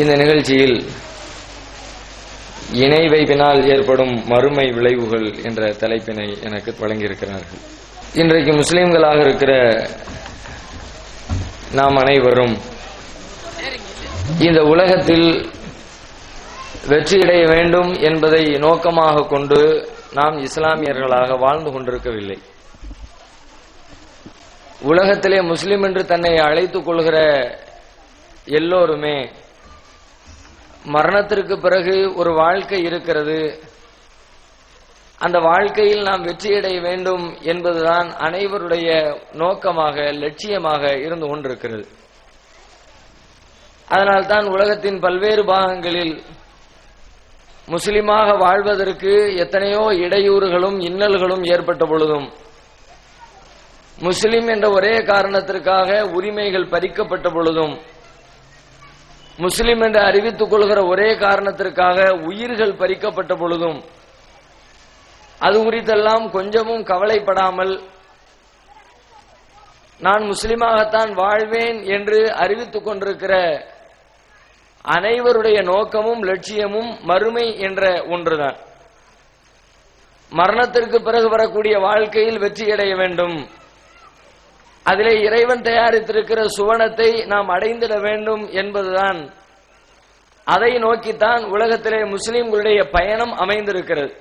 இந்த நிகழ்ச்சியில் இணை வைப்பினால் ஏற்படும் மறுமை விளைவுகள் என்ற தலைப்பினை எனக்கு வழங்கியிருக்கிறார்கள். இன்றைக்கு முஸ்லிம்களாக இருக்கிற நாம் அனைவரும் இந்த உலகத்தில் வெற்றியடைய வேண்டும் என்பதை நோக்கமாக கொண்டு நாம் இஸ்லாமியர்களாக வாழ்ந்து கொண்டிருக்கவில்லை. உலகத்திலே முஸ்லிம் என்று தன்னை அழைத்துக் கொள்கிற எல்லோருமே மரணத்திற்கு பிறகு ஒரு வாழ்க்கை இருக்கிறது, அந்த வாழ்க்கையில் நாம் வெற்றியடைய வேண்டும் என்பதுதான் அனைவருடைய நோக்கமாக லட்சியமாக இருந்து கொண்டிருக்கிறது. அதனால்தான் உலகத்தின் பல்வேறு பாகங்களில் முஸ்லிமாக வாழ்வதற்கு எத்தனையோ இடையூறுகளும் இன்னல்களும் ஏற்பட்ட பொழுதும் முஸ்லிம் என்ற ஒரே காரணத்திற்காக உரிமைகள் பறிக்கப்பட்ட பொழுதும் முஸ்லிம் என்று அறிவித்துக் கொள்கிற ஒரே காரணத்திற்காக உயிர்கள் பறிக்கப்பட்ட பொழுதும் அது குறித்தெல்லாம் கொஞ்சமும் கவலைப்படாமல் நான் முஸ்லிமாகத்தான் வாழ்வேன் என்று அறிவித்துக் கொண்டிருக்கிற அனைவருடைய நோக்கமும் லட்சியமும் மறுமை என்ற ஒன்றுதான். மரணத்திற்கு பிறகு வரக்கூடிய வாழ்க்கையில் வெற்றியடைய வேண்டும், அதிலே இறைவன் தயாரித்திருக்கிற சுவனத்தை நாம் அடைந்திட வேண்டும் என்பதுதான். அதை நோக்கித்தான் உலகத்திலே முஸ்லிம்களுடைய பயணம் அமைந்திருக்கிறது.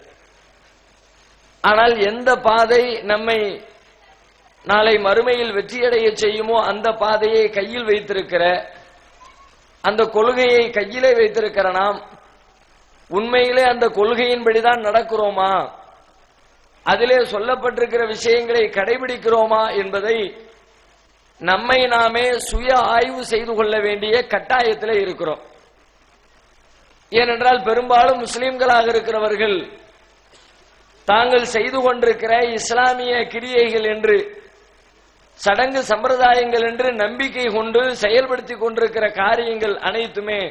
ஆனால் எந்த பாதை நம்மை நாளை மறுமையில் வெற்றியடைய செய்யுமோ அந்த பாதையை கையில் வைத்திருக்கிற, அந்த கொள்கையை கையிலே வைத்திருக்கிற நாம் உண்மையிலே அந்த கொள்கையின்படிதான் நடக்கிறோமா, அதிலே சொல்லப்பட்டிருக்கிற விஷயங்களை கடைபிடிக்கிறோமா என்பதை நம்மை நாமே சுய ஆய்வு செய்து கொள்ள வேண்டிய கட்டாயத்தில் இருக்கிறோம். ஏனென்றால் பெரும்பாலும் முஸ்லிம்களாக இருக்கிறவர்கள் தாங்கள் செய்து கொண்டிருக்கிற இஸ்லாமிய கிரியைகள் என்று, சடங்கு சம்பிரதாயங்கள் என்று நம்பிக்கை கொண்டு செயல்படுத்திக் கொண்டிருக்கிற காரியங்கள் அனைத்துமே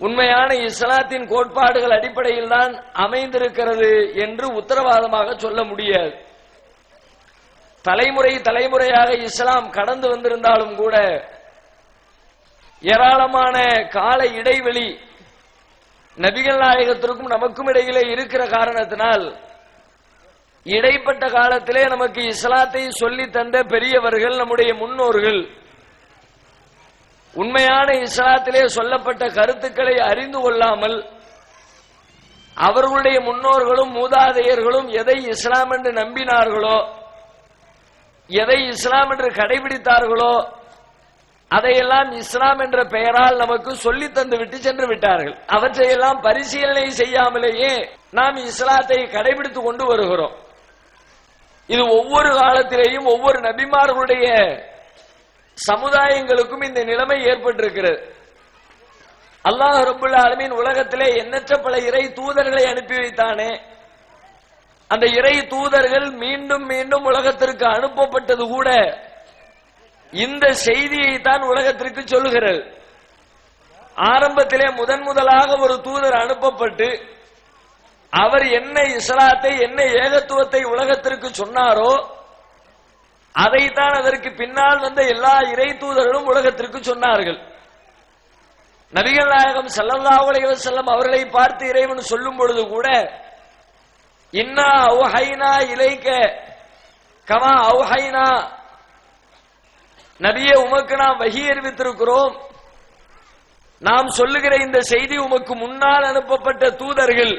உண்மையான இஸ்லாத்தின் கோட்பாடுகள் அடிப்படையில் தான் அமைந்திருக்கிறது என்று உத்தரவாதமாக சொல்ல முடியாது. தலைமுறையாக இஸ்லாம் கடந்து வந்திருந்தாலும் கூட ஏராளமான கால இடைவெளி நபிகள் நாயகத்திற்கும் நமக்கும் இடையிலே இருக்கிற காரணத்தினால் இடைப்பட்ட காலத்திலே நமக்கு இஸ்லாத்தை சொல்லி தந்த பெரியவர்கள், நம்முடைய முன்னோர்கள் உண்மையான இஸ்லாத்திலே சொல்லப்பட்ட கருத்துக்களை அறிந்து கொள்ளாமல் அவர்களுடைய முன்னோர்களும் மூதாதையர்களும் எதை இஸ்லாம் என்று நம்பினார்களோ, எதை இஸ்லாம் என்று கடைபிடித்தார்களோ அதையெல்லாம் இஸ்லாம் என்ற பெயரால் நமக்கு சொல்லி தந்து விட்டு சென்று விட்டார்கள். அவற்றையெல்லாம் பரிசீலனை செய்யாமலேயே நாம் இஸ்லாத்தை கடைபிடித்துக் கொண்டு வருகிறோம். இது ஒவ்வொரு காலத்திலேயும் ஒவ்வொரு நபிமார்களுடைய சமுதாயங்களுக்கும் இந்த நிலைமை ஏற்பட்டிருக்கிறது. அல்லாஹ் ரப்புல் ஆலமீன் உலகத்திலே எண்ணற்ற பல இறை தூதர்களை அனுப்பி வைத்தானே, அந்த இறை தூதர்கள் மீண்டும் மீண்டும் உலகத்திற்கு அனுப்பப்பட்டது கூட இந்த செய்தியை தான் உலகத்திற்கு சொல்லுகிறது. ஆரம்பத்திலே முதலாக ஒரு தூதர் அனுப்பப்பட்டு அவர் என்ன இஸ்லாத்தை, என்ன ஏகத்துவத்தை உலகத்திற்கு சொன்னாரோ அதைத்தான் அதற்கு பின்னால் வந்த எல்லா இறை தூதர்களும் உலகத்திற்கு சொன்னார்கள். நபிகள் நாயகம் ஸல்லல்லாஹு அலைஹி வஸல்லம் அவர்களை பார்த்து இறைவன் சொல்லும் பொழுது கூட இன்னா அவ்ஹைனா இலைக்க கமா அவ்ஹைனா, நபியே உமக்கு நாம் வஹி அறிவித்திருக்கிறோம், நாம் சொல்லுகிற இந்த செய்தி உமக்கு முன்னால் அனுப்பப்பட்ட தூதர்கள்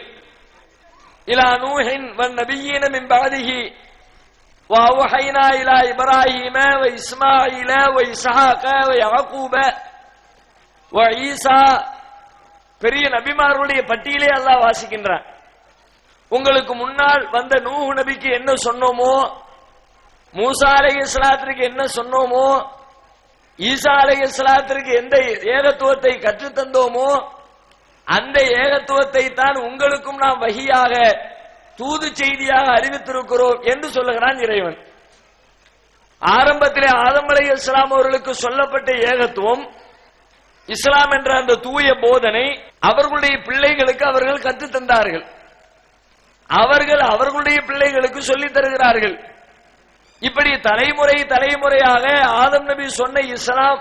இலா நூஹின் வன் நபியீன மின் பஅதிஹி வ அவ்ஹைனா இலா இப்ராஹீம வ இஸ்மாஈல வ இஸ்ஹாக வ யாக்கூப வ ஈசா, பெரிய நபிமார்களுடைய பட்டியலே அல்லாஹ் வாசிக்கின்றான். உங்களுக்கு முன்னால் வந்த நூஹ் நபிக்கு என்ன சொன்னோமோ, மூசா அலைஹிஸ்ஸலாத்திற்கு என்ன சொன்னோமோ, ஈசா அலைஹிஸ்ஸலாத்திற்கு எந்த ஏகத்துவத்தை கற்றுத்தந்தோமோ அந்த ஏகத்துவத்தை தான் உங்களுக்கும் நாம் வஹியாக தூது செய்தியாக அறிவித்திருக்கிறோம் என்று சொல்லுகிறான் இறைவன். ஆரம்பத்திலே ஆதம் அலைஹிஸ்ஸலாம் அவர்களுக்கு சொல்லப்பட்ட ஏகத்துவம், இஸ்லாம் என்ற அந்த தூய போதனை அவர்களுடைய பிள்ளைகளுக்கு அவர்கள் கற்றுத்தந்தார்கள். அவர்கள் அவர்களுடைய பிள்ளைகளுக்கு சொல்லித் தருகிறார்கள். இப்படி தலைமுறையாக ஆதம் நபி சொன்ன இஸ்லாம்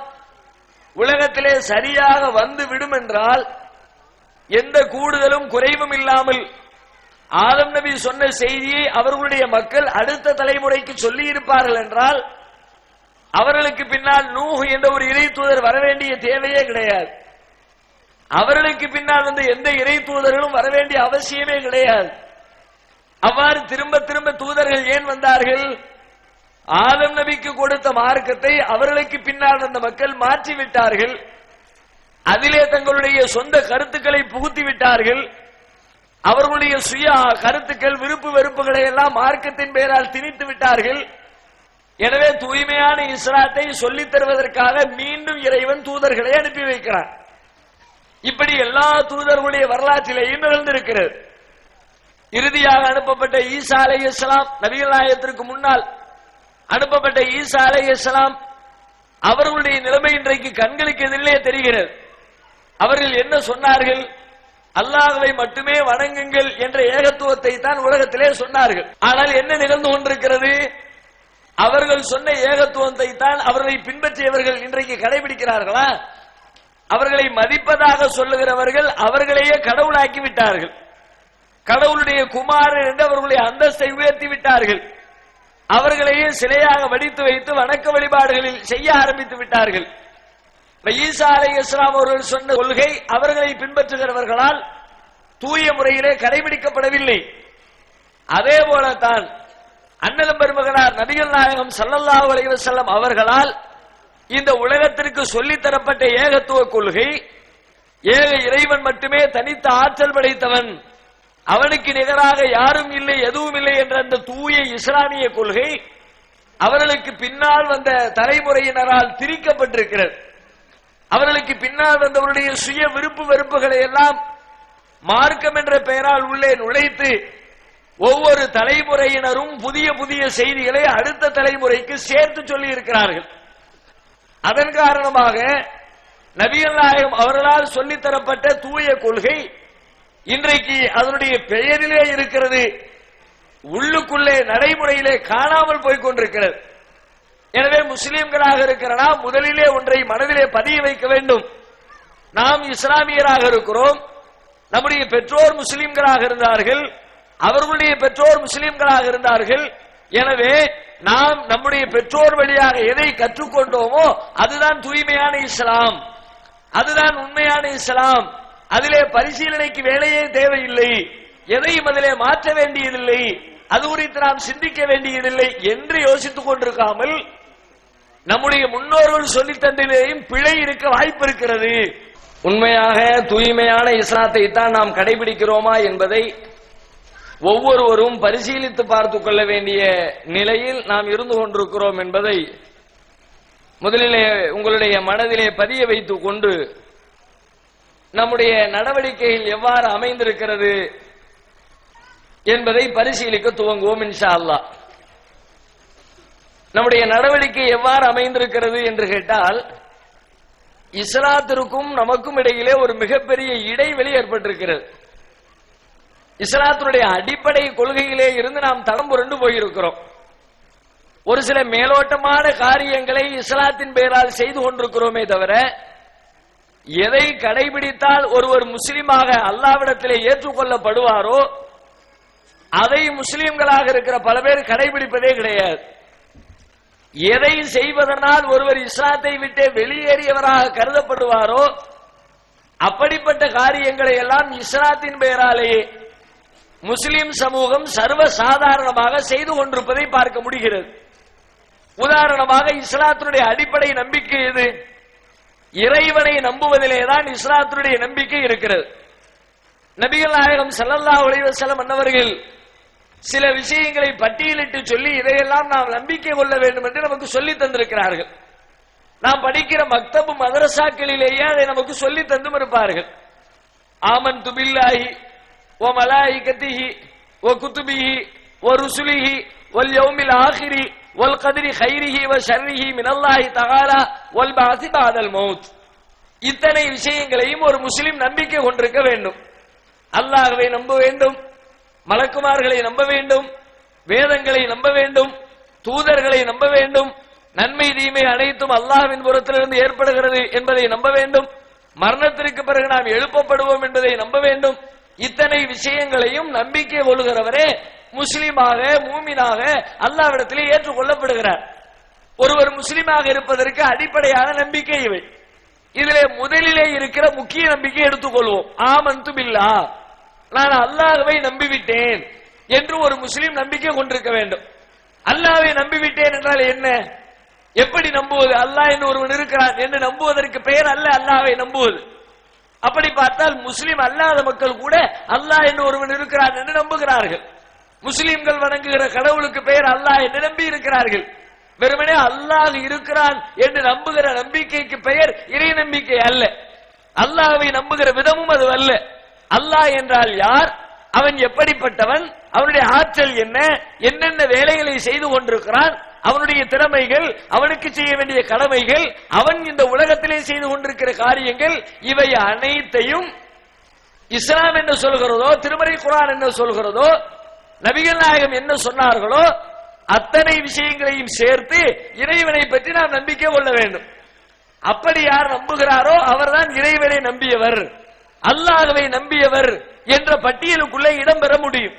உலகத்திலே சரியாக வந்து விடும் என்றால், எந்த கூடுதலும் குறைவும் இல்லாமல் ஆதம் நபி சொன்ன செய்தியை அவர்களுடைய மக்கள் அடுத்த தலைமுறைக்கு சொல்லி இருப்பார்கள் என்றால், அவர்களுக்கு பின்னால் நூஹ் என்ற ஒரு இறை தூதர் வர வேண்டிய தேவையே கிடையாது. அவர்களுக்கு பின்னால் வந்து எந்த இறை தூதர்களும் வர வேண்டிய அவசியமே கிடையாது. அவ்வாறு திரும்ப திரும்ப தூதர்கள் ஏன் வந்தார்கள்? ஆதம் நபிக்கு கொடுத்த மார்க்கத்தை அவர்களுக்கு பின்னால் வந்த மக்கள் மாற்றிவிட்டார்கள். அதிலே தங்களுடைய சொந்த கருத்துக்களை புகுத்தி விட்டார்கள். அவர்களுடைய சுய கருத்துக்கள், விருப்பு வெறுப்புகளை எல்லாம் மார்க்கத்தின் பெயரால் திணித்து விட்டார்கள். எனவே தூய்மையான இஸ்லாத்தை சொல்லித் தருவதற்காக மீண்டும் இறைவன் தூதர்களை அனுப்பி வைக்கிறார். இப்படி எல்லா தூதர்களுடைய வரலாற்றிலேயும் நிகழ்ந்திருக்கிறது. இறுதியாக அனுப்பப்பட்ட ஈசா அலைஹிஸ்ஸலாம், நபிகள் நாயகத்திற்கு முன்னால் அனுப்பப்பட்ட ஈசா அலைஹிஸ்ஸலாம், அவர்களுடைய நிலைமை இன்றைக்கு கண்களுக்கு எதிரிலே தெரிகிறது. அவர்கள் என்ன சொன்னார்கள்? அல்லாஹ்வை மட்டுமே வணங்குங்கள் என்ற ஏகத்துவத்தை தான் உலகத்திலே சொன்னார்கள். ஆனால் என்ன நிகழ்ந்து கொண்டிருக்கிறது? அவர்கள் சொன்ன ஏகத்துவத்தை தான் அவர்களை பின்பற்றியவர்கள் இன்றைக்கு கடைபிடிக்கிறார்களா? அவர்களை மதிப்பதாக சொல்லுகிறவர்கள் அவர்களையே கடவுளாக்கி விட்டார்கள். கடவுளுடைய குமாரன் என்று அவர்களுடைய அந்தஸ்தை உயர்த்தி விட்டார்கள். அவர்களையே சிலையாக வடித்து வைத்து வணக்க வழிபாடுகளில் செய்ய ஆரம்பித்து விட்டார்கள். ஈசா அலைஹிஸ்ஸலாம் அவர்கள் சொன்ன கொள்கை அவர்களை பின்பற்றுகிறவர்களால் தூய முறையிலே கடைபிடிக்கப்படவில்லை. அதே போலத்தான் அண்ணலம் பெருமகனார் நபிகள் நாயகம் ஸல்லல்லாஹு அலைஹி வஸல்லம் அவர்களால் இந்த உலகத்திற்கு சொல்லித் தரப்பட்ட ஏகத்துவ கொள்கை, ஏக இறைவன் மட்டுமே தனித்த ஆற்றல் படைத்தவன், அவனுக்கு நிகராக யாரும் இல்லை, எதுவும் இல்லை என்ற அந்த தூய இஸ்லாமிய கொள்கை அவர்களுக்கு பின்னால் வந்த தலைமுறையினரால் திரிக்கப்பட்டிருக்கிறது. அவர்களுக்கு பின்னால் வந்தவருடைய சுய விருப்பு வெறுப்புகளை எல்லாம் மார்க்கம் என்ற பெயரால் உள்ளே நுழைத்து ஒவ்வொரு தலைமுறையினரும் புதிய புதிய செய்திகளை அடுத்த தலைமுறைக்கு சேர்த்து சொல்லி இருக்கிறார்கள். அதன் காரணமாக நபிகள் நாயகம் அவர்களால் சொல்லித்தரப்பட்ட தூய கொள்கை இன்றைக்கு அதனுடைய பெயரிலே இருக்கிறது, உள்ளுக்குள்ளே நடைமுறையிலே காணாமல் போய்கொண்டிருக்கிறது. எனவே முஸ்லிம்களாக இருக்கிற நாம் முதலிலே ஒன்றை மனதிலே பதிய வைக்க வேண்டும். நாம் இஸ்லாமியராக இருக்கிறோம், நம்முடைய பெற்றோர் முஸ்லிம்களாக இருந்தார்கள், அவர்களுடைய பெற்றோர் முஸ்லிம்களாக இருந்தார்கள். எனவே நாம் நம்முடைய பெற்றோர் வழியாக எதை கற்றுக்கொண்டோமோ அதுதான் தூய்மையான இஸ்லாம், அதுதான் உண்மையான இஸ்லாம். அதிலே பரிசீலனைக்கு வேலையே தேவையில்லை, எதையும் அதிலே மாற்ற வேண்டியதில்லை, அது குறித்து நாம் சிந்திக்க வேண்டியதில்லை என்று யோசித்துக் கொண்டிருக்காமல் நம்முடைய முன்னோர்கள் சொல்லி தந்ததிலேயும் பிழை இருக்க வாய்ப்பு இருக்கிறது. உண்மையாக தூய்மையான இஸ்லாத்தை தான் நாம் கடைபிடிக்கிறோமா என்பதை ஒவ்வொருவரும் பரிசீலித்து பார்த்து கொள்ள வேண்டிய நிலையில் நாம் இருந்து கொண்டிருக்கிறோம் என்பதை முதலிலே உங்களுடைய மனதிலே பதிய வைத்துக் கொண்டு நம்முடைய நடவடிக்கைகள் எவ்வாறு அமைந்திருக்கிறது என்பதை பரிசீலிக்க துவங்குவோம் இன்ஷா அல்லாஹ். நம்முடைய நடவடிக்கை எவ்வாறு அமைந்திருக்கிறது என்று கேட்டால், இஸ்லாத்திற்கும் நமக்கும் இடையிலே ஒரு மிகப்பெரிய இடைவெளி ஏற்பட்டிருக்கிறது. இஸ்லாத்தினுடைய அடிப்படை கொள்கையிலே இருந்து நாம் தடம் புரண்டு போயிருக்கிறோம். ஒரு சில மேலோட்டமான காரியங்களை இஸ்லாத்தின் பெயரால் செய்து கொண்டிருக்கிறோமே தவிர, எதை கடைபிடித்தால் ஒருவர் முஸ்லிமாக அல்லாஹ்விடத்திலே ஏற்றுக்கொள்ளப்படுவாரோ அதை முஸ்லிம்களாக இருக்கிற பல பேர் கடைபிடிப்பதே கிடையாது. எதை செய்வதனால் ஒருவர் இஸ்லாத்தை விட்டு வெளியேறியவராக கருதப்படுவாரோ அப்படிப்பட்ட காரியங்களை எல்லாம் இஸ்லாத்தின் பெயராலேயே முஸ்லிம் சமூகம் சர்வ சாதாரணமாக செய்து கொண்டிருப்பதை பார்க்க முடிகிறது. உதாரணமாக இஸ்லாத்தினுடைய அடிப்படை நம்பிக்கை எது? இறைவனை நம்புவதிலேதான் இஸ்லாத்தினுடைய நம்பிக்கை இருக்கிறது. நபிகள் நாயகம் ஸல்லல்லாஹு அலைஹி வஸல்லம் அன்னவர்கள் சில விஷயங்களை பட்டியலிட்டு சொல்லி இதையெல்லாம் நாம் நம்பிக்கை கொள்ள வேண்டும் என்று நமக்கு சொல்லி தந்திருக்கிறார்கள். நாம் படிக்கிற மக்தபு மதரசாக்களிலேயே அதை நமக்கு சொல்லி தந்தும் இருப்பார்கள். ஆமன்து பில்லாஹி வ மலாயிகத்திஹி வ குதுபிஹி வ ருசுலிஹி வல் யௌமில் ஆகிரி வல் கத்ரி கைரிஹி வ ஷர்ரிஹி மினல்லாஹி தஆலா வல் பஅஸி பஅதல் மௌத். இத்தனை விஷயங்களையும் ஒரு முஸ்லிம் நம்பிக்கை கொண்டிருக்க வேண்டும். அல்லாஹ்வை நம்ப வேண்டும், மலக்குமார்களை நம்ப வேண்டும், வேதங்களை நம்ப வேண்டும், தூதர்களை நம்ப வேண்டும், நன்மை தீமை அனைத்தும் அல்லாஹ்வின் புறத்திலிருந்து ஏற்படுகிறது என்பதை நம்ப வேண்டும். மரணத்திற்கு பிறகு நாம் எழுப்பப்படுவோம் என்பதை நம்ப வேண்டும். இத்தனை விஷயங்களையும் நம்பிக்கை கொள்கிறவரே முஸ்லிமாக மூமினாக அல்லாஹ்விடத்திலே ஏற்றுக்கொள்ளப்படுகிறார். ஒருவர் முஸ்லிமாக இருப்பதற்கு அடிப்படையான நம்பிக்கை இவை. இதிலே முதலிலே இருக்கிற முக்கிய நம்பிக்கை எடுத்துக்கொள்வோம். ஆமன்து பில்லாஹ், நான் அல்லாஹ்வை நம்பிவிட்டேன் என்று ஒரு முஸ்லிம் நம்பிக்கை கொண்டிருக்க வேண்டும். அல்லாஹ்வை நம்பிவிட்டேன் என்றால் என்ன? எப்படி நம்புவது? அல்லாஹ் என்று ஒருவன் இருக்கிறான் என்று நம்புவதற்கு பெயர் அல்ல அல்லாஹ்வை நம்புவது. அப்படி பார்த்தால் முஸ்லிம் அல்லாத மக்கள் கூட அல்லாஹ் என்று ஒருவன் இருக்கிறான் என்று நம்புகிறார்கள். முஸ்லிம்கள் வணங்குகிற கடவுளுக்கு பெயர் அல்லாஹ் என்று நம்பி இருக்கிறார்கள். வெறுமனே அல்லாஹ் இருக்கிறான் என்று நம்புகிற நம்பிக்கைக்கு பெயர் இறை நம்பிக்கை அல்ல. அல்லாஹ்வை நம்புகிற விதமும் அது அல்ல. அல்லாஹ் என்றால் யார், அவன் எப்படிப்பட்டவன், அவனுடைய ஆற்றல் என்ன, என்னென்ன வேலைகளை செய்து கொண்டிருக்கிறான், அவனுடைய திறமைகள், அவனுக்கு செய்ய வேண்டிய கடமைகள், அவன் இந்த உலகத்திலே செய்து கொண்டிருக்கிற காரியங்கள், இவை அனைத்தையும் இஸ்லாம் என்ன சொல்கிறதோ, திருமறை குர்ஆன் என்ன சொல்கிறதோ, நபிகள் நாயகம் என்ன சொன்னார்களோ அத்தனை விஷயங்களையும் சேர்த்து இறைவனை பற்றி நாம் நம்பிக்கை கொள்ள வேண்டும். அப்படி யார் நம்புகிறாரோ அவர்தான் இறைவனை நம்பியவர், அல்லாஹ்வை நம்பியவர் என்ற பட்டியலுக்குள்ளே இடம்பெற முடியும்.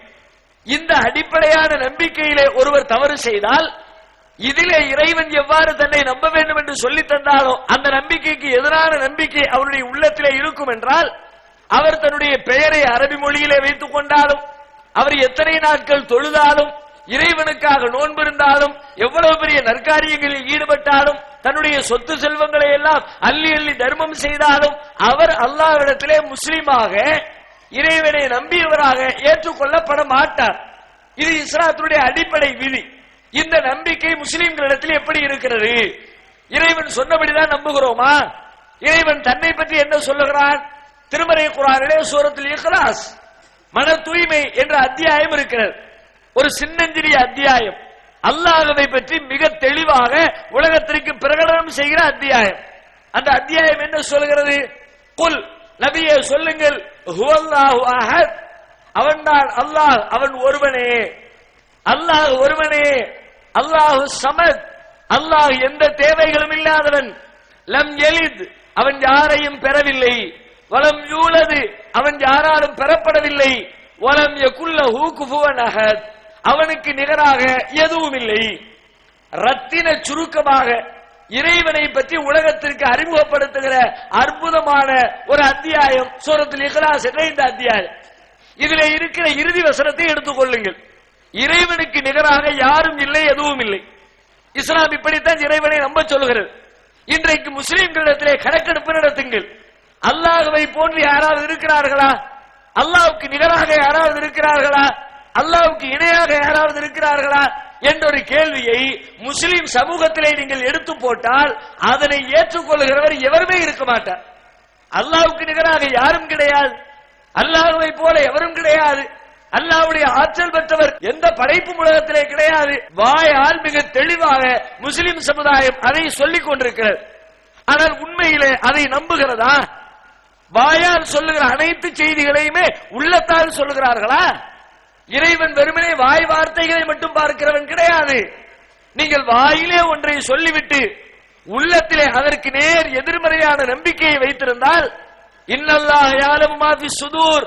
இந்த அடிப்படையான நம்பிக்கையிலே ஒருவர் தவறு செய்தால், இதிலே இறைவன் எவ்வாறு தன்னை நம்ப வேண்டும் என்று சொல்லி தந்தாலோ அந்த நம்பிக்கைக்கு எதிரான நம்பிக்கை அவருடைய உள்ளத்திலே இருக்கும் என்றால், அவர் தன்னுடைய பெயரை அரபி மொழியிலே வைத்துக் கொண்டாலும், அவர் எத்தனை நாட்கள் தொழுதாலும், இறைவனுக்காக நோன்பிருந்தாலும், எவ்வளவு பெரிய நற்காரியங்களில் ஈடுபட்டாலும், தன்னுடைய சொத்து செல்வங்களை எல்லாம் அள்ளி அள்ளி தர்மம் செய்தாலும், அவர் அல்லாஹ்விடத்திலே முஸ்லிமாக இறைவனை நம்பியவராக ஏற்றுக்கொள்ளப்பட மாட்டார். இது இஸ்லாத்தினுடைய அடிப்படை விதி. இந்த நம்பிக்கை முஸ்லிம்களிடத்தில் எப்படி இருக்கிறது? இறைவன் சொன்னபடிதான் நம்புகிறோமா? இறைவன் தன்னை பற்றி என்ன சொல்லுகிறான்? திருமறை குர்ஆனிலே சூரத்துல் இக்லாஸ் மன தூய்மை என்ற அத்தியாயம் இருக்கிறது. ஒரு சின்னஞ்சிறிய அத்தியாயம். அல்லாஹ்வை பற்றி மிக தெளிவாக உலகத்திற்கு பிரகடனம் செய்கிற அத்தியாயம். அந்த அத்தியாயம் என்ன சொல்கிறது? குல், நபியே சொல்லுங்கள், ஹுவல்லாஹு அஹத், அவன்தான் அல்லாஹ், அவன் ஒருவனே, அல்லாஹ் ஒருவனே, அல்லாஹு சமத், அல்லாஹ் எந்த தேவைகளும் இல்லாதவன், லம் யலித், அவன் யாரையும் பெறவில்லை, வலம் யூலது, அவன் யாராலும் பெறப்படவில்லை, வலம் யகுல்லஹு குஃபுவன் அஹத், அவனுக்கு நிகராக எதுவும் இல்லை. ரத்தின சுருக்கமாக இறைவனை பற்றி உலகத்திற்கு அறிமுகப்படுத்துகிற அற்புதமான ஒரு அத்தியாயம் சூரத்துல் இக்லாஸ் என்ற இந்த அத்தியாயம். இதிலே இருக்கிற இறுதி வசனத்தை எடுத்துக் கொள்ளுங்கள். இறைவனுக்கு நிகராக யாரும் இல்லை, எதுவும் இல்லை. இஸ்லாம் இப்படித்தான் இறைவனை நம்ப சொல்கிறது. இன்றைக்கு முஸ்லிம்களிடத்திலே கணக்கெடுப்பு நடத்துங்கள். அல்லாஹ்வை போன்று யாராவது இருக்கிறார்களா? அல்லாஹ்வுக்கு நிகராக யாராவது இருக்கிறார்களா? அல்லாஹ்வுக்கு இணையாக யாராவது இருக்கிறார்களா என்ற ஒரு கேள்வியை முஸ்லிம் சமூகத்திலே நீங்கள் எடுத்து போட்டால் அதனை ஏற்றுக்கொள்கிறவர் எவருமே இருக்க மாட்டார். அல்லாஹ்வுக்கு நிகராக யாரும் கிடையாது, அல்லாஹ்வை போல எவரும் கிடையாது, அல்லாஹ்வுடைய ஆற்றல் பெற்றவர் எந்த படைப்பு உலகத்திலே கிடையாது. வாயால் மிக தெளிவாக முஸ்லிம் சமுதாயம் அதை சொல்லிக் கொண்டிருக்கிறது. ஆனால் உண்மையிலே அதை நம்புகிறதா? வாயால் சொல்லுகிற அனைத்து செய்திகளையுமே உள்ளத்தால் சொல்லுகிறார்களா? இறைவன் வெறுமனே வாய் வார்த்தைகளை மட்டும் பார்க்கிறவன் கிடையாது. நீங்கள் வாயிலே ஒன்றை சொல்லிவிட்டு உள்ளத்திலே அதற்கு நேர் எதிர்மறையான நம்பிக்கையை வைத்திருந்தால், இன்னல்லாஹ் யஅலமு மா ஃபி ஸுதூர்,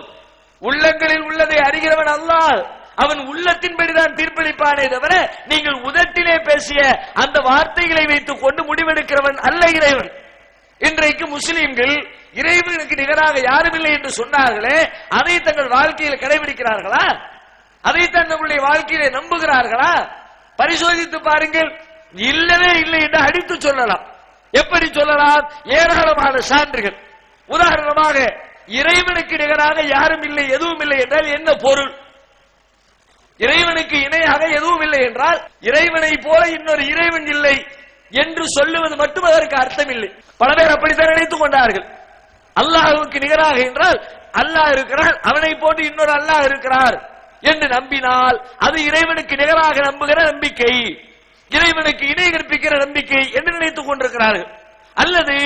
உள்ளங்களில் உள்ளதை அறிகிறவன் அல்லாஹ், அவன் உள்ளத்தின்படிதான் தீர்ப்பளிப்பானே தவிர நீங்கள் உதட்டிலே பேசிய அந்த வார்த்தைகளை வைத்துக் கொண்டு முடிவெடுக்கிறவன் அல்ல இறைவன். இன்றைக்கு முஸ்லிம்கள் இறைவனுக்கு நிகராக யாரும் இல்லை என்று சொன்னார்களே, அதை தங்கள் வாழ்க்கையில் கடைபிடிக்கிறார்களா? அதை தங்களுடைய வாழ்க்கையிலே நம்புகிறார்களா? பரிசோதித்து பாருங்கள். இல்லவே இல்லை என்று அடித்து சொல்லலாம். எப்படி சொல்லலாம்? ஏராளமான சான்றுகள். உதாரணமாக, இறைவனுக்கு நிகராக யாரும் இல்லை, எதுவும் இல்லை என்றால் என்ன பொருள்? இறைவனுக்கு இணையாக எதுவும் இல்லை என்றால் இறைவனை போல இன்னொரு இறைவன் இல்லை என்று சொல்லுவது மட்டும் அதற்கு அர்த்தம் இல்லை. பல பேர் அப்படித்தான் நினைத்துக் கொண்டார்கள். அல்லாஹ்வுக்கு நிகராக என்றால் அல்லாஹ் இருக்கிறான், அவனை போன்று இன்னொரு அல்லாஹ் இருக்கிறார் என்று நம்பினால் அது இறைவனுக்கு நிகராக நம்புகிற நம்பிக்கை, இறைவனுக்கு இணை கற்பிக்கிற நம்பிக்கை என்று நினைத்துக் கொண்டிருக்கிறார்கள். அல்லது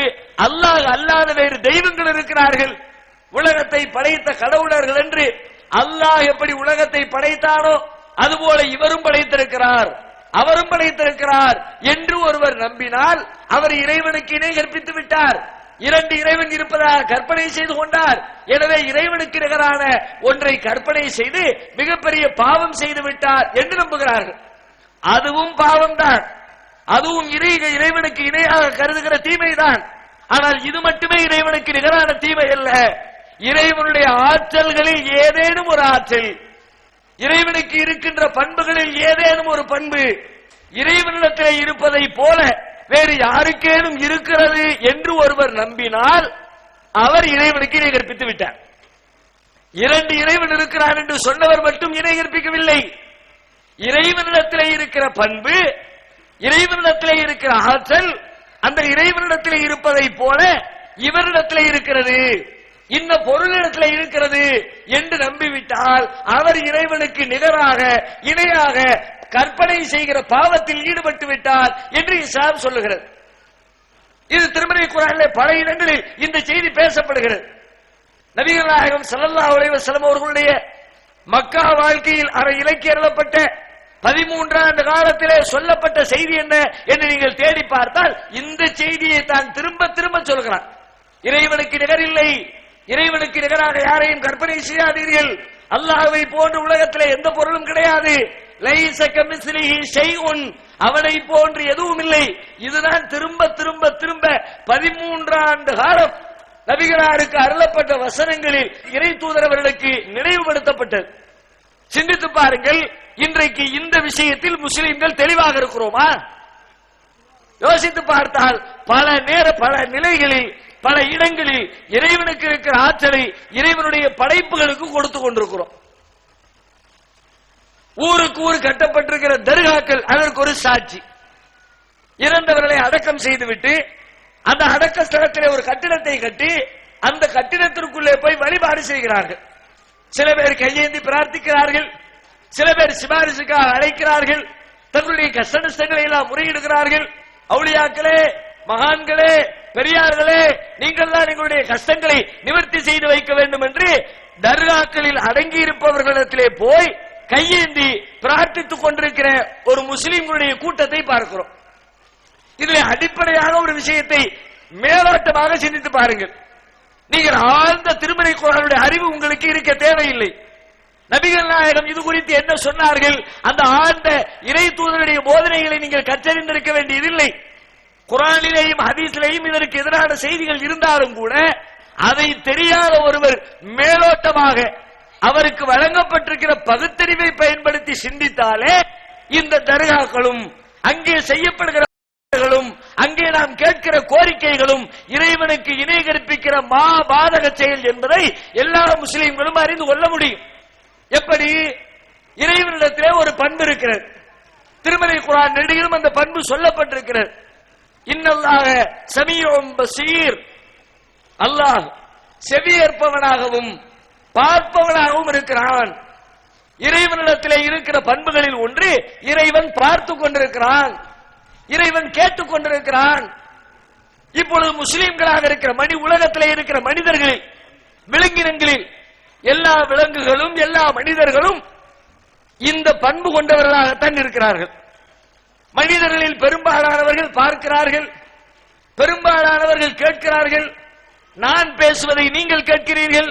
அல்லாஹ் அல்லாத வேறு தெய்வங்கள் இருக்கிறார்கள், உலகத்தை படைத்த கடவுளர்கள் என்று. அல்லாஹ் எப்படி உலகத்தை படைத்தானோ அதுபோல இவரும் படைத்திருக்கிறார், அவரும் படைத்திருக்கிறார் என்று ஒருவர் நம்பினால் அவர் இறைவனுக்கு இணை கற்பித்து விட்டார். இரண்டு இறைவன் இருப்பதாக கற்பனை செய்து கொண்டார். எனவே இறைவனுக்கு நிகரான ஒன்றை கற்பனை செய்து மிகப்பெரிய பாவம் செய்து விட்டார் என்று நம்புகிறார்கள். அதுவும் பாவம்தான், அதுவும் இறைவனுக்கு இணையாக கருதுகிற தீமைதான். ஆனால் இது மட்டுமே இறைவனுக்கு நிகரான தீமை அல்ல. இறைவனுடைய ஆற்றல்களில் ஏதேனும் ஒரு ஆற்றல், இறைவனுக்கு இருக்கின்ற பண்புகளில் ஏதேனும் ஒரு பண்பு இறைவனிடத்தில் இருப்பதை போல வேறு யாருக்கேனும் இருக்கிறது என்று ஒருவர் நம்பினால் அவர் இறைவனுக்கு இணை கற்பித்து விட்டார். இரண்டு இறைவன் இருக்கிறான் என்று சொன்னவர் மட்டும் இணை கற்பிக்கவில்லை. இறைவனிடத்தில் இருக்கிற பண்பு, இறைவனிடத்தில் இருக்கிற ஆற்றல் அந்த இறைவனிடத்தில் இருப்பதை போல இவரிடத்தில் இருக்கிறது, இந்த பொருளிடத்தில் இருக்கிறது என்று நம்பிவிட்டால் அவர் இறைவனுக்கு நிகராக இணையாக கற்பனை செய்கிற பாவத்தில் ஈடுபட்டு விட்டார் என்று இஸ்லாம் சொல்லுகிறது. இது திருமறை குர்ஆனிலே பல இடங்களில் இந்த செய்தி பேசப்படுகிறது. நபிகள் நாயகம் ஸல்லல்லாஹு அலைஹி வஸல்லம் அவர்களுடைய மக்கா வாழ்க்கையில் இலக்கிய எழுதப்பட்ட 13 ஆண்டு காலத்திலே சொல்லப்பட்ட செய்தி என்ன என்று நீங்கள் தேடி பார்த்தால் இந்த செய்தியை தான் திரும்ப திரும்ப சொல்கிறார். இறைவனுக்கு நிகர் இல்லை, இறைவனுக்கு நிகராக யாரையும் கற்பனை செய்யாதீர்கள், அல்லாஹ்வை போன்ற உலகத்திலே எந்த பொருளும் கிடையாது, லைஸ கமிஸ்லிஹி ஷைஉன், அவனை போன்று எதுவும் இல்லை. இதுதான் திரும்ப திரும்ப திரும்ப 13 ஆண்டு காலம் நபிகளாருக்கு அருளப்பட்ட வசனங்களில் இறை தூதரவர்களுக்கு நினைவுபடுத்தப்பட்டது. சிந்தித்து பாருங்கள், இன்றைக்கு இந்த விஷயத்தில் முஸ்லிம்கள் தெளிவாக இருக்கிறோமா? யோசித்து பார்த்தால் பல நிலைகளில் பல இடங்களில் இறைவனுக்கு இருக்கிற ஆற்றலை இறைவனுடைய படைப்புகளுக்கு கொடுத்து கொண்டிருக்கிறோம். ஊருக்கு ஊர் கட்டப்பட்டிருக்கிற தர்காக்கள் அதற்கு ஒரு சாட்சி. இறந்தவர்களை அடக்கம் செய்துவிட்டு அந்த அடக்க ஸ்தலத்திலே ஒரு கட்டிடத்தை கட்டி அந்த கட்டிடத்திற்குள்ளே போய் வழிபாடு செய்கிறார்கள். சில பேர் கையேந்தி பிரார்த்திக்கிறார்கள், சில பேர் சிபாரிசுக்காக அழைக்கிறார்கள், தங்களுடைய கஷ்ட நஷ்டங்களை எல்லாம் முறையிடுகிறார்கள். அவுலியாக்களே, மகான்களே, பெரியார்களே, நீங்கள் தான் எங்களுடைய கஷ்டங்களை நிவர்த்தி செய்து வைக்க வேண்டும் என்று தர்காக்களில் அடங்கி இருப்பவர்களிடத்திலே போய் கையேந்தி பிரார்த்தித்துக் கொண்டிருக்கிற ஒரு முஸ்லிம்களுடைய கூட்டத்தை பார்க்கிறோம். இதில் அடிப்படையாக ஒரு விஷயத்தை மேலோட்டமாக சிந்தித்து பாருங்கள். நீங்கள் ஆழ்ந்த திருமறை குர்ஆனுடைய அறிவு உங்களுக்கு இருக்க தேவையில்லை. நபிகள் நாயகம் இது குறித்து என்ன சொன்னார்கள், அந்த ஆழ்ந்த இறை தூதருடைய போதனைகளை நீங்கள் கற்றறிந்திருக்க வேண்டியதில்லை. குர்ஆனிலேயும் ஹதீஸிலேயும் இதற்கு எதிரான செய்திகள் இருந்தாலும் கூட அதை தெரியாத ஒருவர் மேலோட்டமாக அவருக்கு வழங்கப்பட்டிருக்கிற பகுத்தறிவை பயன்படுத்தி சிந்தித்தாலே இந்த தர்காக்களும் அங்கே செய்யப்படுகிற அங்கே நாம் கேட்கிற கோரிக்கைகளும் இறைவனுக்கு இணை கற்பிக்கிற பாதக செயல் என்பதை எல்லா முஸ்லிம்களும் அறிந்து கொள்ள முடியும். எப்படி? இறைவனிடத்திலே ஒரு பண்பு இருக்கிறது. திருமறை குர்ஆன் நெடுகிலும் அந்த பண்பு சொல்லப்பட்டிருக்கிறது. இன்னல்லாஹ ஸமீஉன் பஸீர், அல்லாஹ் செவியேற்பவனாகவும் பார்ப்பவனாகவும் இருக்கிறான். இறைவனிடத்திலே இருக்கிற பண்புகளில் ஒன்று இறைவன் பார்த்து கொண்டிருக்கிறான், இறைவன் கேட்டுக் கொண்டிருக்கிறான். இப்பொழுது முஸ்லிம்களாக இருக்கிற உலகத்திலே இருக்கிற மனிதர்களில், விலங்கினங்களில் எல்லா விலங்குகளும் எல்லா மனிதர்களும் இந்த பண்பு கொண்டவர்களாகத்தான் இருக்கிறார்கள். மனிதர்களில் பெரும்பாலானவர்கள் பார்க்கிறார்கள், பெரும்பாலானவர்கள் கேட்கிறார்கள். நான் பேசுவதை நீங்கள் கேட்கிறீர்கள்,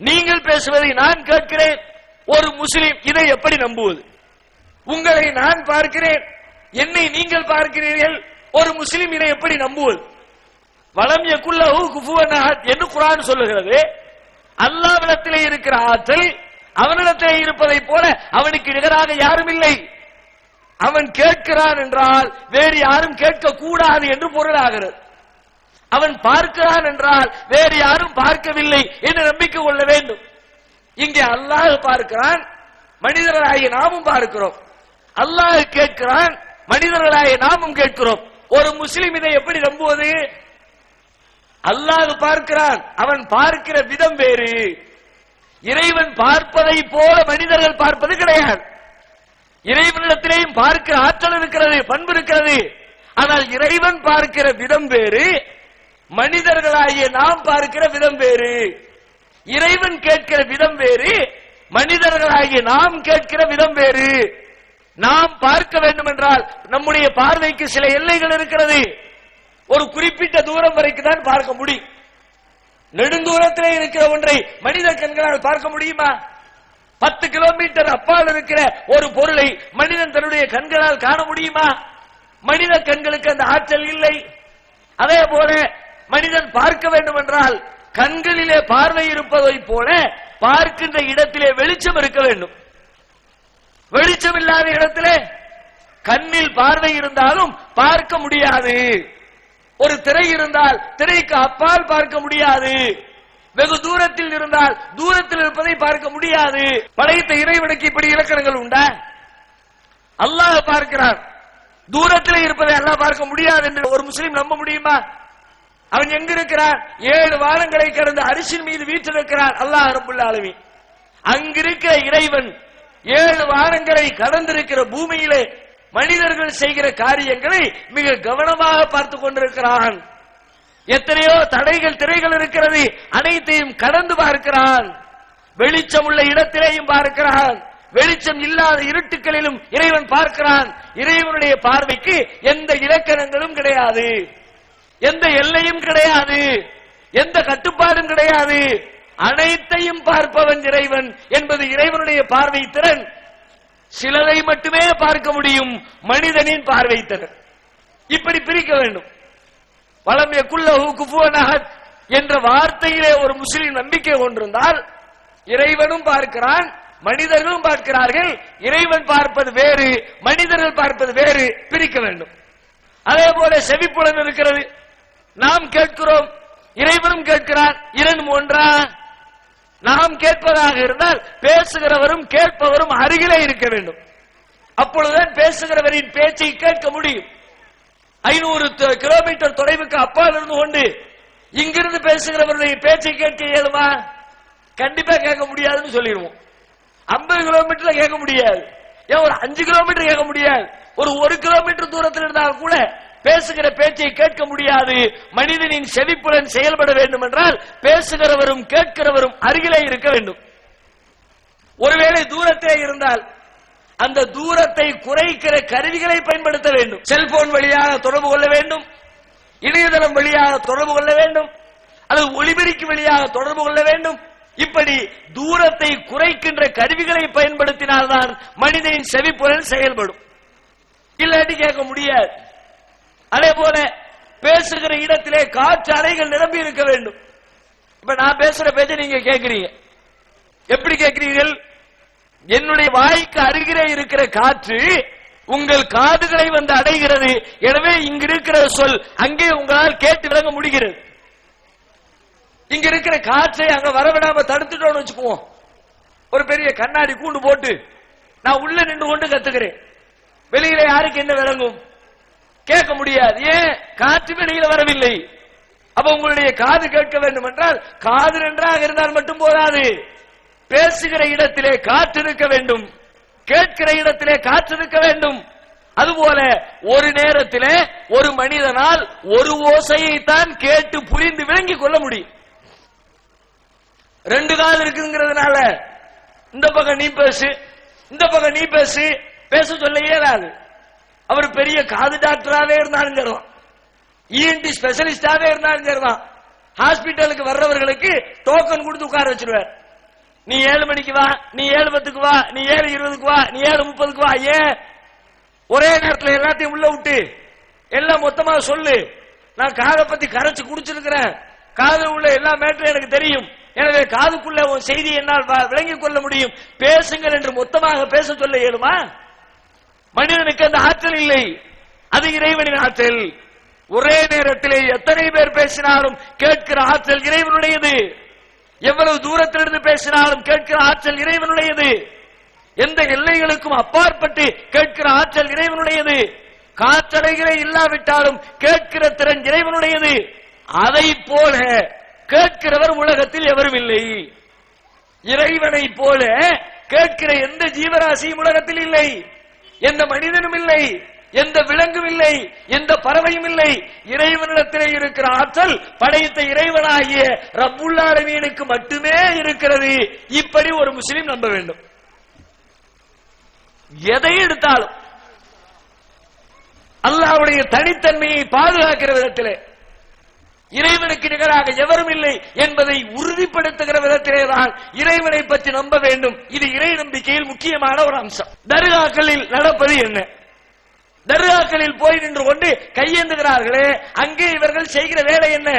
நீங்கள் பேசுவதை நான் கேட்கிறேன். ஒரு முஸ்லிம் இதை எப்படி நம்புவது? உங்களை நான் பார்க்கிறேன், என்னை நீங்கள் பார்க்கிறீர்கள், ஒரு முஸ்லிம் இதை எப்படி நம்புவது? வலம் யகுல்லஹு குஃபுவன் அஹத் என்று குர்ஆன் சொல்லுகிறது. அல்லாஹ்விடத்திலே இருக்கிற ஆற்றல் அவனிடத்திலே இருப்பதை போல அவனுக்கு நிகராக யாரும் இல்லை. அவன் கேட்கிறான் என்றால் வேறு யாரும் கேட்க கூடாது என்று பொருளாகிறது. அவன் பார்க்கிறான் என்றால் வேறு யாரும் பார்க்கவில்லை என்று நம்பிக்கை கொள்ள வேண்டும். இங்கே அல்லாஹ் பார்க்கிறான், மனிதர்களாகிய நாமும் பார்க்கிறோம். அல்லாஹ் கேட்கிறான், மனிதர்களாகிய நாமும் கேட்கிறோம். ஒரு முஸ்லிம் இதை எப்படி நம்புவது? அல்லாஹ் பார்க்கிறான், அவன் பார்க்கிற விதம் வேறு. இறைவன் பார்ப்பதை போல மனிதர்கள் பார்ப்பது கிடையாது. இறைவனிடத்திலேயும் பார்க்கிற ஆற்றல் இருக்கிறது, பண்பு இருக்கிறது. ஆனால் இறைவன் பார்க்கிற விதம் வேறு, மனிதர்களாகிய நாம் பார்க்கிற விதம் வேறு. இறைவன் கேட்கிற விதம் வேறு, மனிதர்களாகிய நாம் கேட்கிற விதம் வேறு. நாம் பார்க்க வேண்டும் என்றால் நம்முடைய பார்வைக்கு சில எல்லைகள் இருக்கிறது. ஒரு குறிப்பிட்ட தூரம் வரைக்கும் தான் பார்க்க முடியும். நெடுந்தூரத்திலே இருக்கிற ஒன்றை மனித கண்களால் பார்க்க முடியுமா? 10 கிலோமீட்டர் அப்பால் இருக்கிற ஒரு பொருளை மனிதன் தன்னுடைய கண்களால் காண முடியுமா? மனித கண்களுக்கு அந்த ஆற்றல் இல்லை. அதே போல மனிதன் பார்க்க வேண்டும் என்றால் கண்களிலே பார்வை இருப்பதை போல பார்க்கின்ற இடத்திலே வெளிச்சம் இருக்க வேண்டும். வெளிச்சம் இல்லாத இடத்திலே கண்ணில் பார்வை இருந்தாலும் பார்க்க முடியாது. ஒரு திரை இருந்தால் திரைக்கு அப்பால் பார்க்க முடியாது. வெகு தூரத்தில் இருந்தால் தூரத்தில் இருப்பதை பார்க்க முடியாது. படைத்த இறைவனுக்கு இப்படி இலக்கணங்கள் உண்டா? அல்லாஹ் பார்க்கிறான், தூரத்தில் இருப்பதை அல்லாஹ் பார்க்க முடியாது என்று ஒரு முஸ்லிம் நம்ப முடியுமா? அவன் எங்க இருக்கிறான்? 7 வானங்களை கடந்து அரிசின் மீது வீற்றிருக்கிறான் அல்லாஹ் ரப்பல் ஆலமீன். அங்கிருக்கிற இறைவன் 7 வானங்களை கடந்திருக்கிற பூமியிலே மனிதர்கள் செய்கிற காரியங்களை மிக கவனமாக பார்த்துக் கொண்டிருக்கிறான். எத்தனையோ தடைகள் திரைகள் இருக்கிறது, அனைத்தையும் கடந்து பார்க்கிறான். வெளிச்சம் உள்ள இடத்திலேயும் பார்க்கிறான், வெளிச்சம் இல்லாத இருட்டுகளிலும் இறைவன் பார்க்கிறான். இறைவனுடைய பார்வைக்கு எந்த இலக்கணங்களும் கிடையாது, எந்த எல்லையும் கிடையாது, எந்த கட்டுப்பாடும் கிடையாது. அனைத்தையும் பார்ப்பவன் இறைவன் என்பது இறைவனுடைய பார்வை திறன். சிலரை மட்டுமே பார்க்க முடியும், மனிதனின் பார்வை திறன். இப்படி பிரிக்க வேண்டும். வலம் யகுல்லஹு குஃபுவன் அஹத் என்ற வார்த்தையிலே ஒரு முஸ்லிம் நம்பிக்கை கொண்டிருந்தால் இறைவனும் பார்க்கிறான், மனிதர்களும் பார்க்கிறார்கள். இறைவன் பார்ப்பது வேறு, மனிதர்கள் பார்ப்பது வேறு, பிரிக்க வேண்டும். அதே போல செவிப்புலன் இருக்கிறது, நாம் கேட்கிறோம், இறைவனும் கேட்கிறார். இரண்டும் ஒன்றா? நாம் கேட்பதாக இருந்தால் பேசுகிறவரும் கேட்பவரும் அருகிலே இருக்க வேண்டும். அப்பொழுதுதான் பேசுகிறவரின் பேச்சை கேட்க முடியும். 500 கிலோமீட்டர் தொலைவுக்கு அப்பால் இருந்து கொண்டு இங்கிருந்து பேசுகிறவருடைய பேச்சை கேட்க இயலுமா? கண்டிப்பா கேட்க முடியாதுன்னு சொல்லிடுவோம். 50 கிலோமீட்டர்ல கேட்க முடியாது, ஏன் ஒரு 5 கிலோமீட்டர் கேட்க முடியாது. ஒரு 1 கிலோமீட்டர் தூரத்தில் இருந்தால் கூட பேசுகிற பேச்சை கேட்க முடியாது. மனிதனின் செவிப்புலன் செயல்பட வேண்டும் என்றால் பேசுகிறவரும் கேட்கிறவரும் அருகிலே இருக்க வேண்டும். ஒருவேளை தூரத்திலே இருந்தால் அந்த தூரத்தை குறைக்கிற கருவிகளை பயன்படுத்த வேண்டும். செல்போன் வழியாக தொடர்பு கொள்ள வேண்டும், இணையதளம் வழியாக தொடர்பு கொள்ள வேண்டும், அல்லது ஒளிபெருக்கி வழியாக தொடர்பு கொள்ள வேண்டும். இப்படி தூரத்தை குறைக்கின்ற கருவிகளை பயன்படுத்தினால்தான் மனிதனின் செவிப்புலன் செயல்படும், இல்லாட்டி கேட்க முடியாது. அதே போல பேசுகிற இடத்திலே காற்று அறைகள் நிரம்பி இருக்க வேண்டும். இப்ப நான் பேசுற பேச்சை நீங்க கேட்கிறீங்க, எப்படி கேட்கிறீர்கள்? என்னுடைய வாய்க்கு அருகிலே இருக்கிற காற்று உங்கள் காதுகளை வந்து அடைகிறது. எனவே இங்க இருக்கிற சொல் அங்கே உங்களால் கேட்டு விளங்க முடிகிறது. இங்க இருக்கிற காற்றை அங்க வரவிடாம தடுத்துட்டோம்னு வச்சுக்குவோம். ஒரு பெரிய கண்ணாடி கூண்டு போட்டு நான் உள்ள நின்று கொண்டு கத்துக்கிறேன், வெளியில யாருக்கு என்ன விளங்கும்? கேட்க முடியாது. ஏன்? காற்று வெளியில வரவில்லை. அப்ப உங்களுடைய காது கேட்க வேண்டும் என்றால் காது நன்றாக இருந்தால் மட்டும் போதாது, பேசுகிற இடத்திலே காற்று இருக்க வேண்டும், கேட்கிற இடத்திலே காற்று இருக்க வேண்டும். அதுபோல ஒரு நேரத்திலே ஒரு மனிதனால் ஒரு ஓசையை தான் கேட்டு புரிந்து விளங்கிக் கொள்ள முடியும். 2 காது இருக்குங்கிறதுனால இந்த பக்கம் நீ பேசு, இந்த பக்கம் நீ பேசு, பேச சொல்ல இயலாது. அவர் பெரிய காது டாக்டராவே இருந்தாலும் சரிதான், இஎன்டி ஸ்பெஷலிஸ்டாவே இருந்தாலும் சரிதான், ஹாஸ்பிட்டலுக்கு வர்றவர்களுக்கு டோக்கன் கொடுத்து உட்கார வச்சிருவார். நீ 7 மணிக்கு வா, நீ 7:10 வா, நீ 7:20 வா, நீ 7:30 வா. ஏன்? ஒரே நேரத்தில் எல்லாத்தையும் உள்ள விட்டு எல்லாம் மொத்தமா சொல்லு. நான் காதை பத்தி கரைச்சு குடிச்சிருக்கிறேன், காது உள்ள எல்லா மேட்டரும் எனக்கு தெரியும், எனவே காதுக்குள்ள உன் செய்தி என்னால் விளங்கிக் கொள்ள முடியும், பேசுங்கள் என்று மொத்தமாக பேச சொல்ல இயலுமா? மனிதனுக்கு அந்த ஆற்றல் இல்லை, அது இறைவனின் ஆற்றல். ஒரே நேரத்திலே எத்தனை பேர் பேசினாலும் கேட்கிற ஆற்றல் இறைவனுடையது. எவ்வளவு தூரத்திலிருந்து பேசினாலும் கேட்கிற ஆற்றல் இறைவனுடையது. எந்த எல்லைகளுக்கும் அப்பாற்பட்டு கேட்கிற ஆற்றல் இறைவனுடையது. காற்றலைகளே இல்லாவிட்டாலும் கேட்கிற திறன் இறைவனுடையது. அதை போல கேட்கிறவர் உலகத்தில் எவரும் இல்லை. இறைவனை போல கேட்கிற எந்த ஜீவராசியும் உலகத்தில் இல்லை, எந்த மனிதனும் இல்லை, எந்த விலங்கும் இல்லை, எந்த பறவையும் இல்லை. இறைவனிடத்திலே இருக்கிற ஆற்றல் படைத்த இறைவனாகிய ரப்புல் ஆலமீனுக்கு மட்டுமே இருக்கிறது. இப்படி ஒரு முஸ்லிம் நம்ப வேண்டும். எதை எடுத்தாலும் அல்லாஹ்வுடைய தனித்தன்மையை பாதுகாக்கிற விதத்திலே, இறைவனுக்கு நிகராக எவரும் இல்லை என்பதை உறுதிப்படுத்துகிற விதத்திலேதான் இறைவனை பற்றி நம்ப வேண்டும். இது இறை நம்பிக்கையில் முக்கியமான ஒரு அம்சம். தர்காக்களில் நடப்பது என்ன? தர்காக்களில் போய் நின்று கொண்டு கையேந்துகிறார்களே, அங்கே இவர்கள் செய்கிற வேலை என்ன?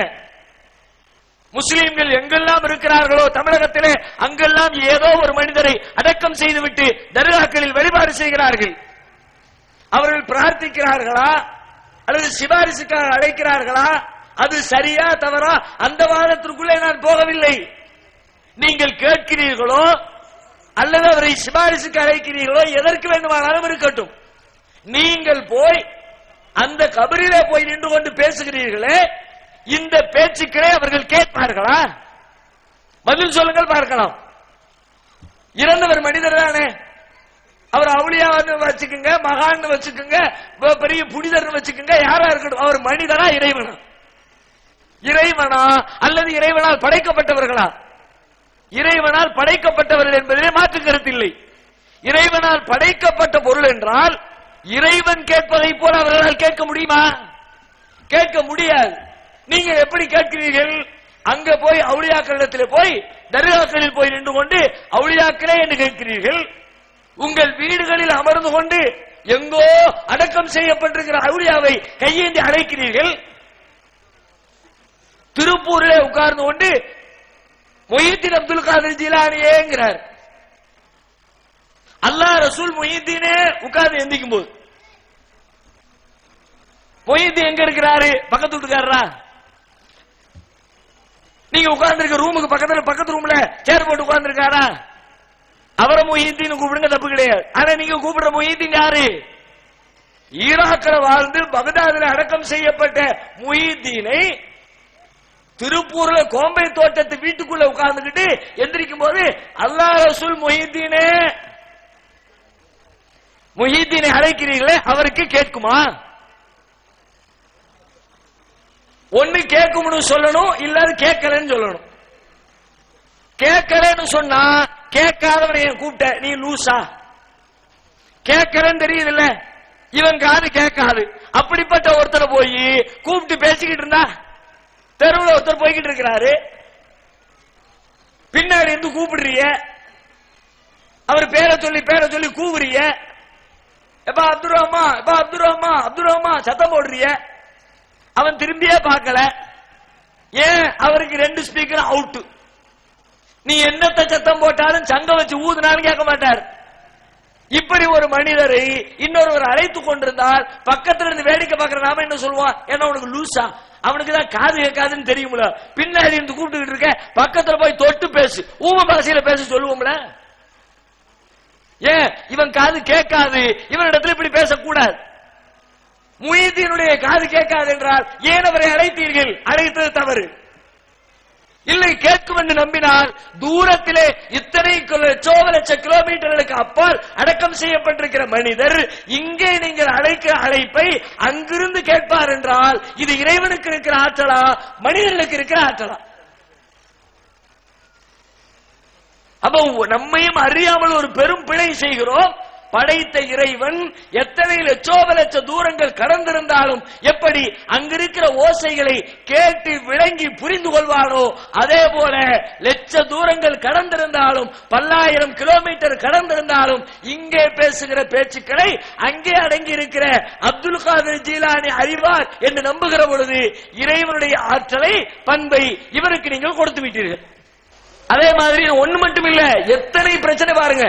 முஸ்லிம்கள் எங்கெல்லாம் இருக்கிறார்களோ தமிழகத்திலே அங்கெல்லாம் ஏதோ ஒரு மனிதரை அடக்கம் செய்துவிட்டு தர்காக்களில் வழிபாடு செய்கிறார்கள். அவர்கள் பிரார்த்திக்கிறார்களா அல்லது சிபாரிசுக்காக அழைக்கிறார்களா? அது சரியா தவறா அந்த வாதத்திற்குள்ளே நான் போகவில்லை. நீங்கள் கேட்கிறீர்களோ அல்லது அவரை சிபாரிசுக்கு அழைக்கிறீர்களோ, எதற்கு வேண்டுமானாலும் இருக்கட்டும், நீங்கள் போய் அந்த கபரிலே போய் நின்று கொண்டு பேசுகிறீர்களே, இந்த பேச்சுக்களை அவர்கள் கேட்பார்களா? பதில் சொல்லுங்கள் பார்க்கலாம். இறந்தவர் மனிதர் தானே, அவர் அவுளியான்னு வச்சுக்கோங்க, மகான்னு வச்சுக்கோங்க, பெரிய புனிதர்னு வச்சுக்கோங்க, யாரா இருக்கட்டும், அவர் மனிதனா இறைவனா? இறைவனா அல்லது இறைவனால் படைக்கப்பட்டவர்களா? இறைவனால் படைக்கப்பட்டவர்கள் என்பதிலே மாற்று கருத்து இல்லை. இறைவனால் படைக்கப்பட்ட பொருள் என்றால் இறைவன் கேட்பதை போல அவர்களால் கேட்க முடியுமா? கேட்க முடியாது. நீங்க எப்படி கேட்கிறீர்கள்? அங்க போய் அவுளியாக்களிடத்தில் போய் தர்காக்களில் போய் நின்று கொண்டு அவுளியாக்களே என்று கேட்கிறீர்கள். உங்கள் வீடுகளில் அமர்ந்து கொண்டு எங்கோ அடக்கம் செய்யப்பட்டிருக்கிற அவுளியாவை கையேந்தி அழைக்கிறீர்கள். திருப்பூரிலே உட்கார்ந்து கொண்டு மொய்யீன் அப்துல் காதர் ஜீலானியேங்கிறார். அல்லாஹ் ரசூல் மொய்யீனே உட்கார்ந்து எந்திக்கும் போது மொய்யீன் எங்க இருக்கிறாரு? பக்கத்து வீட்டுக்காரரா? நீங்க உட்கார்ந்து இருக்க ரூமுக்கு பக்கத்து ரூம்ல சேர் போட்டு உட்கார்ந்து இருக்காரா? அவரை மொய்யீன் கூப்பிடுங்க, தப்பு கிடையாது. ஆனா நீங்க கூப்பிடுற மொய்யீன் யாரு? ஈராக்கில் வாழ்ந்து பகதாதில் அடக்கம் செய்யப்பட்ட மொய்யீனை திருப்பூர்ல கோம்பை தோட்டத்து வீட்டுக்குள்ள உட்கார்ந்துகிட்டு எந்திரிக்கும் போது அல்லாஹ் ரசூல் மொய்யீனை அழைக்கிறீர்களே, அவருக்கு கேட்குமா? ஒண்ணு கேட்கும்னு சொல்லணும், இல்லாது கேட்கலன்னு சொல்லணும். கேட்கலன்னு சொன்னா கேட்காதவனை கூப்பிட்ட நீ லூசா? கேட்கலன்னு தெரியுது இல்ல, இவன் காது கேட்காது. அப்படிப்பட்ட ஒருத்தரை போய் கூப்பிட்டு பேசிக்கிட்டு இருந்தா, தெருவில் ஒருத்தர் போய்கிட்டு இருக்கிறாரு, பின்னாடி இருந்து கூப்பிடுறிய, அவர் பேரை சொல்லி கூவுறிய, எப்பா அப்துல் ரஹ்மா சத்தம் போடுறிய. அவன் திரும்பியே பார்க்கல. ஏன்? அவருக்கு 2 ஸ்பீக்கர் அவுட். நீ என்னத்த சத்தம் போட்டாலும் சங்க வச்சு ஊதுனாலும் கேட்க மாட்டார். இப்படி ஒரு மனிதரை இன்னொருவர் அழைத்துக் கொண்டிருந்தால் பக்கத்துல இருந்து வேடிக்கை பார்க்கிற நாம என்ன சொல்லுவான்? ஏன்னா உனக்கு லூசா, அவனுக்கு தான் காது கேட்காதுன்னு தெரியும்ல, பின்னாடி இருந்து கூப்பிட்டு இருக்க, பக்கத்துல போய் தொட்டு பேசு, ஊம பாஷையில பேச சொல்லுவோம்ல. ஏன்? இவன் காது கேட்காது, இவனிடத்துல இப்படி பேசக்கூடாது. முய்யீனுடைய காது கேட்காது என்றால் ஏன் அவரை அழைத்தீர்கள்? அழைத்தது தவறு இல்லை. கேட்கும் என்று நம்பினால் தூரத்திலே இத்தனை லட்ச கிலோமீட்டர்களுக்கு அப்பால் அடக்கம் செய்யப்பட்டிருக்கிற மனிதர் இங்கே நீங்கள் அழைக்கிற அழைப்பை அங்கிருந்து கேட்பார் என்றால் இது இறைவனுக்கு இருக்கிற ஆற்றலா, மனிதர்களுக்கு இருக்கிற ஆற்றலா? அப்ப நம்மையும் அறியாமல் ஒரு பெரும் பிழை செய்கிறோம். படைத்த இறைவன் எத்தனை லட்ச தூரங்கள் கடந்திருந்தாலும் எப்படி அங்கிருக்கிற ஓசைகளை கேட்டு விளங்கி புரிந்து கொள்வானோ, அதே போல லட்ச தூரங்கள் கடந்திருந்தாலும் 10,000 கிலோமீட்டர் கடந்திருந்தாலும் இங்கே பேசுகிற பேச்சுக்களை அங்கே அடங்கி இருக்கிற அப்துல் காதர் ஜீலானி அறிவார் என்று நம்புகிற பொழுது இறைவனுடைய ஆற்றலை, பண்பை இவருக்கு நீங்கள் கொடுத்து விட்டீர்கள். அதே மாதிரி ஒண்ணு மட்டும் இல்ல, எத்தனை பிரச்சனை பாருங்க.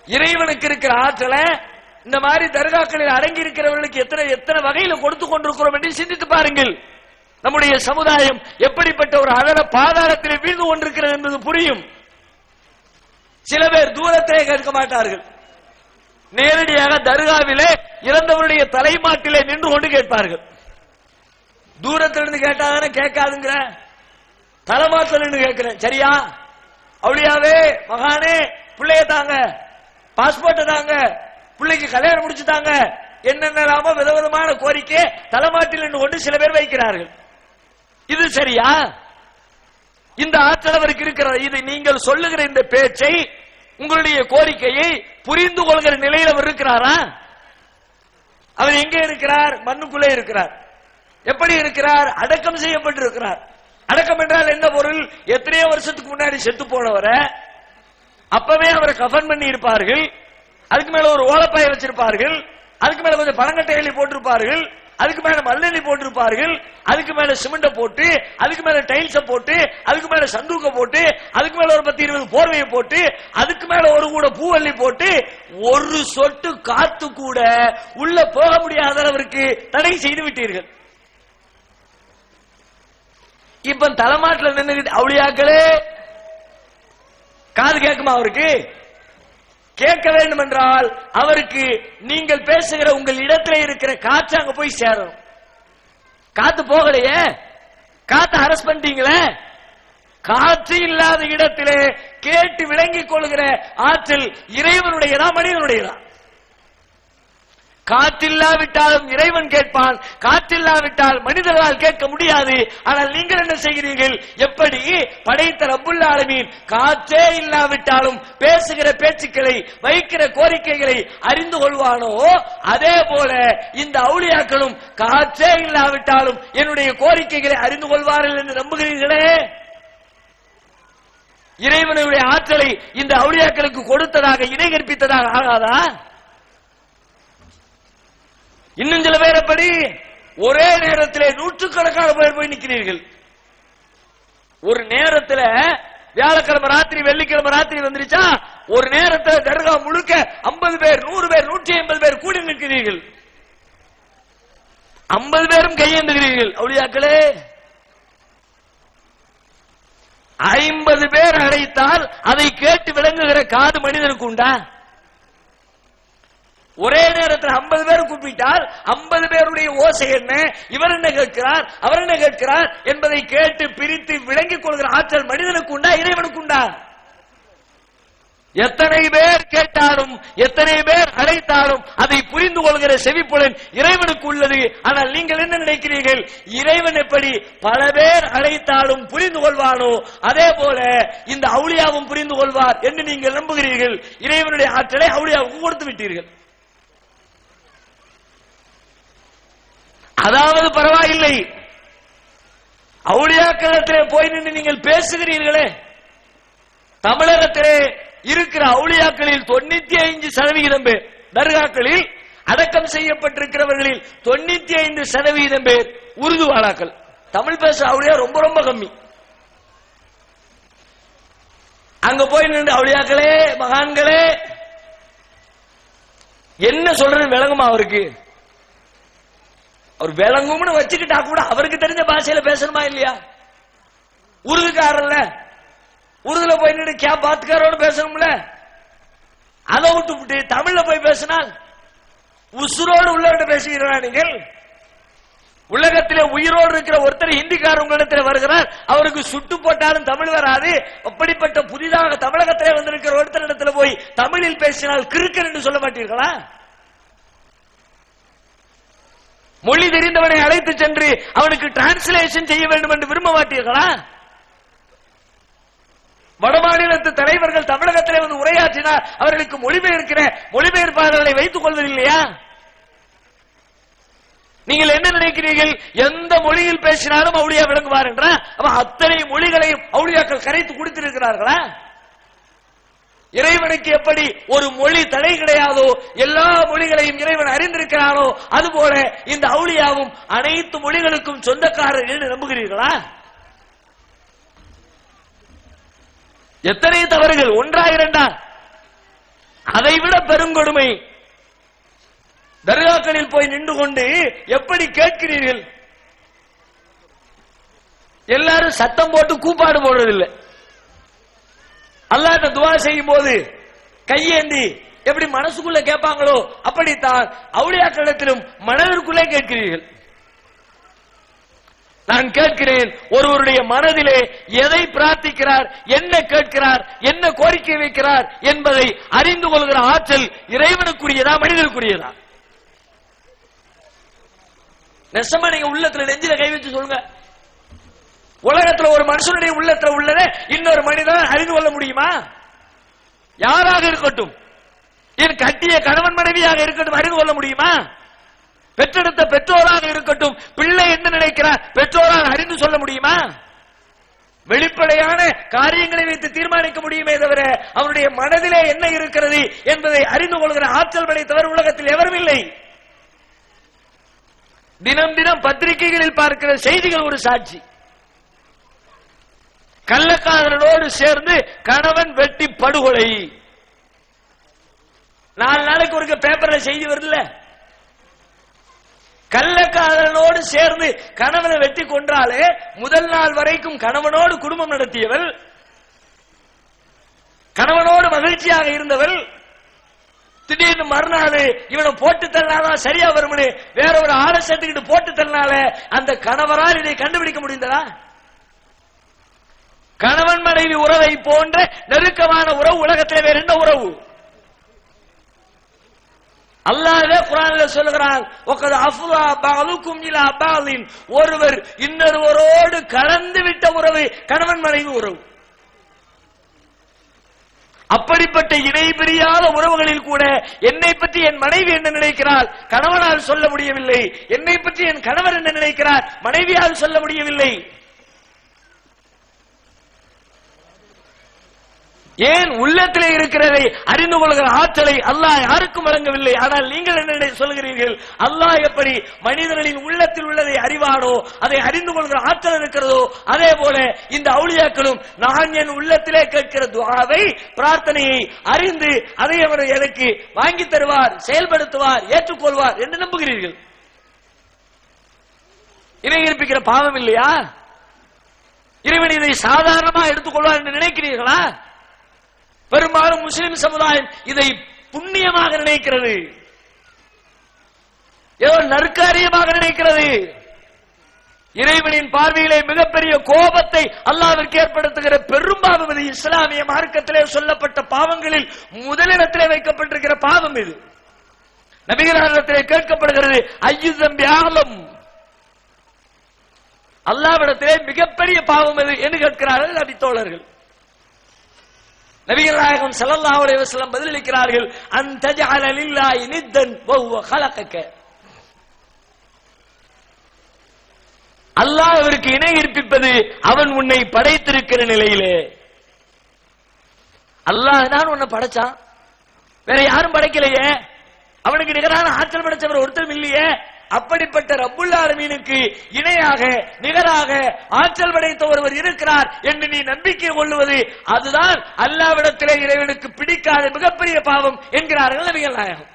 இறைவனுக்கு இருக்கிற ஆற்றலை இந்த மாதிரி தர்காக்களில் அடங்கி இருக்கிறவர்களுக்கு எத்தனை வகையில கொடுத்து கொண்டிருக்கிறோம் என்று சிந்தித்து பாருங்கள். நம்முடைய சமுதாயம் எப்படிப்பட்ட ஒரு அதல பாதாளத்திலே வீழ்ந்து கொண்டிருக்கிறது என்பது புரியும். சில பேர் தூரத்திலே கேட்க மாட்டார்கள், நேரடியாக தர்காவிலே இறந்தவருடைய தலைமாட்டிலே நின்று கொண்டு கேட்பார்கள். தூரத்திலிருந்து கேட்டாதானே கேட்காதுங்கிற, தலைமாட்டில் நின்று கேட்கிறேன், சரியா? அவுளியாவே, மகானே, பிள்ளைய தாங்க, பாஸ்போர்ட் தாங்க, பிள்ளைக்கு கல்யாணம் முடிச்சு தாங்க, என்னென்னலாமோ விதவிதமான கோரிக்கை தலைமாட்டில் நின்று கொண்டு சில பேர் வைக்கிறார்கள். இது சரியா? இந்த ஆற்றல் அவருக்கு இருக்கிறது. இது நீங்கள் சொல்லுகிற இந்த பேச்சை, உங்களுடைய கோரிக்கையை புரிந்து கொள்கிற நிலையில் அவர் இருக்கிறாரா? அவர் எங்கே இருக்கிறார்? மண்ணுக்குள்ளே இருக்கிறார். எப்படி இருக்கிறார்? அடக்கம் செய்யப்பட்டிருக்கிறார். அடக்கம் என்றால் என்ன பொருள்? எத்தனையோ வருஷத்துக்கு முன்னாடி செத்து போனவரை அப்பவே அவரை கஃன் பண்ணி இருப்பார்கள். அதுக்கு மேல ஒரு ஓலப்பாயை வச்சிருப்பார்கள். அதுக்கு மேல கொஞ்சம் பழங்கட்டைகளை போட்டிருப்பார்கள். அதுக்கு மேல மல்லெண்ணி போட்டிருப்பார்கள். அதுக்கு மேல சிமெண்ட போட்டு, அதுக்கு மேல டைல்ஸ போட்டு, அதுக்கு மேல சந்தூக்க போட்டு, அதுக்கு மேல ஒரு 10-20 போர்வையை போட்டு, அதுக்கு மேல ஒரு கூட பூவல்லி போட்டு, ஒரு சொட்டு காத்து கூட உள்ள போக முடியாத அளவிற்கு தடை செய்து விட்டீர்கள். இப்ப தலைமாட்டில் நின்றுகிட்டு அவுளியாக்களே காது கேட்குமா? அவருக்கு கேட்க வேண்டும் என்றால் அவருக்கு நீங்கள் பேசுகிற உங்கள் இடத்துல இருக்கிற காற்று அங்க போய் சேரணும். காத்து போகலையே, காத்து அரஸ்ட் பண்ணிட்டீங்களே. காற்று இல்லாத இடத்திலே கேட்டு விளங்கிக் கொள்கிற ஆற்றல் இறைவனுடையதா மனிதனுடையதா? காற்றில்லாவிட்டாலும் இறைவன் கேட்பான், காற்றில்லாவிட்டால் மனிதர்களால் கேட்க முடியாது. ஆனால் நீங்கள் என்ன செய்கிறீர்கள்? எப்படி படைத்த ரப்புல் ஆலமீன் காற்றே இல்லாவிட்டாலும் பேசுகிற பேச்சுக்களை, வைக்கிற கோரிக்கைகளை அறிந்து கொள்வானோ, அதே போல இந்த அவுலியாக்களும் காற்றே இல்லாவிட்டாலும் என்னுடைய கோரிக்கைகளை அறிந்து கொள்வார்கள் என்று நம்புகிறீர்களே. இறைவனுடைய ஆற்றலை இந்த அவுலியாக்களுக்கு கொடுத்ததாக, இணை கற்பித்ததாக ஆகாதா? இன்னும் சில பேர் எப்படி ஒரே நேரத்தில் நூற்றுக்கணக்கான பேர் போய் நிற்கிறீர்கள். ஒரு நேரத்தில் வியாழக்கிழமை ராத்திரி வெள்ளிக்கிழமை ராத்திரி வந்துருச்சா, ஒரு நேரத்தில் தர்கா முழுக்க 50 பேர் 100 பேர் 150 பேர் கூடி நிற்கிறீர்கள். 50 பேரும் கையேந்துகிறீர்கள். அவுலியாக்களே, 50 பேர் அழைத்தால் அதை கேட்டு விளங்குகிற காது மனிதனுக்கு உண்டா? ஒரே நேரத்தில் 50 பேர் கூப்பிட்டால் 50 பேருடைய ஓசை என்ன, இவர் என்ன கேட்கிறார், அவர் என்ன கேட்கிறார் என்பதை கேட்டு பிரித்து விளங்கிக் கொள்கிற ஆற்றல் மனிதனுக்கு உண்டா, இறைவனுக்கு உண்டா? எத்தனை பேர் கேட்டாலும், எத்தனை பேர் அழைத்தாலும் அதை புரிந்து கொள்கிற செவிப்புலன் இறைவனுக்கு உள்ளது. ஆனால் நீங்கள் என்ன நினைக்கிறீர்கள்? இறைவன் எப்படி பல பேர் அழைத்தாலும் புரிந்து கொள்வானோ, அதே போல இந்த அவுலியாவும் புரிந்து கொள்வார் என்று நீங்கள் நம்புகிறீர்கள். இறைவனுடைய ஆற்றலை அவுலியாவுக்கு கொடுத்து விட்டீர்கள். அதாவது பரவாயில்லை, அவுலியாக்களத்திலே போய் நின்று நீங்கள் பேசுகிறீர்களே. தமிழகத்திலே இருக்கிற அவுலியாக்களில் 95% பேர், தர்காக்களில் அடக்கம் செய்யப்பட்டிருக்கிறவர்களில் 95% பேர் உருது வாழாக்கள். தமிழ் பேச அவுலியா ரொம்ப ரொம்ப கம்மி. அங்க போய் நின்று அவுலியாக்களே, மகான்களே, என்ன சொல்றது விளங்குமா அவருக்கு? அவர் விளங்கும்னு வச்சுக்கிட்டா கூட அவருக்கு தெரிஞ்ச பாஷையில பேசணுமா இல்லையா? உருதுக்காரல்ல, உருதுல போய் நின்று கே பாத்துக்காரோட பேசணும்ல. அதை விட்டு தமிழ்ல போய் பேசினால் உசுரோடு உள்ளவர்கிட்ட பேசுகிறா? நீங்கள் உலகத்திலே உயிரோடு இருக்கிற ஒருத்தர் ஹிந்திக்காரர் உங்களிடத்தில் வருகிறார், அவருக்கு சுட்டு போட்டாலும் தமிழ் வராது. அப்படிப்பட்ட புதிதாக தமிழகத்திலே வந்திருக்கிற ஒருத்தரிடத்தில் போய் தமிழில் பேசினால் கிறுக்கன் என்று சொல்ல மாட்டீர்களா? மொழி தெரிந்தவனை அழைத்து சென்று அவனுக்கு டிரான்ஸ்லேஷன் செய்ய வேண்டும் என்று விரும்ப மாட்டீர்களா? வடமாநிலத்து தலைவர்கள் தமிழகத்திலே வந்து உரையாற்றினார், அவர்களுக்கு மொழிபெயர்ப்பாளர்களை வைத்துக் கொள்வதில்லையா? நீங்கள் என்ன நினைக்கிறீர்கள்? எந்த மொழியில் பேசினாலும் அவுலியா விளங்குவார் என்ற அத்தனை மொழிகளையும் அவுலியாக்கள் கரைத்து குடித்திருக்கிறார்களா? இறைவனுக்கு எப்படி ஒரு மொழி தடை கிடையாதோ, எல்லா மொழிகளையும் இறைவன் அறிந்திருக்கிறானோ, அதுபோல இந்த அவுலியாவும் அனைத்து மொழிகளுக்கும் சொந்தக்காரர் என்று நம்புகிறீர்களா? எத்தனை தவறுகள், ஒன்றா இரண்டா? அதைவிட பெருங்கொடுமை, தர்காக்களில் போய் நின்று கொண்டு எப்படி கேட்கிறீர்கள்? எல்லாரும் சத்தம் போட்டு கூப்பாடு போடுறதில்லை. அல்லாஹ்ட்ட துஆ செய்யும் போது கையேந்தி எப்படி மனசுக்குள்ள கேட்பாங்களோ அப்படித்தான் அவுலியாக்களிடத்திலும் மனதிற்குள்ளே கேட்கிறீர்கள். நான் கேட்கிறேன், ஒருவருடைய மனதிலே எதை பிரார்த்திக்கிறார், என்ன கேட்கிறார், என்ன கோரிக்கை வைக்கிறார் என்பதை அறிந்து கொள்கிற ஆற்றல் இறைவனுக்குரியதா மனிதனுக்குரியதா? நெசமா நீங்க உள்ளத்துல நெஞ்சில கை வச்சு சொல்லுங்க. உலகத்துல ஒரு மனுஷனுடைய உள்ளத்துல உள்ளதை இன்னொரு மனிதன் அறிந்து கொள்ள முடியுமா? யாராக இருக்கட்டும். என் கட்டிய கணவன் மனைவியாக இருக்கட்டும் அறிந்து கொள்ள முடியுமா? பெற்றெடுத்த பெற்றோராக இருக்கட்டும் பிள்ளை என்ன நினைக்கிறார் பெற்றோராக அறிந்து சொல்ல முடியுமா? வெளிப்படையான காரியங்களை வைத்து தீர்மானிக்க முடியுமே தவிர அவருடைய மனதிலே என்ன இருக்கிறது என்பதை அறிந்து கொள்கிற ஆற்றல் படைத்தவர் உலகத்தில் எவரும் இல்லை. தினம் தினம் பத்திரிகைகளில் பார்க்கிற செய்திகள் ஒரு சாட்சி. கள்ளக்காதலோடு சேர்ந்து கணவன் வெட்டி படுகொலை. 4 நாளைக்கு ஒரு பேப்பர்ல செய்தி வருதுல்ல. கள்ளக்காதலனோடு சேர்ந்து கணவனை வெட்டி கொன்றாலே முதல் நாள் வரைக்கும் கணவனோடு குடும்பம் நடத்தியவள், கணவனோடு மகிழ்ச்சியாக இருந்தவள், திடீர்னு மறுநாள் இவனை போட்டு தள்ளினாதான் சரியா வரும்னு வேற ஒரு ஆளை சேர்த்துக்கிட்டு போட்டு தள்ளினால அந்த கணவரால் இதை கண்டுபிடிக்க முடிந்ததா? கணவன் மனைவி உறவை போன்ற நெருக்கமான உறவு உலகத்தில் வேற என்ன உறவு? அல்லாஹ்வே குர்ஆன்ல சொல்லுகிறான், வகத் அஃலா பஅலுக்கும் இலா பஅலின், ஒருவர் இன்னொருவரோடு கலந்து விட்ட உறவு கணவன் மனைவி உறவு. அப்படிப்பட்ட இணை பிரியாத உறவுகளில் கூட என்னை பற்றி என் மனைவி என்ன நினைக்கிறாள் கணவனால் சொல்ல முடியவில்லை, என்னை பற்றி என் கணவர் என்ன நினைக்கிறார் மனைவியால் சொல்ல முடியவில்லை. ஏன்? உள்ளத்திலே இருக்கிறதை அறிந்து கொள்கிற ஆற்றலை அல்லாஹ் யாருக்கும் வழங்கவில்லை. ஆனால் நீங்கள் என்ன சொல்கிறீர்கள்? அல்லாஹ் எப்படி மனிதர்களின் உள்ளத்தில் உள்ளதை அறிவானோ, அதை அறிந்து கொள்கிற ஆற்றல் இருக்கிறதோ, அதே போல இந்த அவுலியாக்களும் நான் என் உள்ளத்திலே கேட்கிற துஆவை பிரார்த்தனையை அறிந்து அதை அவர் எனக்கு வாங்கி தருவார், செயல்படுத்துவார், ஏற்றுக்கொள்வார் என்று நம்புகிறீர்கள். இணை கற்பிக்கிற பாவம் இல்லையா? இறைவன் இதை சாதாரணமாக எடுத்துக்கொள்வார் என்று நினைக்கிறீர்களா? பெரும்பாலும் முஸ்லிம் சமுதாயம் இதை புண்ணியமாக நினைக்கிறது, ஏதோ நற்காரியமாக நினைக்கிறது. இறைவனின் பார்வையிலே மிகப்பெரிய கோபத்தை அல்லாஹ்விற்கு ஏற்படுத்துகிற பெரும்பாவம் இது. இஸ்லாமிய மார்க்கத்திலே சொல்லப்பட்ட பாவங்களில் முதலிடத்திலே வைக்கப்பட்டிருக்கிற பாவம் இது. நபிகளாரிடத்திலே கேட்கப்படுகிறது, ஐயுதம்பி ஆலம், அல்லாஹ்விடத்திலே மிகப்பெரிய பாவம் எது என்று கேட்கிறார்கள் நபி தோழர்கள். நபிகள் நாயகம் ஸல்லல்லாஹு அலைஹி வஸல்லம் பதிலளிக்கிறார்கள், அன்தஜஅல லில்லாஹி நித்தன் வஹுவ கலகக, அல்லாஹ்விற்கு இணை கற்பிப்பது அவன் உன்னை படைத்திருக்கிற நிலையிலே. அல்லாஹ் தான் உன்னை படைச்சான், வேற யாரும் படைக்கலையே, அவனுக்கு நிகரான ஆற்றல் படைச்சவர் ஒருத்தரும் இல்லையே. அப்படிப்பட்ட ரப்புல் ஆலமீனுக்கு இணையாக நிகராக ஆற்றல் படைத்த ஒருவர் இருக்கிறார் என்று நீ நம்பிக்கை கொள்வது அதுதான் அல்லாஹ்விடத்திலே இறைவனுக்கு பிடிக்காத மிகப்பெரிய பாவம் என்கிறார்கள் நபிகள் நாயகம்.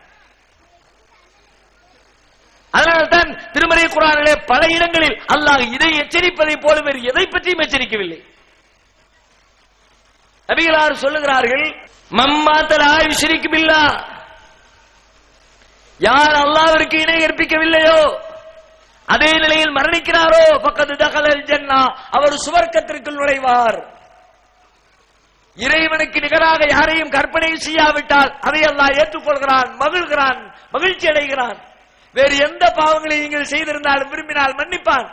அதனால்தான் திருமறை குர்ஆனிலே பல இடங்களில் அல்லாஹ் இதை எச்சரிப்பதை போல வேறு எதை பற்றியும் எச்சரிக்கவில்லை. நபிகளார் சொல்லுகிறார்கள், மம்மாத்தலா யுஷ்ரிகு பில்லாஹ், யார் அல்லாஹ்விற்கு இணை கற்பிக்கவில்லையோ அதே நிலையில் மரணிக்கிறாரோ ஃபக்கத் தகலல் ஜன்னah, அவர் சுவர்க்கத்திற்குள் நுழைவார். இறைவனுக்கு நிகராக யாரையும் கற்பனை செய்யாவிட்டால் அதை அல்லாஹ் ஏற்றுக்கொள்கிறான், மகிழ்கிறான், மகிழ்ச்சி அடைகிறான். வேறு எந்த பாவங்களை நீங்கள் செய்திருந்தாலும் விரும்பினால் மன்னிப்பான்.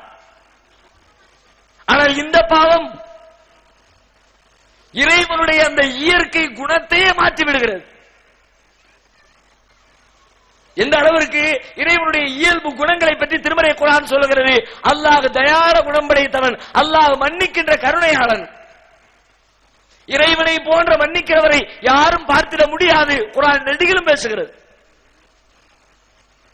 ஆனால் இந்த பாவம் இறைவனுடைய அந்த இயற்கை குணத்தையே மாற்றி விடுகிறது. எந்த அளவிற்கு இறைவனுடைய இயல்பு குணங்களை பற்றி திருமறை குர்ஆன் சொல்லுகிறது, அல்லாஹ் தயார குணம் படைத்தவன், அல்லாஹ் மன்னிக்கின்ற கருணையாளன். இறைவனை போன்ற மன்னிக்கிறவரை யாரும் பார்த்திட முடியாது. குர்ஆன் நெடுகிலும் பேசுகிறது,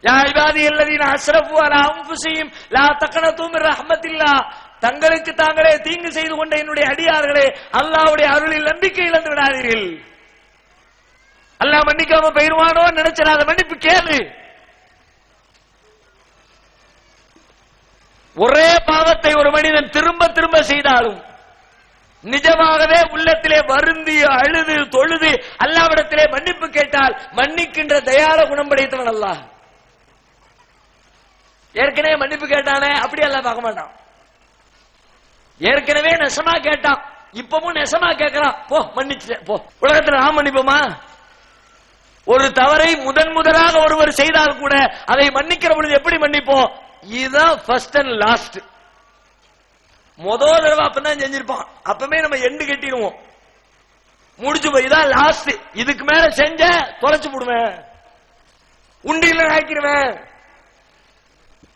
யா இபாதியல்லதீன அஸ்ரஃபு அலா அன்ஃபுஸிஹிம் லா தக்னது மின் ரஹ்மத்தில்லாஹ், தங்களுக்கு தாங்களே தீங்கு செய்து கொண்ட என்னுடைய அடியார்களே அல்லாஹ்வுடைய அருளில் நம்பிக்கை இழந்து விடாதீர்கள். அல்லாஹ் மன்னிக்காம போயிருவானோ நினைச்சிடாத, மன்னிப்பு கேளு. ஒரே பாவத்தை ஒரு மனிதன் திரும்ப திரும்ப செய்தாலும் நிஜமாகவே உள்ளத்திலே வருந்தி அழுது தொழுது அல்லாஹ்விடத்திலே மன்னிப்பு கேட்டால் மன்னிக்கின்ற தயார குணம் படைத்தவன் அல்லாஹ். ஏற்கனவே மன்னிப்பு கேட்டானே அப்படி அல்லாஹ் பார்க்க மாட்டான். ஏற்கனவே நெசமா கேட்டான், இப்பவும் நெசமா கேட்கிறான், போ மன்னிச்சு போ. உலகத்தில் நாம் மன்னிப்போமா? ஒரு தவறை முதலாக ஒருவர் செய்தால் கூட அதை மன்னிக்கிற பொழுது எப்படி மன்னிப்போம்? இதுதான் ஃபர்ஸ்ட் அண்ட் லாஸ்ட். முதல் தடவை அப்பதான் செஞ்சிருப்பான், அப்பவே நம்ம எண்டு கட்டிடுவோம். முடிச்சு போய் தான் லாஸ்ட். இதுக்கு மேல செஞ்ச தொலைச்சு போடுவேன், உண்டியில ஆக்கிடுவேன்.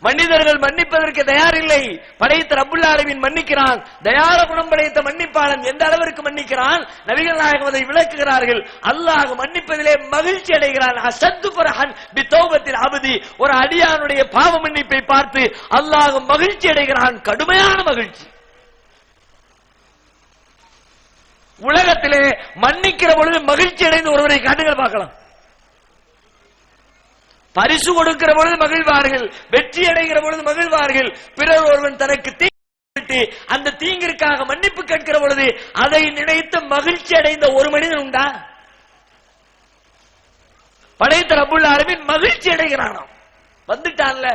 மனிதர்கள் மன்னிப்பதற்கு தயாரில்லை. படைத்த ரப்புல் ஆலமீன் மன்னிக்கிறான். தயார குணம் படைத்த மன்னிப்பாளன் எந்த அளவிற்கு மன்னிக்கிறான், நபிகள் நாயகம் அதை விளக்குகிறார்கள். அல்லாஹ் மன்னிப்பதிலே மகிழ்ச்சி அடைகிறான். அசத்து ஃபரஹன் பித்தௌபத்தில் அபதி, ஒரு அடியானுடைய பாவ மன்னிப்பை பார்த்து அல்லாஹ் மகிழ்ச்சி அடைகிறான், கடுமையான மகிழ்ச்சி. உலகத்திலே மன்னிக்கிற பொழுது மகிழ்ச்சி அடைந்து ஒருவரை காட்டுங்கள் பார்க்கலாம். பரிசு கொடுக்கிற பொழுது மகிழ்வார்கள், வெற்றி அடைகிற பொழுது மகிழ்வார்கள். பிறர் ஒருவன் தனக்கு தீங்கு அந்த தீங்கிற்காக மன்னிப்பு கேட்கிற பொழுது அதை நினைத்து மகிழ்ச்சி அடைந்த ஒரு மனிதன் உண்டா? படைத்த ரப்புல் ஆலமீன் மகிழ்ச்சி அடைகிறானாம். வந்துட்டான்ல,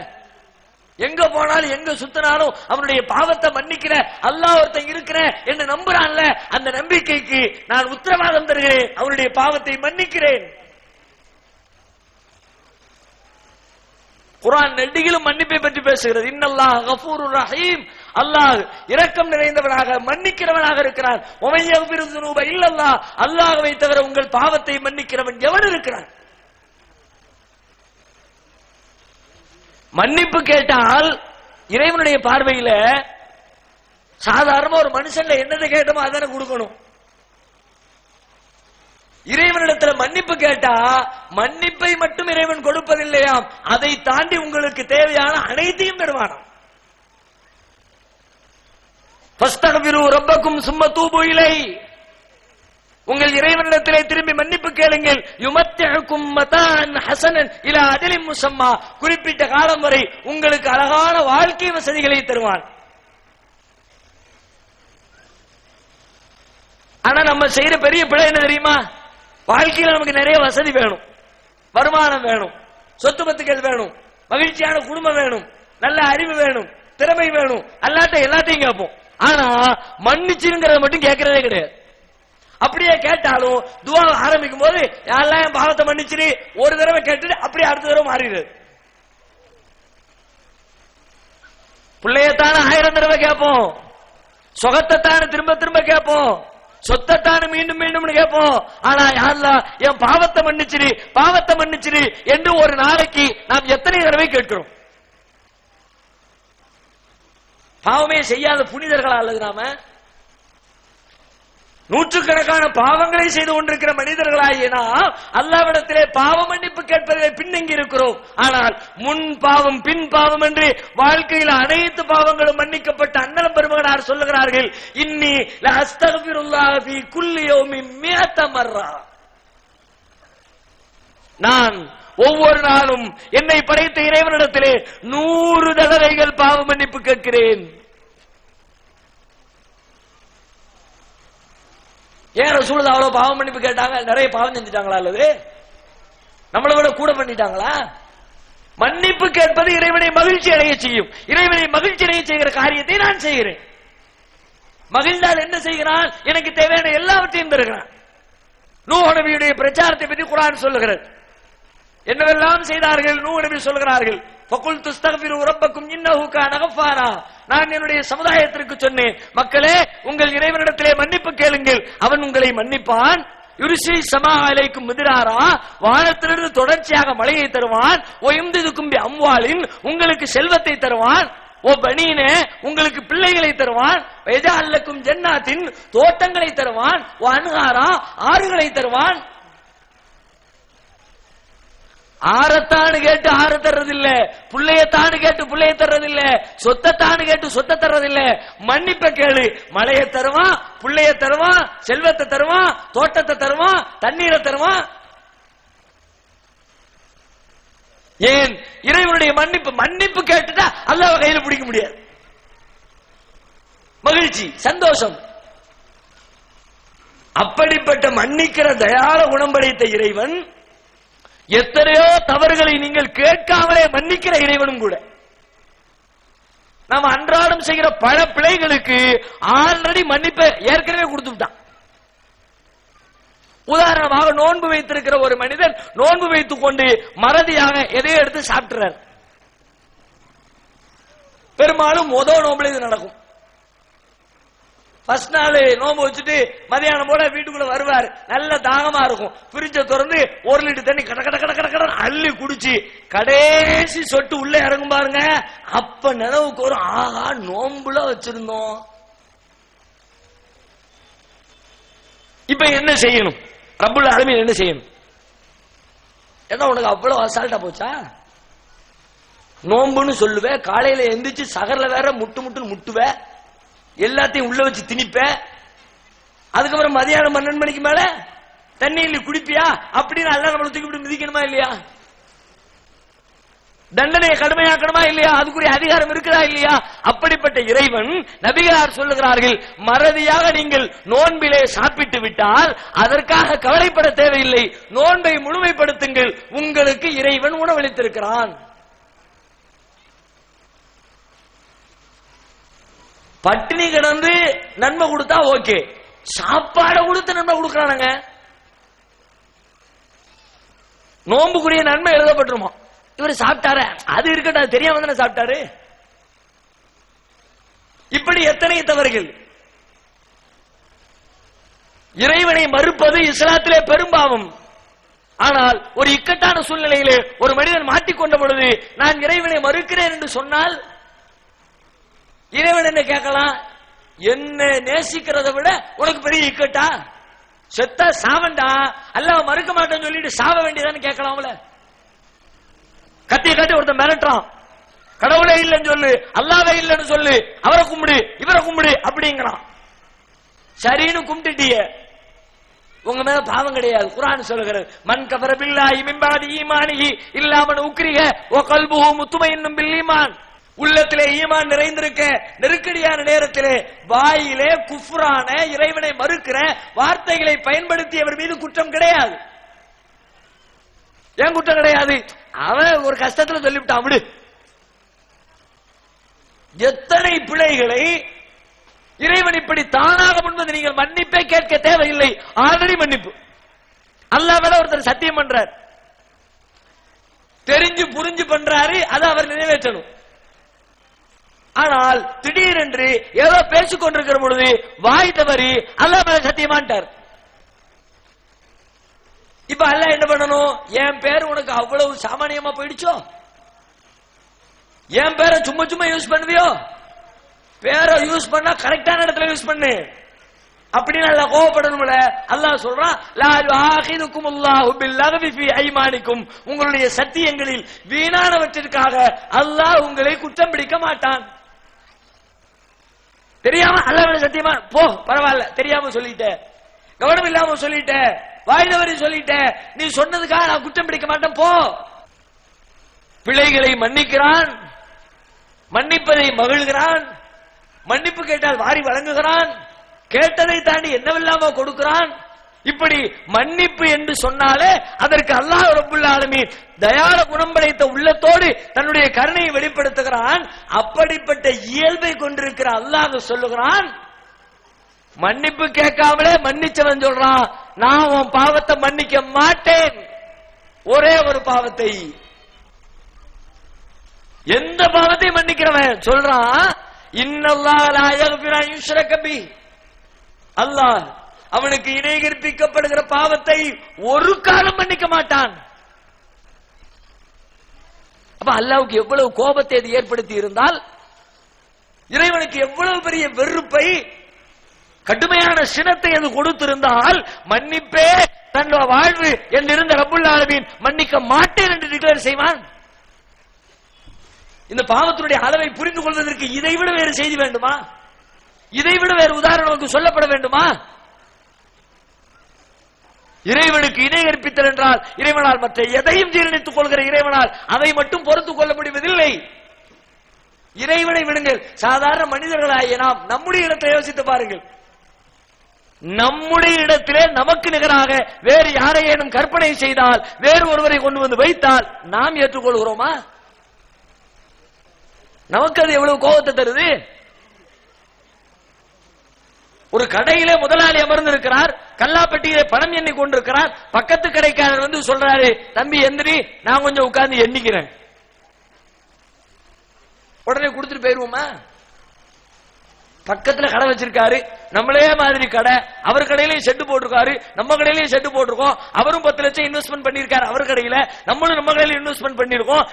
எங்க போனாலும் எங்க சுத்தினாலும் அவனுடைய பாவத்தை மன்னிக்கிற அல்லாஹ் ஒருத்தன் இருக்கிற என்று நம்புறான்ல, அந்த நம்பிக்கைக்கு நான் உத்தரவாதம் தருகிறேன், அவனுடைய பாவத்தை மன்னிக்கிறேன். குர்ஆன் நெடுகிலும் மன்னிப்பை பற்றி பேசுகிறது. இன்னல்லாஹ் கஃபூருர் ரஹீம், அல்லாஹ் இரக்கம் நிறைந்தவனாக மன்னிக்கிறவனாக இருக்கிறான். வமன் யக்ஃபிரு ذுனூப இல்லல்லாஹ், அல்லாஹ்வை தவிர உங்கள் பாவத்தை மன்னிக்கிறவன் எவன் இருக்கிறான்? மன்னிப்பு கேட்டால் இறைவனுடைய பார்வையில சாதாரண ஒரு மனுஷன்ல என்னதை கேட்டோமோ அதனை கொடுக்கணும். இறைவனிடத்தில் மன்னிப்பு கேட்டா மன்னிப்பை மட்டும் இறைவன் கொடுப்பதில்லையாம், அதை தாண்டி உங்களுக்கு தேவையான அனைத்தையும் தருவானாம். ஃபஸ்தக்பிரு ரப்பக்கும் சும்ம தூபு இலைஹி, உங்கள் இறைவனிடத்திலே திரும்பி மன்னிப்பு கேளுங்கள். யுமத்திஉக்கும் மதான் ஹஸனன் இலா அஜலின் முஸம்மா, குறிப்பிட்ட காலம் வரை உங்களுக்கு அழகான வாழ்க்கை வசதிகளை தருவான். ஆனா நம்ம செய்யற பெரிய பிழை என்ன தெரியுமா? வாழ்க்கையில நமக்கு நிறைய வசதி வேணும், வருமானம் வேணும், சொத்து பத்துக்கள் வேணும், மகிழ்ச்சியான குடும்பம் வேணும், நல்ல அறிவு வேணும், திறமை வேணும், அல்லாட்ட எல்லாத்தையும் கேட்போம். ஆனா மன்னிச்சுங்கிறத மட்டும் கேட்கறதே கிடையாது. அப்படியே கேட்டாலும் துவா ஆரம்பிக்கும் போது யாரெல்லாம் என் பாவத்தை மன்னிச்சிரு ஒரு தடவை கேட்டுட்டு அப்படியே அடுத்த தடவை மாறிடுது. பிள்ளையத்தான 1000 தடவை கேட்போம், சொகத்தைத்தான திரும்ப திரும்ப கேட்போம், சொத்தத்தான மீண்டும் மீண்டும் கேட்போம். ஆனா யாரெல்லாம் என் பாவத்தை மன்னிச்சிரு பாவத்தை மன்னிச்சிரு என்று ஒரு நாளைக்கு நாம் எத்தனை தடவை கேட்கிறோம்? பாவமே செய்யாத புனிதர்களா அல்லது நாம? நூற்றுக்கணக்கான பாவங்களை செய்து கொண்டிருக்கிற மனிதர்களாகினா அல்லாஹ்விடத்திலே பாவ மன்னிப்பு கேட்பதிலே பின்னங்கி இருக்கிறோம். ஆனால் முன் பாவம் பின் பாவம் என்று வாழ்க்கையில் அனைத்து பாவங்களும் மன்னிக்கப்பட்ட அண்ணலம் பெருமகனார் சொல்லுகிறார்கள், இன்னி லஅஸ்தக்ஃபிருல்லாஹ ஃபீ குல்லி யௌமின் 100 மர்ரா, நான் ஒவ்வொரு நாளும் என்னை படைத்த இறைவனிடத்திலே 100 தடவைகள் பாவ மன்னிப்பு கேட்கிறேன். ஏன் ரசூலுல்லாஹ் அவ்வளவு பாவம் மன்னிப்பு கேட்டாங்க? நிறைய பாவம் செஞ்சுட்டாங்களா அல்லது நம்மளை விட கூட பண்ணிட்டாங்களா? மன்னிப்பு கேட்பது இறைவனை மகிழ்ச்சி அடைய செய்யும். இறைவனை மகிழ்ச்சி அடைய செய்கிற காரியத்தை நான் செய்கிறேன். மகிழ்ந்தால் என்ன செய்கிறான்? எனக்கு தேவையான எல்லாவற்றையும் தருகிறான். நூஹ் நபியுடைய பிரச்சாரத்தை பற்றி குர்ஆன் சொல்லுகிறது. என்னவெல்லாம் செய்தார்கள் நூஹ் நபி சொல்கிறார்கள், ஃபகுல் துஸ்தக்ஃபிரு ரப்பக்கும் இன்னஹு கான கஃபாரா, நான் என்னுடைய சமுதாயத்திற்கு சொன்னேன், மக்களே உங்கள் இறைவனிடத்திலே மன்னிப்பு கேளுங்கள், அவன் உங்களை மன்னிப்பான். யுர்சி ஸமா அலைக்கும் மித்ராரா, வானத்திலிருந்து தொடர்ச்சியாக மழையை தருவான். ஓ இம்திதுக்கும் பி அம்வாலின், உங்களுக்கு செல்வத்தை தருவான். ஓ பனீனே, உங்களுக்கு பிள்ளைகளை தருவான். வயஜஅல்லக்கும் ஜன்னாத்தின், தோட்டங்களை தருவான். ஓ அன்ஹாரா, ஆறுகளை தருவான். ஆரத்தானு கேட்டு ஆறு தர்றதில்ல, புள்ளையத்தானு கேட்டு புள்ளைய தர்றதில்ல, சொத்தத்தானு கேட்டு சொத்த தர்றதில்ல. மன்னிப்ப கேளு, மழையை தருவான், புள்ளைய தருவான், செல்வத்தை தருவான், தோட்டத்தை தருவான், தண்ணீரை தருவான். ஏன்? இறைவனுடைய மன்னிப்பு. மன்னிப்பு கேட்டுட்டா அல்லாஹ் கையில பிடிக்க முடியாது. மகிழ்ச்சி, சந்தோஷம். அப்படிப்பட்ட மன்னிக்கிற தயால குணம் படைத்த இறைவன் எத்தனையோ தவறுகளை நீங்கள் கேட்காமலே மன்னிக்கிற இறைவனும் கூட. நாம் அன்றாடம் செய்கிற பல பிழைகளுக்கு ஆல்ரெடி மன்னிப்பை ஏற்கனவே கொடுத்துட்டான். உதாரணமாக நோன்பு வைத்திருக்கிற ஒரு மனிதன் நோன்பு வைத்துக் கொண்டு மறதியாக எதையோ எடுத்து சாப்பிட்டுறார். பெரும்பாலும் முதல் நோன்புல இது நடக்கும். ஃபர்ஸ்ட் நாள் நோம்பு வச்சுட்டு மதியானம் போல வீட்டுக்குள்ள வருவார். நல்ல தாகமா இருக்கும். ஃப்ரிட்ஜ திறந்து 1 லிட்டர் தண்ணி கட கட கட கட கட அள்ளி குடிச்சு கடைசி சொட்டு உள்ள இறங்கும் பாருங்க. அப்ப நினைவுக்கு ஒரு ஆஹா நோம்புல வச்சிருந்தோம். இப்ப என்ன செய்யணும்? ரப்புல் ஆலமீன் என்ன செய்யணும்? ஏன்னா உனக்கு அவ்வளவு அசால்ட்டா போச்சா? நோம்புன்னு சொல்லுவே, காலையில எந்திரிச்சு சகர்ல வேற முட்டு முட்டுன்னு முட்டுவ, எல்லாத்தையும் உள்ள வச்சு திணிப்ப, அதுக்கப்புறம் மதியானம் 12 மணிக்கு மேல தண்ணீர்ல குடிப்பியா அப்படின்னு அல்ல நம்மளை தூக்கி மிதிக்கணுமா இல்லையா? தண்டனையை கடுமையாக்கணுமா இல்லையா? அதுக்குரிய அதிகாரம் இருக்குதா இல்லையா? அப்படிப்பட்ட இறைவன் நபிகளார் சொல்லுகிறார்கள், மறதியாக நீங்கள் நோன்பிலே சாப்பிட்டு விட்டால் அதற்காக கவலைப்பட தேவையில்லை, நோன்பை முழுமைப்படுத்துங்கள், உங்களுக்கு இறைவன் உணவளித்திருக்கிறான். பட்டினி கிடந்து நன்மை கொடுத்தா ஓகே, சாப்பாட கொடுத்து நன்மை கொடுக்கறானுங்க. நோம்புக்குரிய நன்மை எழுதப்பட்டுருமா? இவர் சாப்பிட்டாரு, அது இருக்கட்டும், அது தெரியாம தானே சாப்பிட்டாரு. இப்படி எத்தனை தவறுகள். இறைவனை மறுப்பது இஸ்லாத்திலே பெரும்பாவம். ஆனால் ஒரு இக்கட்டான சூழ்நிலையிலே ஒரு மனிதன் மாட்டிக்கொண்ட பொழுது நான் இறைவனை மறுக்கிறேன் என்று சொன்னால் இறைவன் என்ன கேட்கலாம்? என்ன நேசிக்கிறத விட உனக்கு பெரிய இக்கட்டா? செத்தா சாவண்டா, அல்லாஹ் மறுக்க மாட்டேன்னு சொல்லிட்டு சாவ வேண்டியதான்னு கேட்கலாம்ல. கத்திய கட்டி ஒருத்தன் மிரட்டுறான், கடவுளே இல்லைன்னு சொல்லு, அல்லாவே இல்லைன்னு சொல்லு, அவரை கும்பிடு இவரை கும்பிடு அப்படிங்கிறான். சரின்னு கும்பிட்டுட்டிய, உங்க மேல பாவம் கிடையாது. குர்ஆன் சொல்லுகிறது, மன் கஃபர பில்லாஹி மின் பஅதி ஈமானிஹி இல்லா மன் உக்ரிஹ வ கல்புஹு முத்மஇன்னும் பில் ஈமான். உள்ளத்திலே ஈமான் நிறைந்திருக்க நெருக்கடியான நேரத்திலே வாயிலே குஃப்ரான இறைவனை மறுக்கிற வார்த்தைகளை பயன்படுத்தியவர் மீது குற்றம் கிடையாது. ஏன் குற்றம் கிடையாது? அவன் ஒரு கஷ்டத்துல சொல்லிவிட்டான் விடு. எத்தனை பிழைகளை இறைவன் இப்படி தானாக முன்வந்து நீங்கள் மன்னிப்பே கேட்க தேவையில்லை, ஆல்ரெடி மன்னிப்பு. அல்லாஹ் வேற ஒருத்தர் சத்தியம் பண்றார், தெரிஞ்சு புரிஞ்சு பண்றாரு, அதை அவர் நிறைவேற்றணும். ஆனால் திடீரென்று ஏதோ பேசிக் கொண்டிருக்கிற பொழுது வாய் தவறி அல்லாஹ் மேல சத்தியமாட்டார். இப்ப அல்லாஹ் என்ன பண்ணணும்? என் பேர் உனக்கு அவ்வளவு சாமானியமா போயிடுச்சோ? என் பேரை சும்மா சும்மா யூஸ் பண்ணுவியோ? பேரை யூஸ் பண்ணா கரெக்டான இடத்துல யூஸ் பண்ணு அப்படின்னு அல்லாஹ் கோபப்படணும்ல. அல்லாஹ் சொல்றான், லா யுஆகிதுகுமுல்லாஹு பில்லகவி ஃபீ ஐமானிக்கும், உங்களுடைய சத்தியங்களில் வீணானவற்றிற்காக அல்லாஹ் உங்களை குற்றம் பிடிக்க மாட்டான். தெரியாம அல்லாஹ் சத்தியமா போ, பரவாயில்ல, தெரியாம சொல்லிட்ட, கவனம் இல்லாம சொல்லிட்ட, வாய் தவறி சொல்லிட்ட, நீ சொன்னதுக்காக நான் குற்றம் பிடிக்க மாட்டேன் போ. பிழைகளை மன்னிக்கிறான், மன்னிப்பதை மகிழ்கிறான், மன்னிப்பு கேட்டால் வாரி வழங்குகிறான், கேட்டதை தாண்டி என்னவெல்லாமோ கொடுக்கிறான். இப்படி மன்னிப்பு என்று சொன்னாலே அதற்கு அல்லாஹ் ரப்புல் ஆலமீன் தயார குணம் படைத்த உள்ளத்தோடு தன்னுடைய கருணையை வெளிப்படுத்துகிறான். அப்படிப்பட்ட இயல்பை கொண்டிருக்கிற அல்லாஹ் சொல்லுகிறான், மன்னிப்பு கேட்காமலே மன்னிச்சவன் சொல்றான், நான் உன் பாவத்தை மன்னிக்க மாட்டேன். ஒரே ஒரு பாவத்தை, எந்த பாவத்தை மன்னிக்கிறவன் சொல்றான், இன்னல்லாஹ லா யக்ஃபிரு அன் யுஷ்ரக பிஹி, அல்லாஹ் அவனுக்கு இணை கற்பிக்கப்படுகிற பாவத்தை ஒரு காலம் மன்னிக்க மாட்டான். அப்ப அல்லாஹ்வுக்கு எவ்வளவு கோபத்தை அது ஏற்படுத்தி இருந்தால், இறைவனுக்கு எவ்வளவு பெரிய வெறுப்பை, கடுமையான சினத்தை அது கொடுத்திருந்தால், மன்னிப்பே தன் வாழ்வு என்றிருந்த ரப்புல் ஆலமீன் மன்னிக்க மாட்டேன் என்று டிக்ளேர் செய்வான். இந்த பாவத்தினுடைய அளவை புரிந்து கொள்வதற்கு இதைவிட வேறு செய்தி வேண்டுமா? இதைவிட வேறு உதாரணம் நமக்கு சொல்லப்பட வேண்டுமா? இறைவனுக்கு இணை கற்பித்தல் என்றால் இறைவனால் மற்ற எதையும் ஜீரணித்துக் கொள்கிற இறைவனால் அதை மட்டும் பொறுத்துக் கொள்ள முடிவதில்லை. இறைவனை விடுங்கள், சாதாரண மனிதர்களாகிய நாம் நம்முடைய இடத்தை யோசித்து பாருங்கள். நம்முடைய இடத்திலே நமக்கு நிகராக வேறு யாரையேனும் கற்பனை செய்தால், வேறு ஒருவரை கொண்டு வந்து வைத்தால் நாம் ஏற்றுக்கொள்கிறோமா? நமக்கு அது எவ்வளவு கோபத்தை தருது. ஒரு கடையிலே முதலாளி அமர்ந்திருக்கிறார், கல்லாப்பட்டியிலே பணம் எண்ணி கொண்டிருக்கிறார். பக்கத்து கடைக்காரர் வந்து சொல்றாரு, தம்பி எந்திரி, நான் கொஞ்சம் உட்கார்ந்து எண்ணிக்கிறேன். உடனே கொடுத்துட்டு போயிருவோமா? பக்கத்துல கடை வச்சிருக்காரு, நம்மளே மாதிரி கடை, அவர் கடையிலேயே செட்டு போட்டிருக்காரு, நம்ம கடையிலேயே செட்டு போட்டிருக்கோம். அவரும் 10 லட்சம் இன்வெஸ்ட்மெண்ட் பண்ணிருக்காரு அவர் கடையில, நம்மளும் நம்ம கடையில இன்வெஸ்ட்மெண்ட் பண்ணிருக்கோம்.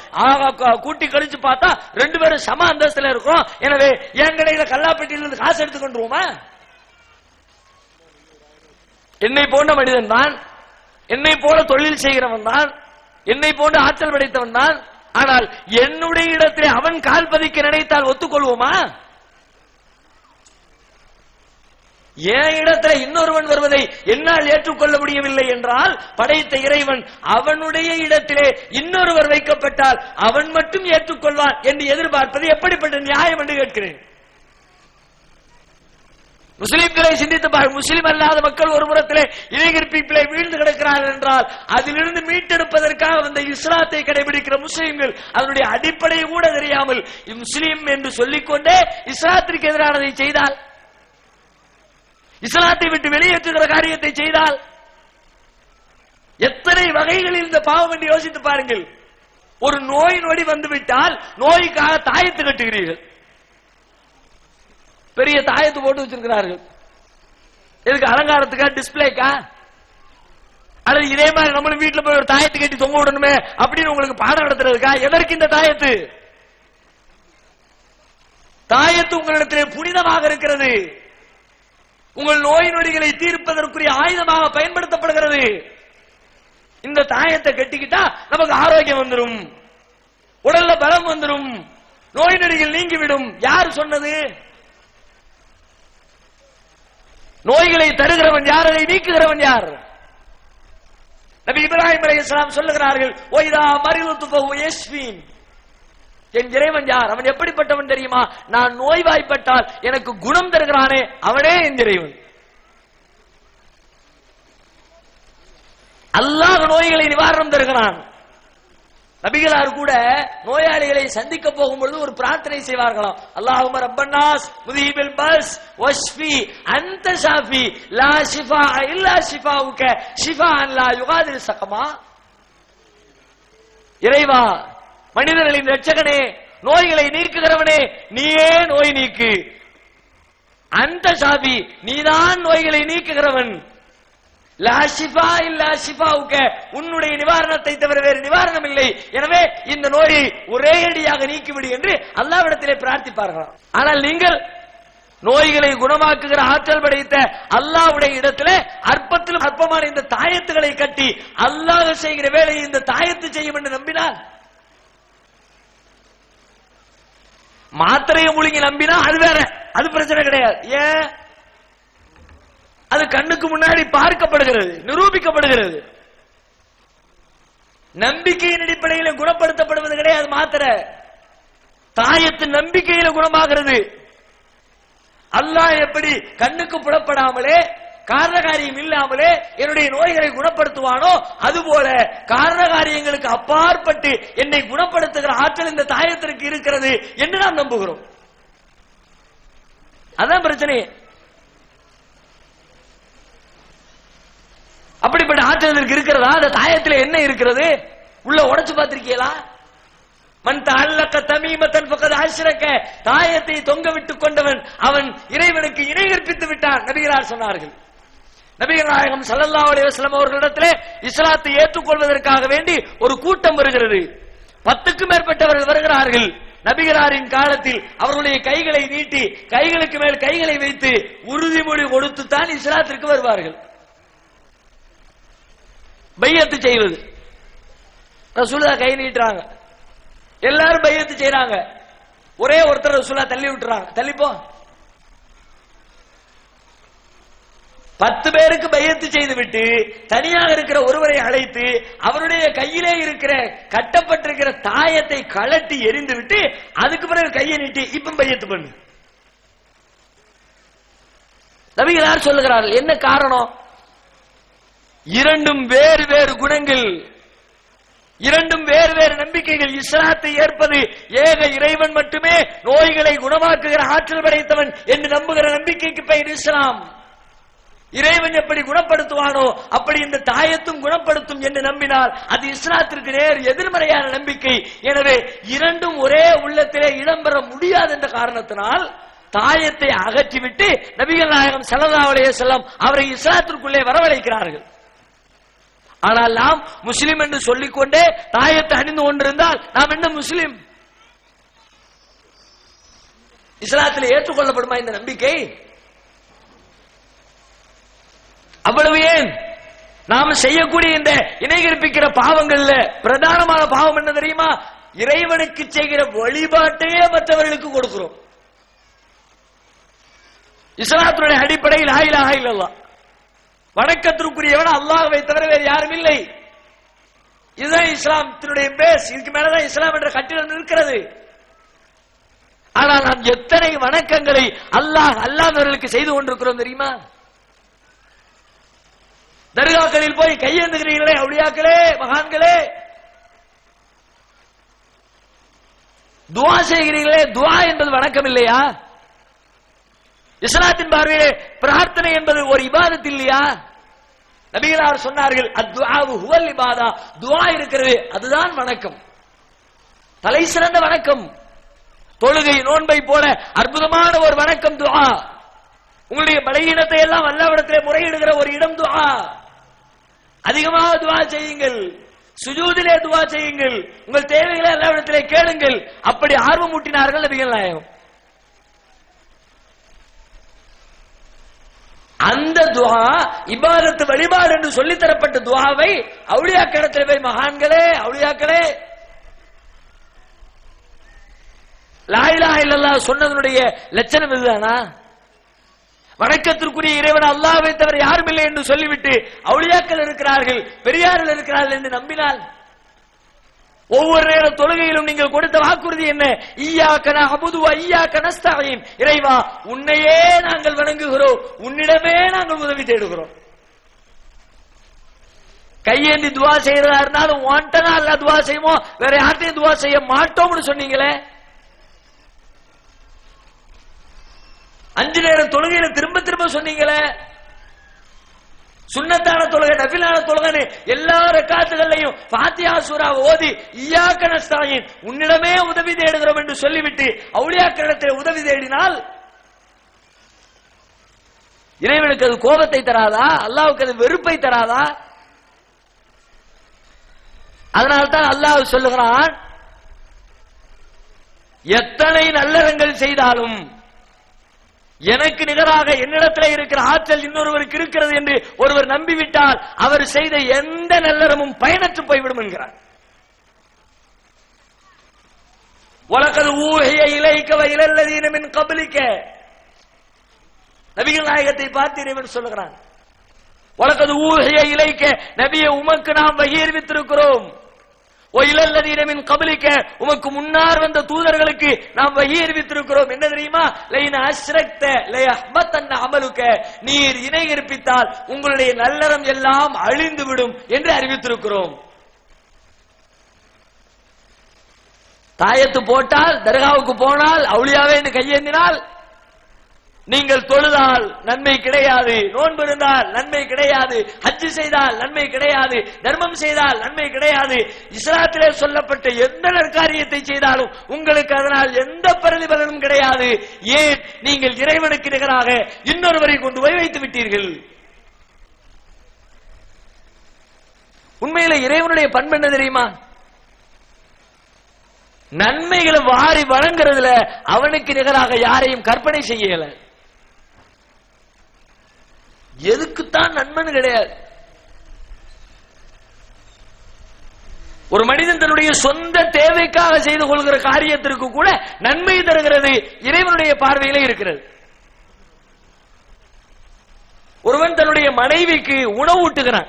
கூட்டி கழிச்சு பார்த்தா 2 பேரும் சம அந்தஸ்துல இருக்கும். எனவே என் கடையில கல்லாப்பட்டியில இருந்து காசு எடுத்து கொண்டுருவோமா? என்னை போன்ற மனிதன் தான், என்னை போல தொழில் செய்கிறவன் தான், என்னை போன்ற ஆற்றல் படைத்தவன் தான். ஆனால் என்னுடைய இடத்திலே அவன் கால் பதிக்க நினைத்தால் ஒத்துக்கொள்வோமா? என் இடத்துல இன்னொருவன் வருவதை என்னால் ஏற்றுக்கொள்ள முடியவில்லை என்றால் படைத்த இறைவன் அவனுடைய இடத்திலே இன்னொருவர் வைக்கப்பட்டால் அவன் மட்டும் ஏற்றுக்கொள்வான் என்று எதிர்பார்ப்பது எப்படிப்பட்ட நியாயம் என்று கேட்கிறேன். முஸ்லிம்களை சிந்தித்து பாருங்கள். முஸ்லிம் அல்லாத மக்கள் ஒரு புறத்திலே இணைகிற்பிப்பிலே வீழ்ந்து கிடக்கிறார்கள் என்றால் அதிலிருந்து மீட்டெடுப்பதற்காக வந்த இஸ்லாத்தை கடைபிடிக்கிற முஸ்லிம்கள் அதனுடைய அடிப்படையை கூட தெரியாமல் முஸ்லிம் என்று சொல்லிக்கொண்டே இஸ்லாத்திற்கு எதிரானதை செய்தால், இஸ்லாத்தை விட்டு வெளியேற்றுகிற காரியத்தை செய்தால் எத்தனை வகைகளில் இந்த பாவம் என்று யோசித்து பாருங்கள். ஒரு நோய் நொடி வந்துவிட்டால் நோய்க்காக தாயத்து கட்டுகிறீர்கள், பெரிய தாயத்து போட்டு வச்சிருக்கிறார்கள். எதுக்கு? அலங்காரத்துக்கா, டிஸ்பிளேக்கா? அல்லது இதே மாதிரி நம்மளும் வீட்டுல போய் ஒரு தாயத்து கட்டி தொங்க விடணுமே அப்படின்னு உங்களுக்கு பாடம் நடத்துறதுக்கா? எதற்கு இந்த தாயத்து? தாயத்து உங்களிடத்திலே புனிதமாக இருக்கிறது, உங்கள் நோய் நொடிகளை தீர்ப்பதற்குரிய ஆயுதமாக பயன்படுத்தப்படுகிறது. இந்த தாயத்தை கட்டிக்கிட்டா நமக்கு ஆரோக்கியம் வந்துடும், உடல்ல பலம் வந்துடும், நோய் நொடிகள் நீங்கிவிடும். யார் சொன்னது? நோய்களை தருகிறவன் யார், அதை நீக்குகிறவன் யார்? நபி இப்ராஹிம் அலைஹிஸ்ஸலாம் சொல்லுகிறார்கள், ஒய்தா மரிதுது ஃபஹுவ யஷ்ஃபீன். என் இறைவன் யார்? அவன் எப்படிப்பட்டவன் தெரியுமா? நான் நோய்வாய்ப்பட்டால் எனக்கு குணம் தருகிறானே அவனே என் இறைவன். அல்லாஹ் நோய்களை நிவாரணம் தருகிறான். நபிகளார் கூட நோயாளிகளை சந்திக்க போகும்பொழுது ஒரு பிரார்த்தனை செய்வார்களாம். அல்லாஹும்ம ரப்பன்னாஸ் முதீபில் பஸ் வஷ்ஃபி அன்த ஷாஃபி லா ஷிஃபா இல்லா ஷிஃபாவுக ஷிஃபாஅன் லா யுகாதிரு ஸகமா. இறைவா, மனிதர்களின் இரட்சகனே, நோய்களை நீக்குகிறவனே, நீயே நோய் நீக்கு. அந்த ஷாஃபி, நீதான் நோய்களை நீக்குகிறவன். லா ஷிஃபா இல்லா ஷிஃபாவுக, உன்னுடைய நிவாரணத்தை தவிர வேறு நிவாரணம் இல்லை. எனவே இந்த நோயை ஒரே அடியாக நீக்கிவிடு என்று அல்லாஹ்விடத்திலே பிரார்த்திப்பார்களாம். ஆனால் நீங்கள் நோய்களை குணமாக்குகிற ஆற்றல் படைத்த அல்லாஹ்வுடைய இடத்திலே அற்பத்திலும் அற்பமான இந்த தாயத்துகளை கட்டி அல்லாஹ் செய்கிற வேலையை இந்த தாயத்து செய்யும் என்று நம்பினார். மாத்திரையை முழுங்கி நம்பினா அது வேற, அது பிரச்சனை கிடையாது. ஏன்? அது கண்ணுக்கு முன்னாடி பார்க்கப்படுகிறது, நிரூபிக்கப்படுகிறது. நம்பிக்கையின் அடிப்படையில் குணப்படுத்தப்படுவது கிடையாது மாத்திரை. தாயத்து நம்பிக்கையில குணமாகிறது. அல்லாஹ் எப்படி கண்ணுக்கு புலப்படாமலே காரணகாரியம் இல்லாமலே என்னுடைய நோய்களை குணப்படுத்துவானோ அதுபோல காரணகாரியங்களுக்கு அப்பாற்பட்டு என்னை குணப்படுத்துகிற ஆற்றல் இந்த தாயத்திற்கு இருக்கிறது என்று நாம் நம்புகிறோம். அதான் பிரச்சனை. அப்படிப்பட்ட ஆற்றல் இருக்கிறதா? அந்த தாயத்தில் என்ன இருக்கிறது? உள்ள உடைச்சு பார்த்திருக்கீங்களா? மன் தஅல்லக தமீமத்தன் ஃபகத் அஷ்ரக, தாயத்தை தொங்க விட்டுக் கொண்டவன் அவன் இறைவனுக்கு இணை கற்பித்து விட்டான் நபிகளார் சொன்னார்கள். நபிகள் நாயகம் ஸல்லல்லாஹு அலைஹி வஸல்லம் அவர்களிடத்திலே இஸ்லாத்தை ஏற்றுக்கொள்வதற்காக வேண்டி ஒரு கூட்டம் வருகிறது. 10க்கும் மேற்பட்டவர்கள் வருகிறார்கள். நபிகளாரின் காலத்தில் அவர்களுடைய கைகளை நீட்டி கைகளுக்கு மேல் கைகளை வைத்து உறுதிமொழி கொடுத்துத்தான் இஸ்லாத்திற்கு வருவார்கள். பையத்து செய்வது, ரசூலுல்லாஹ் கை நீட்டுறாங்க, எல்லாரும் பையத்து செய்யறாங்க. ஒரே ஒருத்தர் ரசூலுல்லாஹ் தள்ளி விட்டுறாங்க, தள்ளிப்போ. 10 பேருக்கு பையத்து செய்து விட்டு தனியாக இருக்கிற ஒருவரை அழைத்து அவருடைய கையிலே இருக்கிற கட்டப்பட்டிருக்கிற தாயத்தை கலட்டி எரிந்து விட்டு அதுக்கு பிறகு கையை நீட்டி இப்ப பையத்து பண்ணு. நபிகளார் சொல்லுகிறார்கள், என்ன காரணம்? இரண்டும் வேறு வேறு குணங்கள், இரண்டும் வேறு வேறு நம்பிக்கைகள். இஸ்லாத்தை ஏற்பது ஏக இறைவன் மட்டுமே நோய்களை குணமாக்குகிற ஆற்றல் படைத்தவன் என்று நம்புகிற நம்பிக்கைக்கு பெயர் இஸ்லாம். இறைவன் எப்படி குணப்படுத்துவானோ அப்படி இந்த தாயத்தும் குணப்படுத்தும் என்று நம்பினால் அது இஸ்லாத்திற்கு நேர் எதிர்மறையான நம்பிக்கை. எனவே இரண்டும் ஒரே உள்ளத்திலே இடம்பெற முடியாது என்ற காரணத்தினால் தாயத்தை அகற்றிவிட்டு நபிகள் நாயகம் ஸல்லல்லாஹு அலைஹி வஸல்லம் அவரை இஸ்லாத்திற்குள்ளே வரவழைக்கிறார்கள். ஆனால் நாம் முஸ்லிம் என்று சொல்லிக்கொண்டே தாயத்தை அணிந்து கொண்டிருந்தால் நாம் என்ன முஸ்லிம்? இஸ்லாத்தில் ஏற்றுக்கொள்ளப்படுமா இந்த நம்பிக்கை? அவ்வளவு ஏன் நாம் செய்யக்கூடிய இந்த இணை கற்பிக்கிற பாவங்கள்ல பிரதானமான பாவம் என்ன தெரியுமா? இறைவனுக்கு செய்கிற வழிபாட்டையே மற்றவர்களுக்கு கொடுக்கிறோம். இஸ்லாத்தினுடைய அடிப்படையில் லா இலாஹா இல்லல்லாஹ், வணக்கத்திற்குரியவன் அல்லாஹ்வை தவிர வேறு யாரும் இல்லை. இதுதான் இஸ்லாத்தினுடைய பேஸ். இதுக்கு மேலதான் இஸ்லாம் என்ற கட்டிடம் இருக்கிறது. ஆனால் நாம் எத்தனை வணக்கங்களை அல்லாஹ்வர்களுக்கு செய்து கொண்டிருக்கிறோம் தெரியுமா? தர்காக்களில் போய் கையேந்துகிறீர்களே அவுலியாக்களே, மகான்களே, துஆ செய்கிறீர்களே, துஆ என்பது வணக்கம் இல்லையா? இஸ்லாத்தின் பார்வையிலே பிரார்த்தனை என்பது ஒரு இபாதத் இல்லையா? நபிகளார் சொன்னார்கள், அத்ஆவு ஹுவல் இபாதா, துஆ இருக்கிறது அதுதான் வணக்கம், தலை சிறந்த வணக்கம். தொழுகை நோன்பை போல அற்புதமான ஒரு வணக்கம் துஆ. உங்களுடைய பலகீனத்தை எல்லாம் அல்லாஹ்விடத்திலே முறையிடுகிற ஒரு இடம் துஆ. அதிகமாக துஆ செய்யுங்கள், சுஜூதிலே துஆ செய்யுங்கள், உங்கள் தேவைகளை அல்லாஹ்விடத்திலே கேளுங்கள். அப்படி ஆர்வம் ஊட்டினார்கள் நபிகள் நாயகம். அந்த துஆ இபாதத் வழிபாடு என்று சொல்லித் தரப்பட்ட துஆவை அவுலியாக்களிடத்தில் போய் மகான்களே, அவுலியாக்களே, லா இலாஹா இல்லல்லாஹ் சொன்னதனுடைய லட்சணம் இதுதானா? வணக்கத்திற்குரிய இறைவன் அல்லாஹ்வை தவிர யாரும் இல்லை என்று சொல்லிவிட்டு அவுலியாக்கள் இருக்கிறார்கள், பெரியார்கள் இருக்கிறார்கள் என்று நம்பினால் ஒவ்வொரு நேர தொழுகையிலும் நீங்கள் கொடுத்த வாக்குறுதி என்ன? இய்யாக நஅபுது வ இய்யாக நஸ்தஈன், இறைவா உன்னையே நாங்கள் வணங்குகிறோம், உன்னிடமே நாங்கள் உதவி தேடுகிறோம். கையேந்தி துஆ செய்யறதா இருந்தாலும் வாண்டனா அல்லாஹ் துஆ செய்வோம், வேற யார்ட்டையும் துஆ செய்ய மாட்டோம்னு சொன்னீங்களே. 5 நேர தொழுகையில திரும்ப திரும்ப சொன்னீங்களே. சுன்னத்தான தொழுகை, நஃபிலான தொழுகை, எல்லா ரக்காத்துகளையும் ஃபாத்திஹா சூரா ஓதி இய்யாக நஸ்தஈன், உன்னிடமே உதவி தேடுகிறோம் என்று சொல்லிவிட்டு அவுலியாக்களிடத்தில் உதவி தேடினால் இறைவனுக்கு அது கோபத்தை தராதா? அல்லாஹ்வுக்கு அது வெறுப்பை தராதா? அதனால்தான் அல்லாஹ் சொல்லுகிறான், எத்தனை நல்லறங்கள் செய்தாலும் எனக்கு நிகராக என்னிடத்தில் இருக்கிற ஆற்றல் இன்னொருவருக்கு இருக்கிறது என்று ஒருவர் நம்பிவிட்டால் அவர் செய்த எந்த நல்லறமும் பயனற்று போய்விடும் என்கிறார். வலகத் ஊஹிய இலைக வ இலல்லதீன மின் கப்லிக, நபிகள் நாயகத்தை பார்த்து இறைவன் சொல்லுகிறான், வலகத் ஊஹிய இலைக, நபியே உமக்கு நாம் வஹி அறிவித்திருக்கிறோம், வ இலல்லதீன மின் கப்லிக, உமக்கு முன்னால் வந்த தூதர்களுக்கு நாம் வஹி அறிவித்திருக்கிறோம். என்ன தெரியுமா? லைன அஷ்ரக்த லயஹ்பத்தன்ன அமலுக, நீர் இணை கற்பித்தால் உங்களுடைய நல்லறம் எல்லாம் அழிந்துவிடும் என்று அறிவித்திருக்கிறோம். தாயத்து போட்டால், தர்காவுக்கு போனால், அவுலியாவே என்று கையேந்தினால், நீங்கள் தொழுதால் நன்மை கிடையாது, நோன்பு இருந்தால் நன்மை கிடையாது, ஹஜ் செய்தால் நன்மை கிடையாது, தர்மம் செய்தால் நன்மை கிடையாது, இஸ்லாத்திலே சொல்லப்பட்ட எந்த நற்காரியத்தை செய்தாலும் உங்களுக்கு அதனால் எந்த பிரதிபலனும் கிடையாது. ஏன்? நீங்கள் இறைவனுக்கு நிகராக இன்னொருவரை கொண்டு போய் வைத்து விட்டீர்கள். உண்மையில இறைவனுடைய பண்பு என்ன தெரியுமா? நன்மைகளை வாரி வழங்குறதுல அவனுக்கு நிகராக யாரையும் கற்பனை செய்யல. எதுக்குத்தான் நன்மைன்னு கிடையாது. ஒரு மனிதன் தன்னுடைய சொந்த தேவைக்காக செய்து கொள்கிற காரியத்திற்கு கூட நன்மை தருகிறது இறைவனுடைய பார்வையிலே இருக்கிறது. ஒருவன் தன்னுடைய மனைவிக்கு உணவு ஊட்டுகிறான்.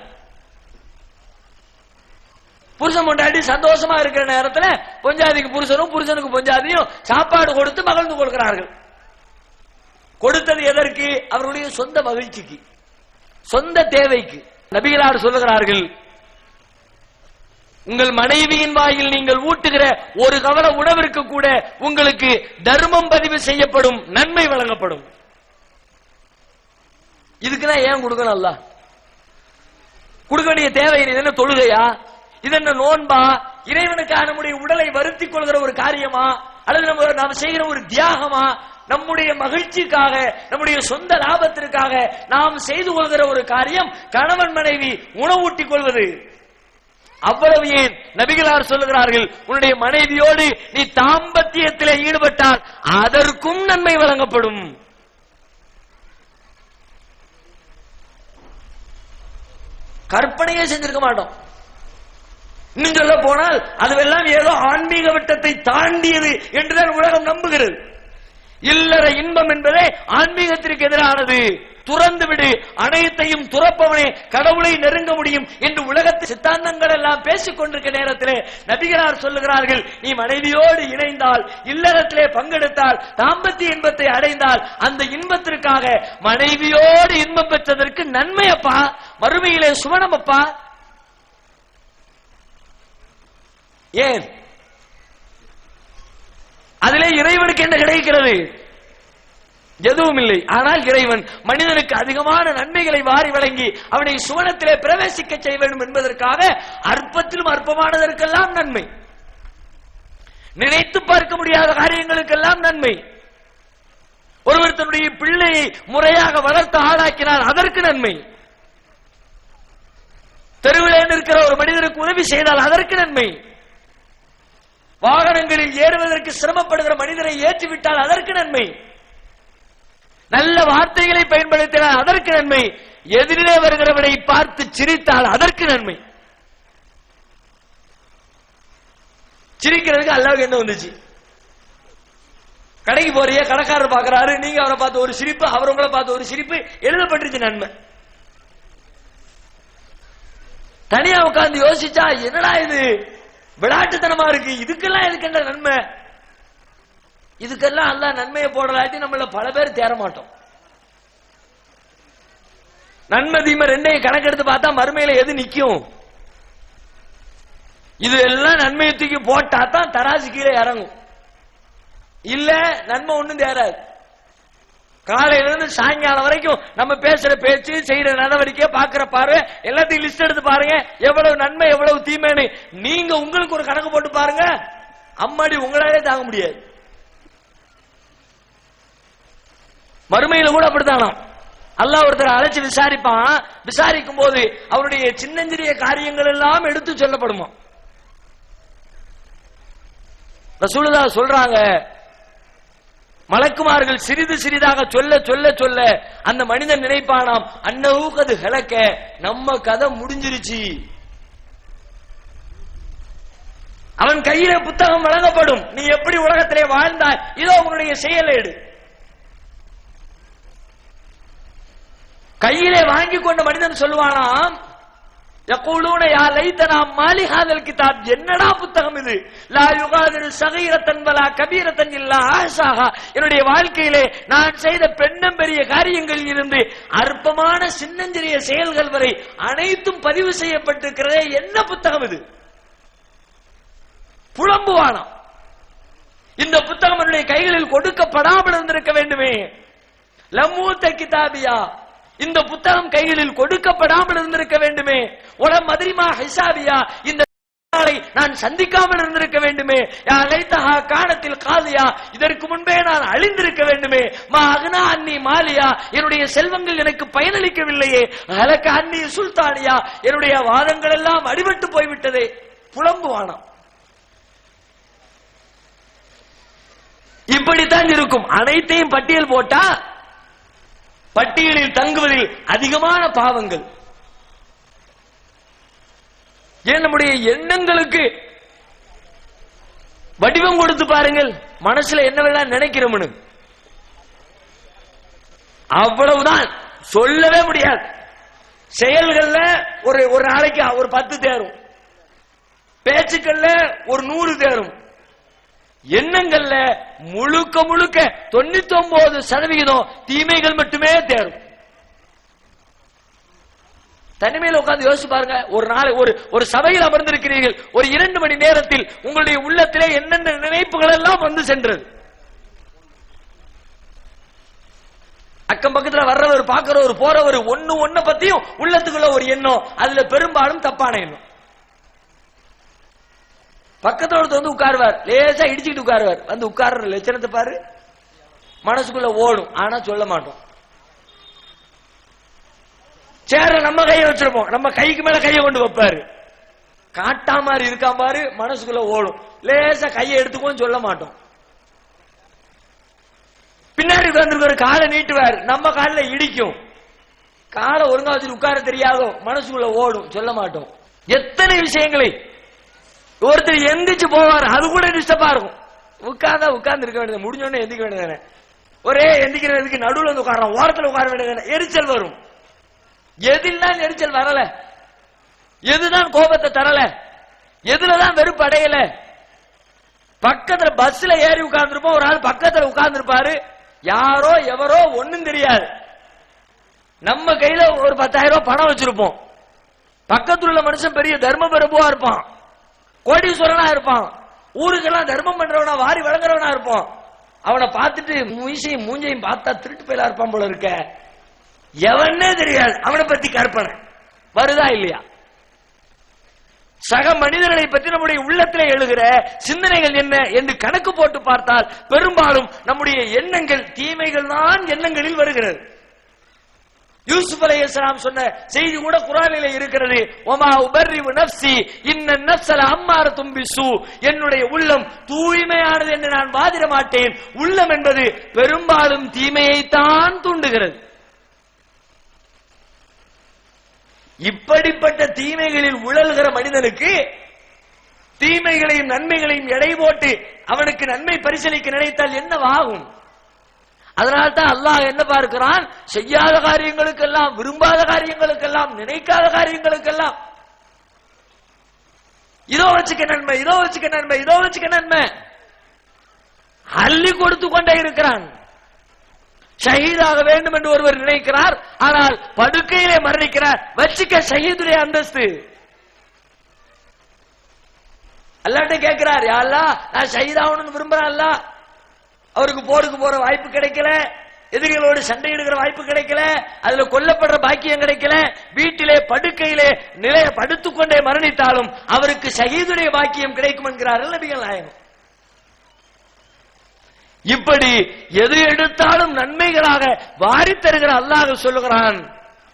புருஷன் பொண்டாட்டி சந்தோஷமா இருக்கிற நேரத்தில் பொஞ்சாதிக்கு புருஷனும் புருஷனுக்கு பொஞ்சாதியும் சாப்பாடு கொடுத்து மகிழ்ந்து கொள்கிறார்கள். கொடுத்தது எதற்கு? அவருடைய சொந்த மகிழ்ச்சிக்கு, சொந்த தேவைக்கு. நபிகளார் சொல்லுகிறார்கள், உங்கள் மனைவியின் வாயில் நீங்கள் ஊட்டுகிற ஒரு கவல உணவிற்கு கூட உங்களுக்கு தர்மம் பதிவு செய்யப்படும், நன்மை வழங்கப்படும். இதுக்குதான் ஏன் கொடுக்கணும்? அல்லாஹ் கொடுக்க வேண்டிய தேவை என்ன? தொழுகையா? இது என்ன நோன்பா? இறைவனுக்காக நம்முடைய உடலை வருத்திக் கொள்கிற ஒரு காரியமா? அல்லது நாம் செய்கிற ஒரு தியாகமா? நம்முடைய மகிழ்ச்சிக்காக, நம்முடைய சொந்த லாபத்திற்காக நாம் செய்து கொள்கிற ஒரு காரியம் கணவன் மனைவி உணவூட்டிக் கொள்வது. அவ்வளவு ஏன் நபிகளார் சொல்லுகிறார்கள், உன்னுடைய மனைவியோடு நீ தாம்பத்தியத்திலே ஈடுபட்டால் அதற்கும் நன்மை வழங்கப்படும். கற்பனையே செஞ்சிருக்க மாட்டோம். இன்னும் சொல்ல போனால் அதுவெல்லாம் ஏதோ ஆன்மீக வட்டத்தை தாண்டியது என்றுதான் உலகம் நம்புகிறது. இல்லற இன்பம் என்பதே ஆன்மீகத்திற்கு எதிரானது. துறந்து விடு, அனைத்தையும் துறப்பவனே கடவுளை நெருங்க முடியும் என்று உலகத்து சித்தாந்தங்கள் எல்லாம் பேசிக் கொண்டிருக்க நேரத்திலே நபிகளார் சொல்லுகிறார்கள், நீ மனைவியோடு இணைந்தால், இல்லறத்திலே பங்கெடுத்தால், தாம்பத்திய இன்பத்தை அடைந்தால் அந்த இன்பத்திற்காக மனைவியோடு இன்பம் பெற்றதற்கு நன்மை அப்பா, மறுமையிலே சுவனம் அப்பா. ஏன் அதிலே இறைவனுக்கு என்ன கிடைக்கிறது? எதுவும் இல்லை. ஆனால் இறைவன் மனிதனுக்கு அதிகமான நன்மைகளை வாரி வழங்கி அவனை சுவனத்திலே பிரவேசிக்க செய்ய வேண்டும் என்பதற்காக அற்பத்திலும் அற்பமானதற்கெல்லாம் நன்மை, நினைத்து பார்க்க முடியாத காரியங்களுக்கெல்லாம் நன்மை. ஒருவர் தன்னுடைய பிள்ளையை முறையாக வளர்த்து ஆளாக்கினால் அதற்கு நன்மை. தெருவிலே இருக்கிற ஒரு மனிதனுக்கு உதவி செய்தால் அதற்கு நன்மை. வாகனங்களில் ஏறுவதற்கு சிரமப்படுகிற மனிதரை ஏற்றிவிட்டால் அதற்கு நன்மை. நல்ல வார்த்தைகளை பயன்படுத்தினால் அதற்கு நன்மை. எதிரிலே வருகிறவரை பார்த்து சிரித்தால் அதற்கு நன்மை. சிரிக்கிறதுக்கு அல்லாஹ்வுக்கு என்ன வந்துச்சு? கடைக்கு போறிய, கடைக்காரர் பார்க்கிறாரு, நீங்க அவரை பார்த்து ஒரு சிரிப்பு, அவர் உங்களை பார்த்து ஒரு சிரிப்பு, எழுதப்பட்டிருச்சு நன்மை. தனியா உட்கார்ந்து யோசிச்சா என்னடா இது விளையாட்டுத்தனமா இருக்கு, இதுக்கெல்லாம் எதுக்கு நன்மை? இதுக்கெல்லாம் அல்லாஹ் நன்மையை போடலாட்டி நம்மள பல பேர் தேர மாட்டோம். நன்மை தீமை ரெண்டையும் கணக்கெடுத்து பார்த்தா மறுமையில எது நிக்கும்? இது எல்லாம் நன்மையை தூக்கி போட்டா தான் தராசு கீழே இறங்கும். இல்ல நன்மை ஒண்ணும் தேராது. காலையில இருந்து சாயங்காலம் வரைக்கும் நம்ம பேசுற பேச்சு, செய்யற நடவடிக்கை, பாக்குற பார்வை எல்லாத்தையும் லிஸ்ட் எடுத்து பாருங்க, எவ்வளவு நன்மை எவ்வளவு தீமைன்னு நீங்க உங்களுக்கு ஒரு கணக்கு போட்டு பாருங்க. அம்மாடி உங்களாலே தாங்க முடியாது. மறுமையில கூட அப்படித்தானா? அல்லாஹ் ஒருத்தர் அழைச்சு விசாரிப்பான். விசாரிக்கும் போது அவருடைய சின்னஞ்சிறிய காரியங்கள் எல்லாம் எடுத்து சொல்லப்படுமா. ரசூலுல்லாஹ் சொல்றாங்க, மலக்குமார்கள் சிறிது சிறிதாக சொல்ல சொல்ல சொல்ல அந்த மனிதன் நினைப்பானாம், அன்னஹு ஹலக்க, நம்ம கதை முடிஞ்சிருச்சு. அவன் கையில புத்தகம் வழங்கப்படும், நீ எப்படி உலகத்திலே வாழ்ந்தாய், இதோ உன்னுடைய செயலேடு. கையிலே வாங்கி கொண்ட மனிதன் சொல்லுவானாம், யகூலூன யா லைதனா மாலி ஹாதல் கிதாப், என்னடா புத்தகம் இது, லா யுகாதிரு ஸகீரத்தன் வலா கபீரத்தன் இல்லா ஆஸாஹா, என்னுடைய வாழ்க்கையிலே நான் செய்த பெண்ணம் பெரிய காரியங்களில் இருந்து அற்பமான சின்னஞ்சிறிய செயல்கள் வரை அனைத்தும் பதிவு செய்யப்பட்டிருக்கிறதே, என்ன புத்தகம் இது? புலம்புவானாம். இந்த புத்தகம் என்னுடைய கைகளில் கொடுக்கப்படாமல் இருந்திருக்க வேண்டுமே. லமூத்த கிதாபியா, இந்த புத்தகம் கைகளில் கொடுக்கப்படாமல் இருந்திருக்க வேண்டுமே. உலம் மதிரிமா ஹிசாபியா, இந்த நான் சந்திக்காமல் இருந்திருக்க வேண்டுமே. யா லைதஹா கானத்தில் காலியா, இதற்கு முன்பே நான் அழிந்திருக்க வேண்டுமே. மா அக்னா அன்னி மாலியா, என்னுடைய செல்வங்கள் எனக்கு பயனளிக்கவில்லையே. ஹலக அன்னி சுல்தானியா, என்னுடைய வாதங்கள் எல்லாம் அடிபட்டு போய்விட்டதே. புலம்புவானாம். இப்படித்தான் இருக்கும். அனைத்தையும் பட்டியல் போட்டா பட்டியலில் தங்குவதில் அதிகமான பாவங்கள். ஏன் நம்முடைய எண்ணங்களுக்கு வடிவம் கொடுத்து பாருங்கள், மனசுல என்னவெல்லாம் நினைக்கிறோம்னு. அவ்வளவுதான், சொல்லவே முடியாது. செயல்கள்ல ஒரு நாளைக்கு ஒரு 10 தேரும், பேச்சுக்கள்ல ஒரு 100 தேரும், எண்ணங்கள்ல முழுக்க முழுக்க 99% தீமைகள் மட்டுமே தேரும். தனிமையில் உட்கார்ந்து யோசிச்சு பாருங்க. ஒரு நாள் ஒரு சபையில் அமர்ந்திருக்கிறீர்கள், ஒரு 2 மணி நேரத்தில் உங்களுடைய உள்ளத்திலே என்னென்ன நினைப்புகள் எல்லாம் வந்து சென்றது. அக்கம் பக்கத்துல வர்றவர், பார்க்கிறவர், போறவர், ஒண்ணு பத்தியும் உள்ளத்துக்குள்ள ஒரு எண்ணம், அதுல பெரும்பாலும் தப்பான எண்ணம். பக்கத்தோடு வந்து உட்காருவார், லேசா இடிச்சுக்கிட்டு உட்காருவார், வந்து உட்கார்ற லட்சணத்தை பாரு. மனசுக்குள்ள ஓடும், ஆனா சொல்ல மாட்டோம். சேர நம்ம கையை வச்சிருப்போம், நம்ம கைக்கு மேல கையை கொண்டு வைப்பாரு, காட்டா மாதிரி இருக்கா பாரு, மனசுக்குள்ள ஓடும். லேசா கையை எடுத்துக்கோன்னு சொல்ல மாட்டோம். பின்னாடி உட்கார்ந்து காலை நீட்டுவார், நம்ம காலில் இடிக்கும். காலை ஒழுங்கா வச்சு உட்கார தெரியாதோ, மனசுக்குள்ள ஓடும், சொல்ல மாட்டோம். எத்தனை விஷயங்களை ஒருத்தர் எந்திரிச்சு போவார், அது கூட டிஸ்டர்பா இருக்கும். உட்கார்ந்து இருக்க வேண்டியது, முடிஞ்சோடனே எந்திக்க வேண்டியதானே. ஒரே எந்திக்கிறதுக்கு நடுவில் வந்து உட்கார, ஓரத்தில் உட்கார வேண்டியதானே. எரிச்சல் வரும். எதில்தான் எரிச்சல் வரல, எதுதான் கோபத்தை தரல, எதுலதான் வெறுப்பு அடையல. பக்கத்துல பஸ்ல ஏறி உட்கார்ந்துருப்போம், ஒரு ஆள் பக்கத்துல உட்கார்ந்து இருப்பாரு, யாரோ எவரோ ஒண்ணும் தெரியாது. நம்ம கையில ஒரு 10,000 ரூபாய் பணம் வச்சிருப்போம், பக்கத்துல உள்ள மனுஷன் பெரிய தர்ம பிரபுவா இருப்பான், கோடீஸ்வரனா இருப்பான், ஊருக்கெல்லாம் தர்மம் பண்றவனா வாரி வழங்குறவனா இருப்பான். அவனை பார்த்துட்டு மூஞ்சையும் பார்த்தா திருட்டு போயிலா இருப்பான் போல இருக்க, எவனே தெரியாது. அவனை பத்தி கற்பனை வருதா இல்லையா? சக மனிதர்களை பற்றி நம்முடைய உள்ளத்தில் எழுகிற சிந்தனைகள் என்ன என்று கணக்கு போட்டு பார்த்தால் பெரும்பாலும் நம்முடைய எண்ணங்கள் தீமைகள் தான் எண்ணங்களில் வருகிறது. யூசுப் அலைஹிஸ்ஸலாம் சொன்ன செய்தி கூட குர்ஆனிலே இருக்கிறது. வமா உபர்ரிஉ நஃப்ஸி இன்ன நஃப்ஸல அம்மாரத்தும் பிஸூ, என்னுடைய உள்ளம் தூய்மையானது என்று நான் வாதிட மாட்டேன். உள்ளம் என்பது பெரும்பாலும் தீமையைத்தான் தூண்டுகிறது. இப்படிப்பட்ட தீமைகளில் உழல்கிற மனிதனுக்கு தீமைகளையும் நன்மைகளையும் எடை போட்டு அவனுக்கு நன்மை பரிசீலிக்க நினைத்தால் என்னவாகும்? அதனால்தான் அல்லாஹ் என்ன பார்க்கிறான், செய்யாத காரியங்களுக்கெல்லாம், விரும்பாத காரியங்களுக்கெல்லாம், நினைக்காத காரியங்களுக்கெல்லாம் இதோ வச்சுக்க நன்மை, இதோ வச்சுக்க நன்மை, இதோ வச்சுக்க நன்மை அள்ளி கொடுத்து கொண்டே இருக்கிறான். ஷஹீதாக வேண்டும் என்று ஒருவர் நினைக்கிறார், ஆனால் படுக்கையிலே மரணிக்கிறார். வச்சுக்க ஷஹீதுடைய அந்தஸ்து. அல்லாஹ்ட்ட கேட்கிறார், யா அல்லாஹ் நான் ஷஹீதாகணும்னு விரும்புறேன், அல்லாஹ் அவருக்கு போருக்கு போற வாய்ப்பு கிடைக்கல, எதிரிகளோடு சண்டையிடுகிற வாய்ப்பு கிடைக்கல, அதுல கொல்லப்படுற பாக்கியம் கிடைக்கல, வீட்டிலே படுக்கையிலே நிலைய படுத்துக்கொண்டே மரணித்தாலும் அவருக்கு ஷஹீதுடைய பாக்கியம் கிடைக்கும் என்கிறார்கள் நபிகள் நாயகம். இப்படி எது எடுத்தாலும் நன்மைகளாக வாரி தருகிற அல்லாஹ் சொல்லுகிறான்,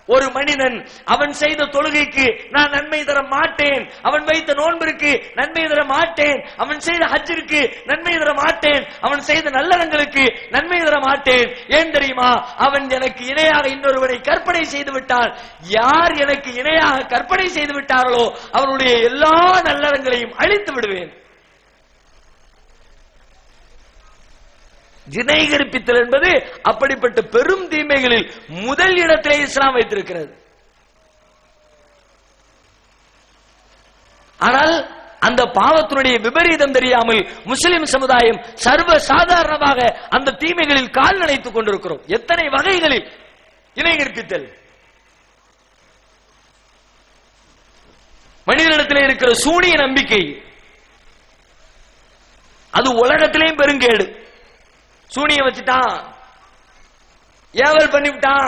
ஒரு மனிதன் அவன் செய்த தொழுகைக்கு நான் நன்மை தர மாட்டேன், அவன் வைத்த நோன்பிற்கு நன்மை தர மாட்டேன், அவன் செய்த ஹஜ்ஜிற்கு நன்மை தர மாட்டேன், அவன் செய்த நல்லறங்களுக்கு நன்மை தர மாட்டேன். ஏன் தெரியுமா? அவன் எனக்கு இணையாக இன்னொருவரை கற்பனை செய்து விட்டான். யார் எனக்கு இணையாக கற்பனை செய்து விட்டார்களோ அவருடைய எல்லா நல்லறங்களையும் அழித்து விடுவேன். இணை கற்பித்தல் என்பது அப்படிப்பட்ட பெரும் தீமைகளில் முதல் இடத்திலே இஸ்லாம் வைத்திருக்கிறது. ஆனால் அந்த பாவத்தினுடைய விபரீதம் தெரியாமல் முஸ்லிம் சமுதாயம் சர்வ சாதாரணமாக அந்த தீமைகளில் கால் நனைத்துக் கொண்டிருக்கிறோம். எத்தனை வகைகளில் இணை கற்பித்தல், மனிதனிடத்தில் இருக்கிற சூனிய நம்பிக்கை, அது உலகத்திலேயும் பெருங்கேடு. சூனிய வச்சுட்டான், ஏவல் பண்ணிவிட்டான்,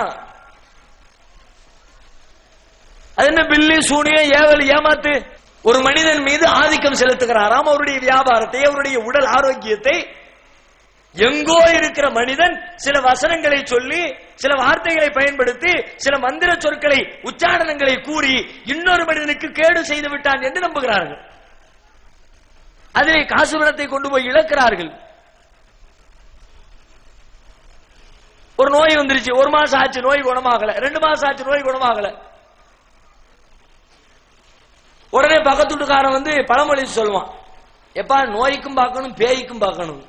அது என்ன பில்லி சூனிய ஏவல் ஏமாத்து. ஒரு மனிதன் மீது ஆதிக்கம் செலுத்துகிறாராம், அவருடைய வியாபாரத்தை, அவருடைய உடல் ஆரோக்கியத்தை. எங்கோ இருக்கிற மனிதன் சில வசனங்களை சொல்லி, சில வார்த்தைகளை பயன்படுத்தி, சில மந்திர சொற்களை உச்சாரணங்களை கூறி இன்னொரு மனிதனுக்கு கேடு செய்து விட்டான் என்று நம்புகிறார்கள். அதிலே காசு பணத்தை கொண்டு போய் இழக்கிறார்கள். ஒரு நோய் வந்துருச்சு, 1 மாசம் ஆச்சு நோய் குணமாகல, 2 மாசம் ஆச்சு நோய் குணமாகல. உடனே பக்கத்து வீட்டுக்காரன் வந்து பழமொழி சொல்லுவான், எப்பா நோய்க்கும் பார்க்கணும் பேய்க்கும் பார்க்கணும்.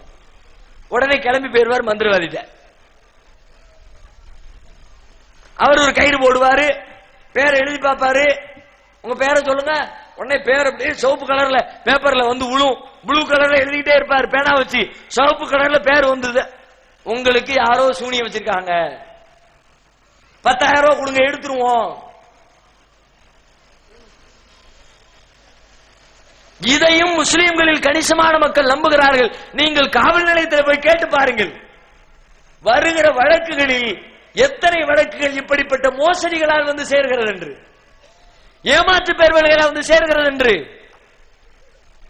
உடனே கிளம்பி போயிருவார் மந்திரவாதிட்ட. அவர் ஒரு கயிறு போடுவாரு, பேரை எழுதி பார்ப்பாரு, உங்க பேரை சொல்லுங்க. உடனே பேர் அப்படியே சிவப்பு கலர்ல பேப்பர்ல வந்து விழும், ப்ளூ கலர்ல எழுதிக்கிட்டே இருப்பாரு பேனா வச்சு, சிவப்பு கலர்ல பேர் வந்தது. உங்களுக்கு யாரோ சூனியம் வச்சிருக்காங்க, 10,000 ரூபாய் கொடுங்க எடுத்துருவோம். இதையும் முஸ்லிம்களில் கணிசமான மக்கள் நம்புகிறார்கள். நீங்கள் காவல் நிலையத்தில் போய் கேட்டு பாருங்கள், வருகிற வழக்குகளில் எத்தனை வழக்குகள் இப்படிப்பட்ட மோசடிகளால் வந்து சேர்கிறது என்று, ஏமாற்று பேர்வழிகளால் வந்து சேர்கிறது என்று.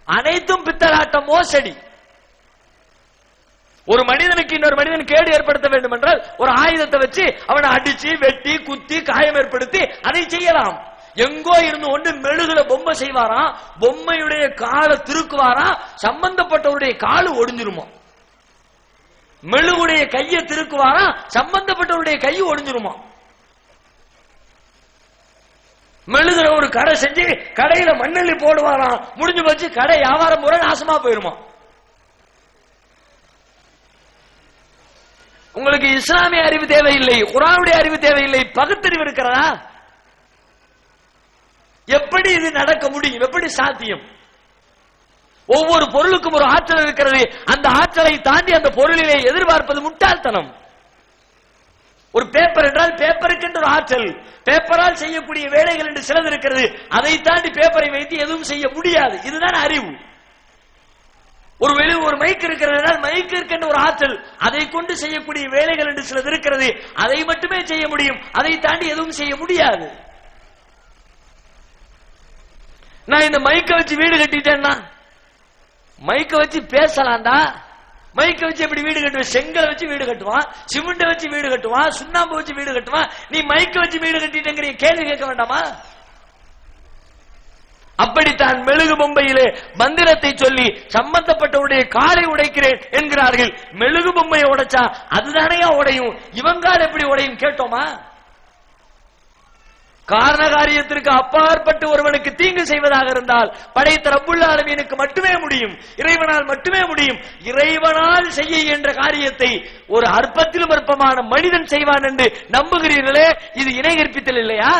அனைத்தும் பித்தலாட்டம், மோசடி. ஒரு மனிதனுக்கு இன்னொரு மனிதன் கேடு ஏற்படுத்த வேண்டும் என்றால் ஒரு ஆயுதத்தை வச்சு அவனை அடிச்சு வெட்டி குத்தி காயம் ஏற்படுத்தி அதை செய்யலாம். எங்கோ இருந்து ஒன்று மெழுகுல பொம்மை செய்வாராம், பொம்மையுடைய காலை திருக்குவாராம், சம்பந்தப்பட்டவருடைய காலு ஒடிஞ்சிருமா. மெழுகுடைய கையை திருக்குவாராம், சம்பந்தப்பட்டவருடைய கை ஒடிஞ்சிருமா. மெழுகுற ஒரு கடை செஞ்சு கடையில மண்ணெல்லி போடுவாராம், முடிஞ்சு போச்சு, கடை வியாபாரம் பூரா நாசமா போயிருமா. உங்களுக்கு இஸ்லாமிய அறிவு தேவையில்லை, குர்ஆனுடைய அறிவு தேவையில்லை, பகுத்தறிவு இருக்கிறதா? எப்படி இது நடக்க முடியும்? எப்படி சாத்தியம்? ஒவ்வொரு பொருளுக்கும் ஒரு ஆற்றல் இருக்கிறது. அந்த ஆற்றலை தாண்டி அந்த பொருளிலே எதிர்பார்ப்பது முட்டாள்தனம். ஒரு பேப்பர் என்றால் பேப்பருக்கு என்று ஒரு ஆற்றல், பேப்பரால் செய்யக்கூடிய வேலைகள் என்று சிலது இருக்கிறது. அதை தாண்டி பேப்பரை வைத்து எதுவும் செய்ய முடியாது. இதுதான் அறிவு. ஒரு மைக் இருக்கிறது, மைக்கிற்கு ஒரு ஆற்றல், அதை கொண்டு செய்யக்கூடிய வேலைகள் என்று சிலது இருக்கிறது. அதை மட்டுமே செய்ய முடியும், அதை தாண்டி எதுவும் செய்ய முடியாது. நான் இந்த மைக்க வச்சு வீடு கட்டிட்டேன்னா, மைக்க வச்சு பேசலாம்டா. மைக்க வச்சு எப்படி வீடு கட்டுவான்? செங்கலை வச்சு வீடு கட்டுவான், சிமெண்ட வச்சு வீடு கட்டுவான், சுண்ணாம்பு வச்சு வீடு கட்டுவான். நீ மைக்க வச்சு வீடு கட்டிட்டேங்கிற கேள்வி கேட்க வேண்டாமா? அப்படித்தான் மெழுகு பொம்மையிலே மந்திரத்தை சொல்லி சம்பந்தப்பட்டவருடைய காலை உடைக்கிறேன் என்கிறார்கள். மெழுகு பொம்மையை உடைச்சா அதுதானையா உடையும், இவங்கால் எப்படி உடையும் கேட்டோமா? காரண காரியத்திற்கு அப்பாற்பட்டு ஒருவனுக்கு தீங்கு செய்வதாக இருந்தால் படைத்த ரப்புல் ஆலமீனுக்கு மட்டுமே முடியும், இறைவனால் மட்டுமே முடியும். இறைவனால் செய்ய என்ற காரியத்தை ஒரு அற்பத்திலும் அற்பமான மனிதன் செய்வான் என்று நம்புகிறீர்களே, இது இணை கற்பித்தல் இல்லையா?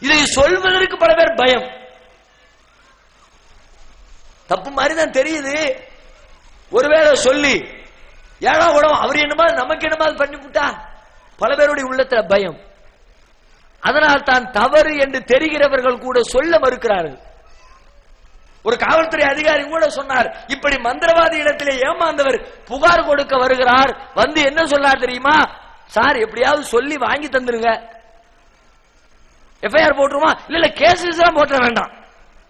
இதை சொல்வதற்கு பல பேர் பயம். தப்பு மாதிரிதான் தெரியுது. ஒருவேளை சொல்லி ஏழா உடம்பு அவர் என்னமா நமக்கு என்னமா பண்ணிவிட்டா பல பேருடைய உள்ளத்துல பயம். அதனால் தான் தவறு என்று தெரிகிறவர்கள் கூட சொல்ல மறுக்கிறார்கள். ஒரு காவல்துறை அதிகாரி கூட சொன்னார், இப்படி மந்திரவாதி இடத்திலே ஏமாந்தவர் புகார் கொடுக்க வருகிறார், வந்து என்ன சொன்னார் தெரியுமா? சார் எப்படியாவது சொல்லி வாங்கி தந்துருங்க. எஃப்ஐஆர் போட்டுருமா? இல்ல கேஸ் போட்டுற வேண்டாம்,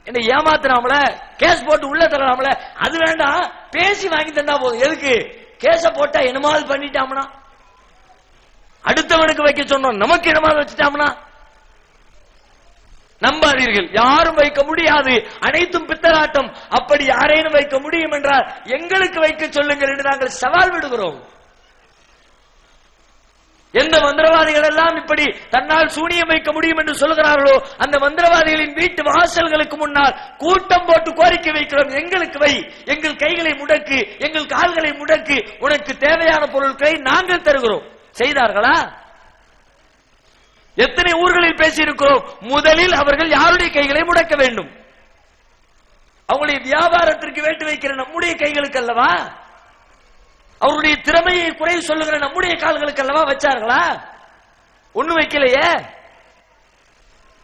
என்ன ஏமாத்துறாமல கேஸ் போட்டு உள்ள தரலாமல, அது வேண்டாம், பேசி வாங்கி தந்தா போதும். எதுக்கு கேஸ போட்டா என்னமாவது பண்ணிட்டாம்னா, அடுத்தவனுக்கு வைக்க சொன்னோம், நமக்கு என்னமாவது வச்சுட்டாம்னா நம்பாதீர்கள். யாரும் வைக்க முடியாது, அனைத்தும் பித்தலாட்டம். அப்படி யாரேனும் வைக்க முடியும் என்றால் எங்களுக்கு வைக்க சொல்லுங்கள் என்று நாங்கள் சவால் விடுகிறோம். எந்த மந்திரவாதிகள் எல்லாம் இப்படி தன்னால் சூனியம் வைக்க முடியும் என்று சொல்கிறார்களோ அந்த மந்திரவாதிகளின் வீட்டு வாசல்களுக்கு முன்னால் கூட்டம் போட்டு கோரிக்கை வைக்கிறோம், எங்களுக்கு வை, எங்கள் கைகளை முடக்கு, எங்கள் கால்களை முடக்கு, உனக்கு தேவையான பொருட்களை நாங்கள் தருகிறோம். செய்தார்களா? எத்தனை ஊர்களில் பேசியிருக்கிறோம். முதலில் அவர்கள் யாருடைய கைகளை முடக்க வேண்டும்? அவங்களுடைய வியாபாரத்திற்கு வேட்டு வைக்கிற நம்முடைய கைகளுக்கு அல்லவா? அவருடைய திறமையை குறை சொல்லுகிற நம்முடைய கால்களுக்கு அல்லவா வச்சார்களா? ஒண்ணு வைக்கலையே.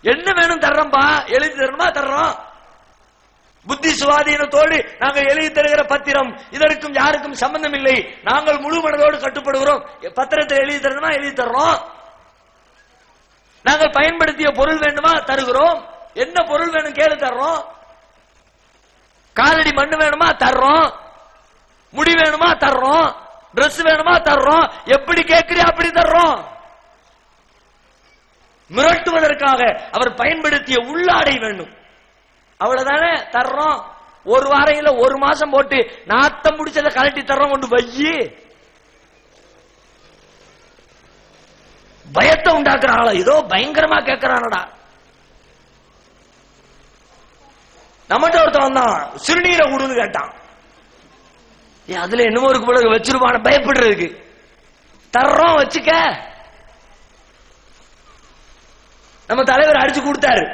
என்ன வேணும் தர்றோம்பா, எழுதி தரணுமா தர்றோம். புத்தி சுவாதீனத்தோடு நாங்கள் எழுதி தருகிற பத்திரம், இதற்கும் யாருக்கும் சம்பந்தம் இல்லை, நாங்கள் முழு மனதோடு கட்டுப்படுகிறோம். பத்திரத்தை எழுதி தரணுமா எழுதி தர்றோம். நாங்கள் பயன்படுத்திய பொருள் வேண்டுமா தருகிறோம். என்ன பொருள் வேணும் கேளு தர்றோம். காலடி மண்ணு வேணுமா தர்றோம், முடி வேணுமா தர்றோம், டிரெஸ் வேணுமா தர்றோம். எப்படி கேட்கிறீ அப்படி தர்றோம். மிரட்டுவதற்காக அவர் பயன்படுத்திய உள்ளாடை வேண்டும், அவ்வளவுதானே தர்றோம். ஒரு வாரம் இல்ல ஒரு மாசம் போட்டு நாத்தம் முடிச்சதை கலட்டி தர்றோம். கொண்டு வையி பயத்தை உண்டாக்குறாங்களா? ஏதோ பயங்கரமா கேட்கிறானடா. நம்மகிட்ட ஒருத்தன் தான் சிறுநீரை விடுன்னு கேட்டான். அதுல என்னமோ இருக்கு போல வச்சிருப்பான பயப்படுறதுக்கு. தர்றோம் வச்சுக்க. நம்ம தலைவர் அடிச்சு கொடுத்தாரு,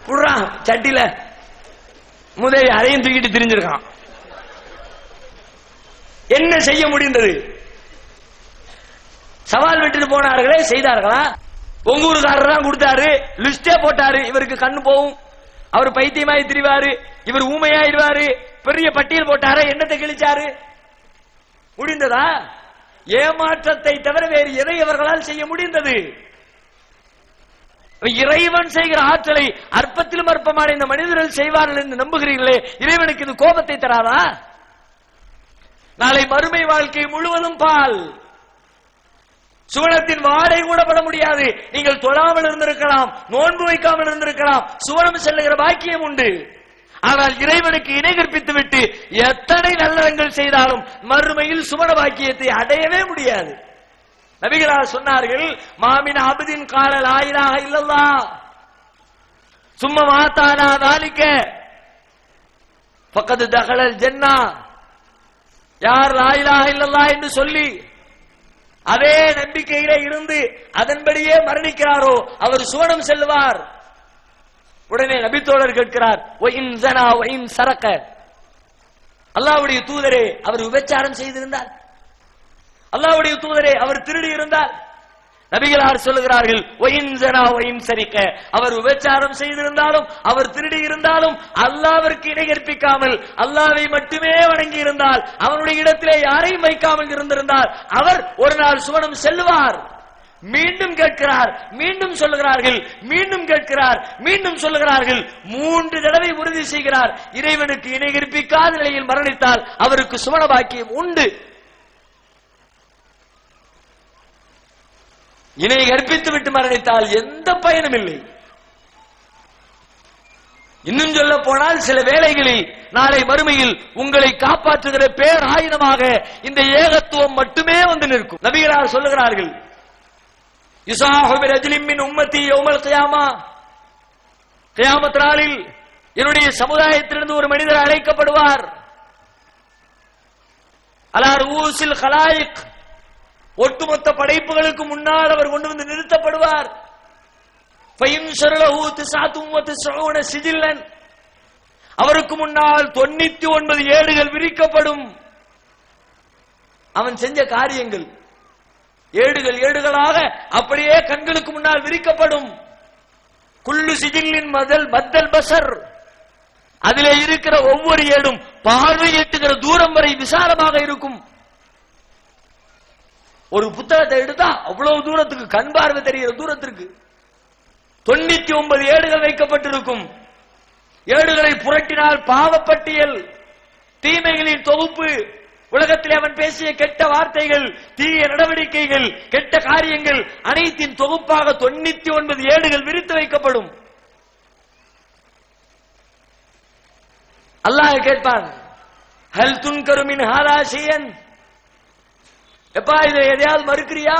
புடுறான் சட்டில முதல் அதையும் தூக்கிட்டு திரிஞ்சிருக்கான். என்ன செய்ய முடிந்தது? சவால் விட்டுட்டு போனார்களே, செய்தார்களா? உங்க ஊருக்காரர் தான் கொடுத்தாரு, லிஸ்டே போட்டாரு. இவருக்கு கண்ணு போகும், அவர் பைத்தியமாய் திரிவாரு, இவர் ஊமையாயிருவாரு, பெரிய பட்டியல் போட்டாரு. என்னத்தை கிழிச்சாரு? முடிந்ததா? ஏமாற்றத்தை தவிர வேறு எதை அவர்களால் செய்ய முடிந்தது? இறைவன் செய்கிற ஆற்றலை அற்பத்திலும் அற்பமான இந்த மனிதர்கள் செய்வார்கள் என்று நம்புகிறீர்களே, இறைவனுக்கு இது கோபத்தை தராதா? நாளை மறுமை வாழ்க்கை முழுவதும் பால், சுவனத்தின் வாடை கூட பட முடியாது. நீங்கள் தொழாமல் இருந்திருக்கலாம், நோன்பு வைக்காமல் இருந்திருக்கலாம், சுவனம் செல்லுகிற பாக்கியம் உண்டு. ஆனால் இறைவனுக்கு இணை கற்பித்து விட்டு எத்தனை நல்லறங்கள் செய்தாலும் மறுமையில் சுவன பாக்கியத்தை அடையவே முடியாது. நபிகளார் சொன்னார்கள், மாமின் அபதின் கால லா இலாஹ இல்லல்லாஹ் சும்ம மாதானா தாலிக ஃபக்கத் தகலல் ஜன்னah. யார் லா இலாஹ இல்லல்லாஹ் என்று சொல்லி அதே நம்பிக்கையிலே இருந்து அதன்படியே மரணிக்கிறாரோ அவர் சுவனம் செல்வார். உடனே நபித்தோழர் கேட்கிறார், ஒயின் ஜனா ஒயின் சரக, அல்லாஹ்வுடைய தூதரே அவர் விபச்சாரம் செய்திருந்தால், அல்லாஹ்வுடைய தூதரே அவர் திருடி இருந்தால்? நபிகளார் சொல்லுகிறார்கள், ஒயின் ஜனா ஒயின் சரிக்க, அவர் விபச்சாரம் செய்திருந்தாலும் அவர் திருடி இருந்தாலும் அல்லாஹ்விற்கு இணை கற்பிக்காமல் அல்லாஹ்வை மட்டுமே வணங்கி இருந்தால், அவனுடைய இடத்திலே யாரையும் வைக்காமல் இருந்திருந்தால் அவர் ஒரு நாள் சுவனம் செல்வார். மீண்டும் கேட்கிறார், மீண்டும் சொல்லுகிறார்கள், மீண்டும் கேட்கிறார், மீண்டும் சொல்லுகிறார்கள். 3 தடவை உறுதி செய்கிறார், இறைவனுக்கு இணை கற்பிக்காத நிலையில் மரணித்தால் அவருக்கு சுவன பாக்கியம் உண்டு. இணை கற்பித்து விட்டு மரணித்தால் எந்த பயனும் இல்லை. இன்னும் சொல்ல போனால் சில வேளைகளில் நாளை மறுமையில் உங்களை காப்பாற்றுகிற பேர் ஆயுதமாக இந்த ஏகத்துவம் மட்டுமே வந்து நிற்கும். நபிகளார் சொல்லுகிறார்கள், யுஸாஹு பிரஜுலின் மின் உம்மத்தி யௌமல் கியாமா, கியாமத் நாளில் என்னுடைய சமுதாயத்திலிருந்து ஒரு மனிதர் அழைக்கப்படுவார். அலா ரூஸில் கலாயிக், ஒட்டுமொத்த படைப்புகளுக்கு முன்னால் அவர் கொண்டு வந்து நிறுத்தப்படுவார். அவருக்கு முன்னால் 99 ஏடுகள் விரிக்கப்படும். அவன் செஞ்ச காரியங்கள் ஏடுகள் ஏடுகளாக அப்படியே கண்களுக்கு முன்னால் விரிக்கப்படும். குல்லு சிஜில்லின் பத்தல் பசர், அதிலே இருக்கிற ஒவ்வொரு ஏடும் பார்வை எட்டுகிற தூரம் வரை விசாலமாக இருக்கும். ஒரு புத்தகத்தை எடுத்தா அவ்வளவு தூரத்துக்கு கண் பார்வை தெரிகிற தூரத்திற்கு 99 ஏடுகள் வைக்கப்பட்டிருக்கும். ஏடுகளை புரட்டினால் பாவப்பட்டியல், தீமைகளின் தொகுப்பு, உலகத்திலே அவன் பேசிய கெட்ட வார்த்தைகள், தீய நடவடிக்கைகள், கெட்ட காரியங்கள் அனைத்தின் தொகுப்பாக 99 ஏடுகள் விரித்து வைக்கப்படும். அல்லாஹ் கேட்பான், ஹல் துன்கரு மின் ஹாதா ஷையன், எப்பா இதை எதையாவது மறுக்கிறியா?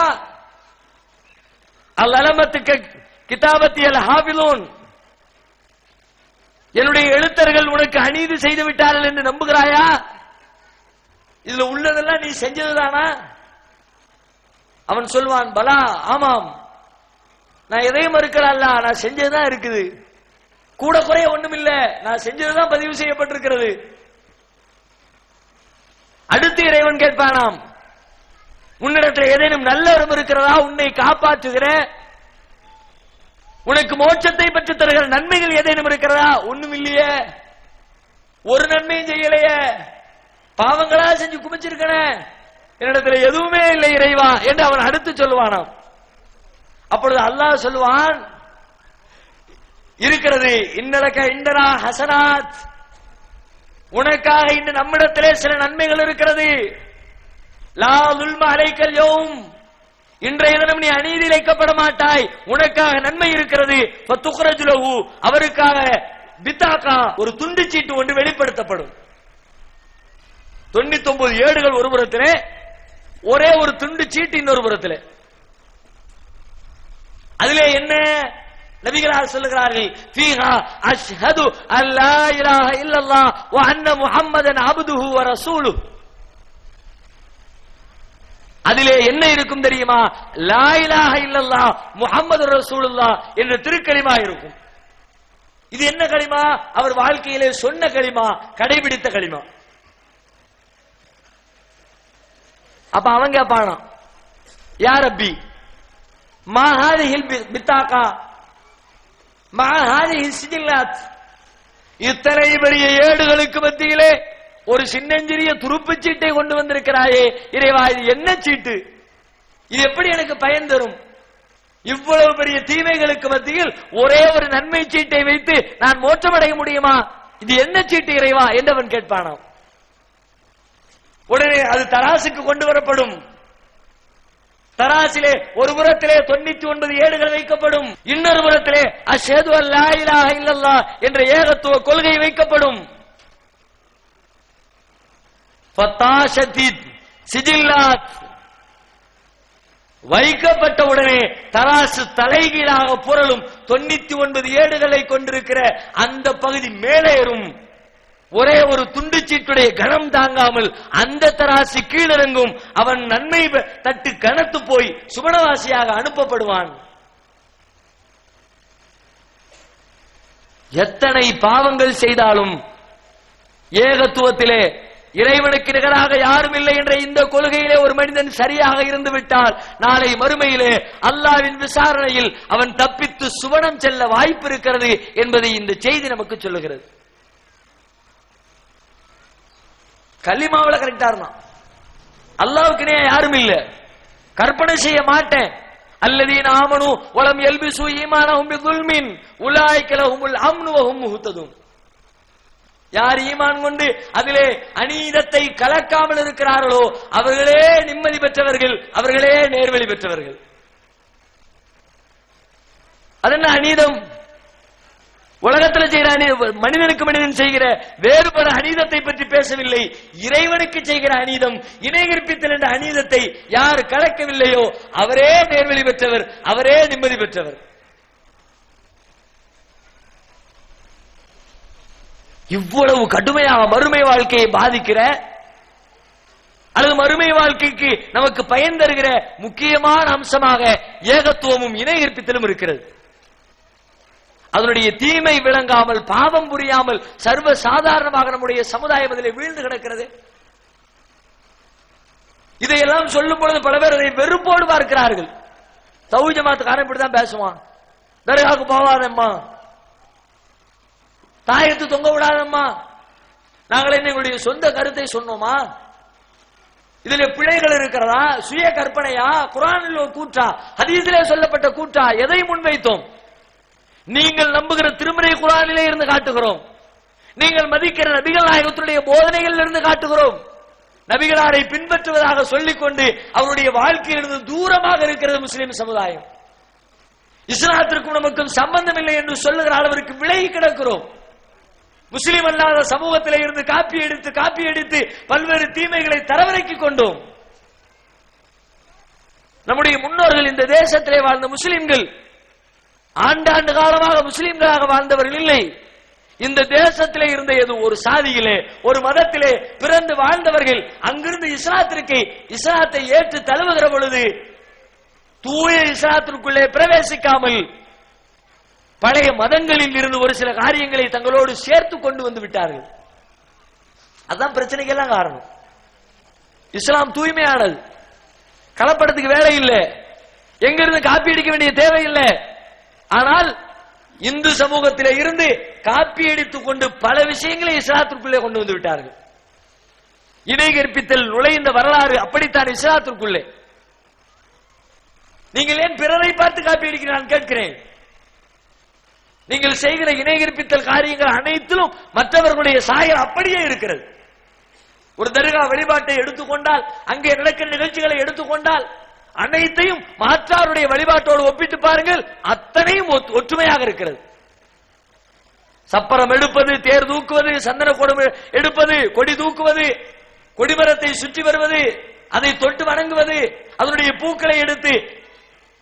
அல்லமத்துக்கு கிதாபத்தி அல் ஹாஃபிலூன், என்னுடைய எழுத்தர்கள் உனக்கு அநீதி செய்து விட்டார்கள் என்று நம்புகிறாயா? இதுல உள்ளதெல்லாம் நீ செஞ்சதுதானா? அவன் சொல்வான், பலா, ஆமாம், நான் எதையும் மறுக்கிறல்ல, நான் செஞ்சதுதான் இருக்குது, கூட குறைய ஒண்ணும் இல்ல, நான் செஞ்சதுதான் பதிவு செய்யப்பட்டிருக்கிறது. அடுத்து இறைவன் கேட்பானாம், உன்னிடத்தில் ஏதேனும் நல்ல வரம் இருக்கிறதா? உன்னை காப்பாற்றுகிற, உனக்கு மோட்சத்தை பெற்று தருகிற நன்மைகள் ஏதேனும் இருக்கிறதா? ஒண்ணும் இல்லையே, ஒரு நன்மையும் செய்யலையே, பாவங்களா செஞ்சு குமிச்சிருக்கன, என்னிடத்தில் எதுவுமே இல்லை இறைவா என்று அவன் அடுத்து சொல்லுவானாம். அப்பொழுது அல்லாஹ் சொல்லுவான், இருக்கிறது, இன்னலக இந்தனா ஹசனாத், உனக்காக இந்த நம்மிடத்திலே சில நன்மைகள் இருக்கிறது. லா ظுல்ம அலைக்கல் யௌம், இன்றைய தினம் நீ அநீதி இழைக்கப்பட மாட்டாய், உனக்காக நன்மை இருக்கிறது. ஃபதுக்ரஜு லஹு, அவருக்காக பித்தாகா, ஒரு துண்டு சீட்டு ஒன்று வெளிப்படுத்தப்படும். 99 ஏடுகள் ஒரு புறத்திலே, ஒரே ஒரு துண்டு சீட்டு இன்னொரு புறத்திலே. அதிலே என்ன? நபிகளார் சொல்லுகிறார்கள், ஃபீஹா அஷ்ஹது அல்லா இலாஹ இல்லல்லாஹ் வ அன்ன முஹம்மதன் அப்துஹு வ ரசூலுஹு. அதிலே என்ன இருக்கும் தெரியுமா? லா இலாஹ இல்லல்லாஹ் முஹம்மது ரசூலுல்லாஹ் என்ற திருக்கலிமா இருக்கும். இது என்ன கலிமா? அவர் வாழ்க்கையிலே சொன்ன கலிமா, கடைபிடித்த கலிமா. அப்ப அவங்க கேட்பானா, யா ரப்பி மா ஹாதிஹில் பித்தாகா மா ஹாதிஹில் சிஜில்லாத், இத்தனை பெரிய ஏடுகளுக்கு மத்தியிலே ஒரு சின்னஞ்சிறிய துருப்பு சீட்டை கொண்டு வந்திருக்கிறாயே இறைவா, இது என்ன சீட்டு? இது எப்படி எனக்கு பயன் தரும்? இவ்வளவு பெரிய தீமைகளுக்கு மத்தியில் ஒரே ஒரு நன்மை சீட்டை வைத்து நான் மோட்சமடைய முடியுமா? இது என்ன சீட்டு இறைவா என்றவன் கேட்பானாம். உடனே அது தராசுக்கு கொண்டு வரப்படும். தராசிலே ஒரு புறத்திலே 99 ஏடுகள் வைக்கப்படும், இன்னொரு புறத்திலே அஷ்ஹது அல்லா இலாஹ இல்லல்லாஹ் என்ற ஏகத்துவ கொள்கை வைக்கப்படும். ஃபதாஷதித் சிஜில்லாத் வைக்கப்பட்ட உடனே தராசு தலைகீழாக புரளும். 99 ஏடுகளை கொண்டிருக்கிற அந்த பகுதி மேலேறும். ஒரே ஒரு துண்டு சீட்டுடைய கனம் தாங்காமல் அந்த தராசு கீழிறங்கும். அவன் நன்மை தட்டு கனத்து போய் சுவனவாசியாக அனுப்பப்படுவான். எத்தனை பாவங்கள் செய்தாலும் ஏகத்துவத்திலே இறைவனுக்கு நிகராக யாரும் இல்லை என்ற இந்த கொள்கையிலே ஒரு மனிதன் சரியாக இருந்து விட்டால் நாளை மறுமையிலே அல்லாஹ்வின் விசாரணையில் அவன் தப்பித்து சுவனம் செல்ல வாய்ப்பு இருக்கிறது என்பதை இந்த செய்தி நமக்கு சொல்லுகிறது. கலிமாவுல கரெக்டா இருந்தான். அல்லாஹ்வுக்கு யாரும் இல்ல, கற்பனை செய்ய மாட்டேன். அல்லதீன ஆமனு வலம் யல்பிசு ஈமானஹும் பிதுல்மின் உலாயிக லஹுமுல் அம்னு வஹும் முஹ்ததுன். யார் ஈமான் கொண்டு அதிலே அநீதத்தை கலக்காமல் இருக்கிறார்களோ அவர்களே நிம்மதி பெற்றவர்கள், அவர்களே நேர்வழி பெற்றவர்கள். அதென்ன அநீதம்? உலகத்தில் செய்கிற மனிதனுக்கு மனிதன் செய்கிற வேறுபட அநீதத்தை பற்றி பேசவில்லை. இறைவனுக்கு செய்கிற அநீதம், இணை கற்பித்தல் என்ற அநீதத்தை யார் கலக்கவில்லையோ அவரே நேர்வழி பெற்றவர், அவரே நிம்மதி பெற்றவர். இவ்வளவு கடுமையாக மறுமை வாழ்க்கையை பாதிக்கிற அல்லது மறுமை வாழ்க்கைக்கு நமக்கு பயன் தருகிற முக்கியமான அம்சமாக ஏகத்துவமும் இணை கற்பித்தலும் இருக்கிறது. அதனுடைய தீமை விளங்காமல் பாவம் புரியாமல் சர்வ சாதாரணமாக நம்முடைய சமுதாயம் அதிலே வீழ்ந்து கிடக்கிறது. இதையெல்லாம் சொல்லும் பொழுது பல பேர் அதை வெறுப்போடு பார்க்கிறார்கள். தௌஹீத் ஜமாத்துக்காரன் இப்படிதான் பேசுவான், தர்காவுக்கு போகாதம்மா, தாயத்து தொங்க விடாதம்மா. நாங்கள் என்ன எங்களுடைய சொந்த கருத்தை சொன்னோமா? இதில் பிழைகள் இருக்கிறதா? சுய கற்பனையா? குர்ஆனில் ஒரு கூற்றா? ஹதீஸிலே சொல்லப்பட்ட கூற்றா? எதை முன்வைத்தோம்? நீங்கள் நம்புகிற திருமறை குர்ஆனிலே இருந்து காட்டுகிறோம். நீங்கள் மதிக்கிற நபிகள் நாயகத்துடைய போதனைகளில் இருந்து காட்டுகிறோம். நபிகளாரை பின்பற்றுவதாக சொல்லிக்கொண்டு அவருடைய வாழ்க்கையிலிருந்து தூரமாக இருக்கிறது முஸ்லிம் சமுதாயம். இஸ்லாத்திற்கும் நமக்கும் சம்பந்தம் இல்லை என்று சொல்லுகிற அளவிற்கு விலகி கிடக்கிறோம். முஸ்லிம் அல்லாத சமூகத்திலே இருந்து காப்பி எடுத்து பல்வேறு தீமைகளை தரவரைக்கிக் கொண்டோம். நம்முடைய முன்னோர்கள் இந்த தேசத்திலே வாழ்ந்த முஸ்லிம்கள் ஆண்டாண்டு காலமாக முஸ்லிம்களாக வாழ்ந்தவர்கள் இல்லை. இந்த தேசத்திலே இருந்த ஒரு சாதியிலே ஒரு மதத்திலே பிறந்து வாழ்ந்தவர்கள் அங்கிருந்து இஸ்லாத்தை ஏற்று தழுவுகிற பொழுது தூய இஸ்லாத்திற்குள்ளே பிரவேசிக்காமல் பழைய மதங்களில் இருந்து ஒரு சில காரியங்களை தங்களோடு சேர்த்து கொண்டு வந்து விட்டார்கள். அதுதான் பிரச்சனைக்கெல்லாம் காரணம். இஸ்லாம் தூய்மையானது, கலப்படத்துக்கு வேலை இல்லை, எங்கிருந்து காப்பி அடிக்க வேண்டிய தேவையில்லை. ஆனால் இந்து சமூகத்திலே இருந்து காப்பி அடித்துக் கொண்டு பல விஷயங்களை இஸ்லாத்திற்குள்ளே கொண்டு வந்து விட்டார்கள். இணை கற்பித்தல் நுழைந்த வரலாறு அப்படித்தான் இஸ்லாத்திற்குள்ளே. நீங்கள் ஏன் பிறரை பார்த்து காப்பி அடிக்க நான் கேட்கிறேன். நீங்கள் செய்கிற இணை கற்பித்தல் காரியங்கள் அனைத்திலும் மற்றவர்களுடைய சாயல் அப்படியே இருக்கிறது. ஒரு தர்கா வழிபாட்டை எடுத்துக்கொண்டால், அங்கே நடக்கிற நிகழ்ச்சிகளை எடுத்துக்கொண்டால் அனைத்தையும் மாற்றாருடைய வழிபாட்டோடு ஒப்பிட்டு பாருங்கள், அத்தனையும் ஒற்றுமையாக இருக்கிறது. சப்பரம் எடுப்பது, தேர் தூக்குவது, சந்தன கொடை எடுப்பது, கொடி தூக்குவது, கொடிமரத்தை சுற்றி வருவது, அதை தொட்டு வணங்குவது, அதனுடைய பூக்களை எடுத்து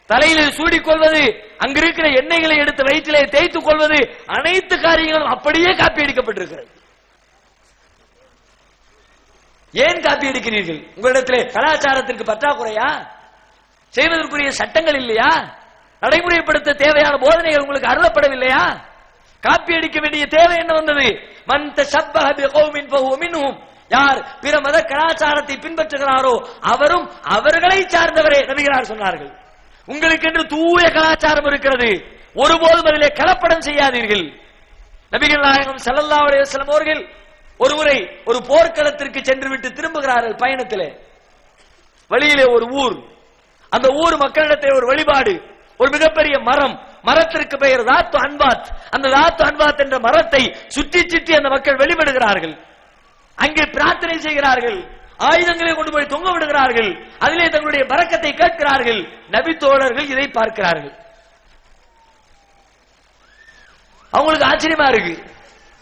தலையிலே சூடிக்கொள்வது, அங்கிருக்கிற எண்ணெய்களை எடுத்து வயிற்றிலே தேய்த்துக் கொள்வது, அனைத்து காரியங்களும் அப்படியே காப்பி அடிக்கப்பட்டிருக்கிறது. ஏன் காப்பி அடிக்கிறீர்கள்? உங்களிடத்திலே கலாச்சாரத்திற்கு பற்றாக்குறையா? செய்வதற்குரிய சட்டங்கள் இல்லையா? நடைமுறைப்படுத்த தேவையான போதனைகள் உங்களுக்கு அருளப்படவில்லையா? காப்பி அடிக்க வேண்டிய தேவை என்ன வந்தது? மன் தஷப்பஹ பிகௌமின் ஃபஹுவ மின்ஹும். யார் பிற மத கலாச்சாரத்தை பின்பற்றுகிறாரோ அவரும் அவர்களை சார்ந்தவரே நபிகளார் சொன்னார்கள். உங்களுக்கு என்று தூய கலாச்சாரம் இருக்கிறது, ஒருபோதும் அதிலே கலப்படம் செய்யாதீர்கள். நபிகள் நாயகம் ஸல்லல்லாஹு அலைஹி வஸல்லம் அவர்கள் ஒருமுறை ஒரு போர்க்களத்திற்கு சென்று விட்டு திரும்புகிறார்கள். பயணத்திலே வழியிலே ஒரு ஊர், அந்த ஊர் மக்களிடத்தை ஒரு வழிபாடு, ஒரு மிகப்பெரிய மரம், மரத்திற்கு பெயர் தாத்து அன்வாத். அந்த தாத்து அன்வாத் என்ற மரத்தை சுற்றி சுற்றி அந்த மக்கள் வெளிப்படுகிறார்கள். அங்கே பிரார்த்தனை செய்கிறார்கள், ஆயுதங்களை கொண்டு போய் தொங்க விடுகிறார்கள், அதிலே தங்களுடைய பரக்கத்தை கேட்கிறார்கள். நபி தோழர்கள் இதை பார்க்கிறார்கள். அவங்களுக்கு ஆச்சரியமா இருக்கு,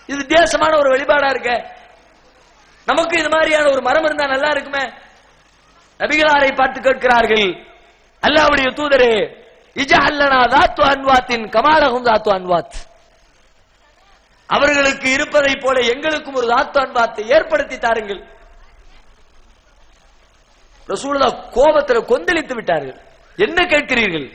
இது வித்தியாசமான ஒரு வழிபாடா இருக்க, நமக்கு இது மாதிரியான ஒரு மரம் இருந்தா நல்லா இருக்குமே. நபிகளாரை பார்த்து கேட்கிறார்கள், அல்லாஹ்வுடைய தூதரே, இஜஅல்லனா தாத்து அன்வாத்தின் கமாலஹும் தாத்து அன்வாத், அவர்களுக்கு இருப்பதை போல எங்களுக்கும் ஒரு தாத்து அன்வாத்தை ஏற்படுத்தி தாருங்கள். ரசூலுல்லாஹ் கோபத்தில் கொந்தளித்து விட்டார்கள். என்ன கேட்கிறீர்கள்?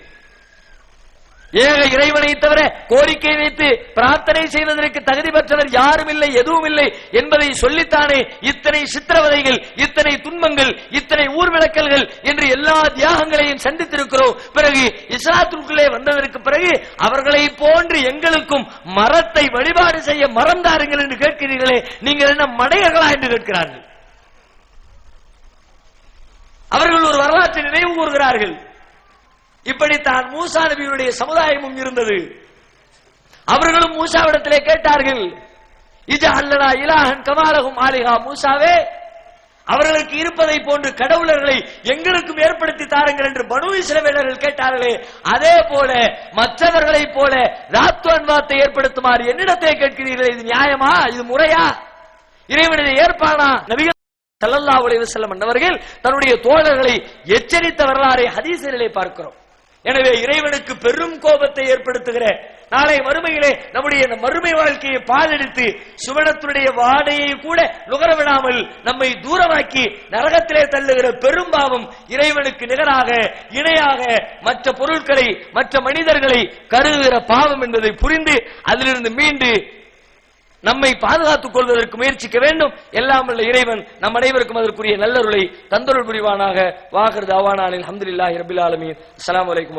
ஏக இறைவனை தவிர கோரிக்கை வைத்து பிரார்த்தனை செய்வதற்கு தகுதி பெற்றவர் யாரும் இல்லை, எதுவும் இல்லை என்பதை சொல்லித்தானே இத்தனை சித்திரவதைகள், இத்தனை துன்பங்கள், இத்தனை ஊர்விளக்கல்கள் என்று எல்லா தியாகங்களையும் சந்தித்திருக்கிறோம். பிறகு இஸ்லாத்திற்குள்ளே வந்ததற்கு பிறகு அவர்களை போன்று எங்களுக்கும் மரத்தை வழிபாடு செய்ய மறந்தாருங்கள் என்று கேட்கிறீர்களே, நீங்கள் என்ன மடையர்களா என்று கேட்கிறார்கள். அவர்கள் ஒரு வரலாற்றை நினைவு கூறுகிறார்கள். இப்படித்தான் மூசா நபியுடைய சமுதாயமும் இருந்தது. அவர்களும் மூசாவிடத்திலே கேட்டார்கள், இஜஅல்லனா இலாஹன் கமாலஹும் ஆலிஹா, மூசாவே, அவர்களுக்கு இருப்பதை போன்று கடவுளர்களை எங்களுக்கும் ஏற்படுத்தி தாருங்கள் என்று பனூ இஸ்ரவேலர்கள் கேட்டார்களே, அதே போல மற்றவர்களை போல தாத்து அன்வாத்தை ஏற்படுத்துமாறு என்னிடத்தை கேட்கிறீர்களே, இது நியாயமா? இது முறையா? இறைவனை ஏற்பானா? நபிகள் ஸல்லல்லாஹு அலைஹி வஸல்லம் அவர்கள் தன்னுடைய தோழர்களை எச்சரித்த வரலாறை ஹதீஸிலே பார்க்கிறோம். எனவே இறைவனுக்கு பெரும் கோபத்தை ஏற்படுத்துகிற நாளை மறுமையிலே நம்முடைய மறுமை வாழ்க்கையை பாலெடுத்து சுவனத்துடைய வாடையை கூட நுகர விடாமல் நம்மை தூரமாக்கி நரகத்திலே தள்ளுகிற பெரும் பாவம் இறைவனுக்கு நிகராக இணையாக மற்ற பொருட்களை மற்ற மனிதர்களை கருதுகிற பாவம் என்பதை புரிந்து அதிலிருந்து மீண்டு நம்மை பாதுகாத்துக் கொள்வதற்கு முயற்சிக்க வேண்டும். எல்லாம் உள்ள இறைவன் நம் அனைவருக்கும் அதற்குரிய நல்லருளை தந்தருள் புரிவானாக. வாஹிர் தஅவானா அல்ஹம்துலில்லாஹி ரப்பில் ஆலமீன். அஸ்ஸலாமு அலைக்கும்.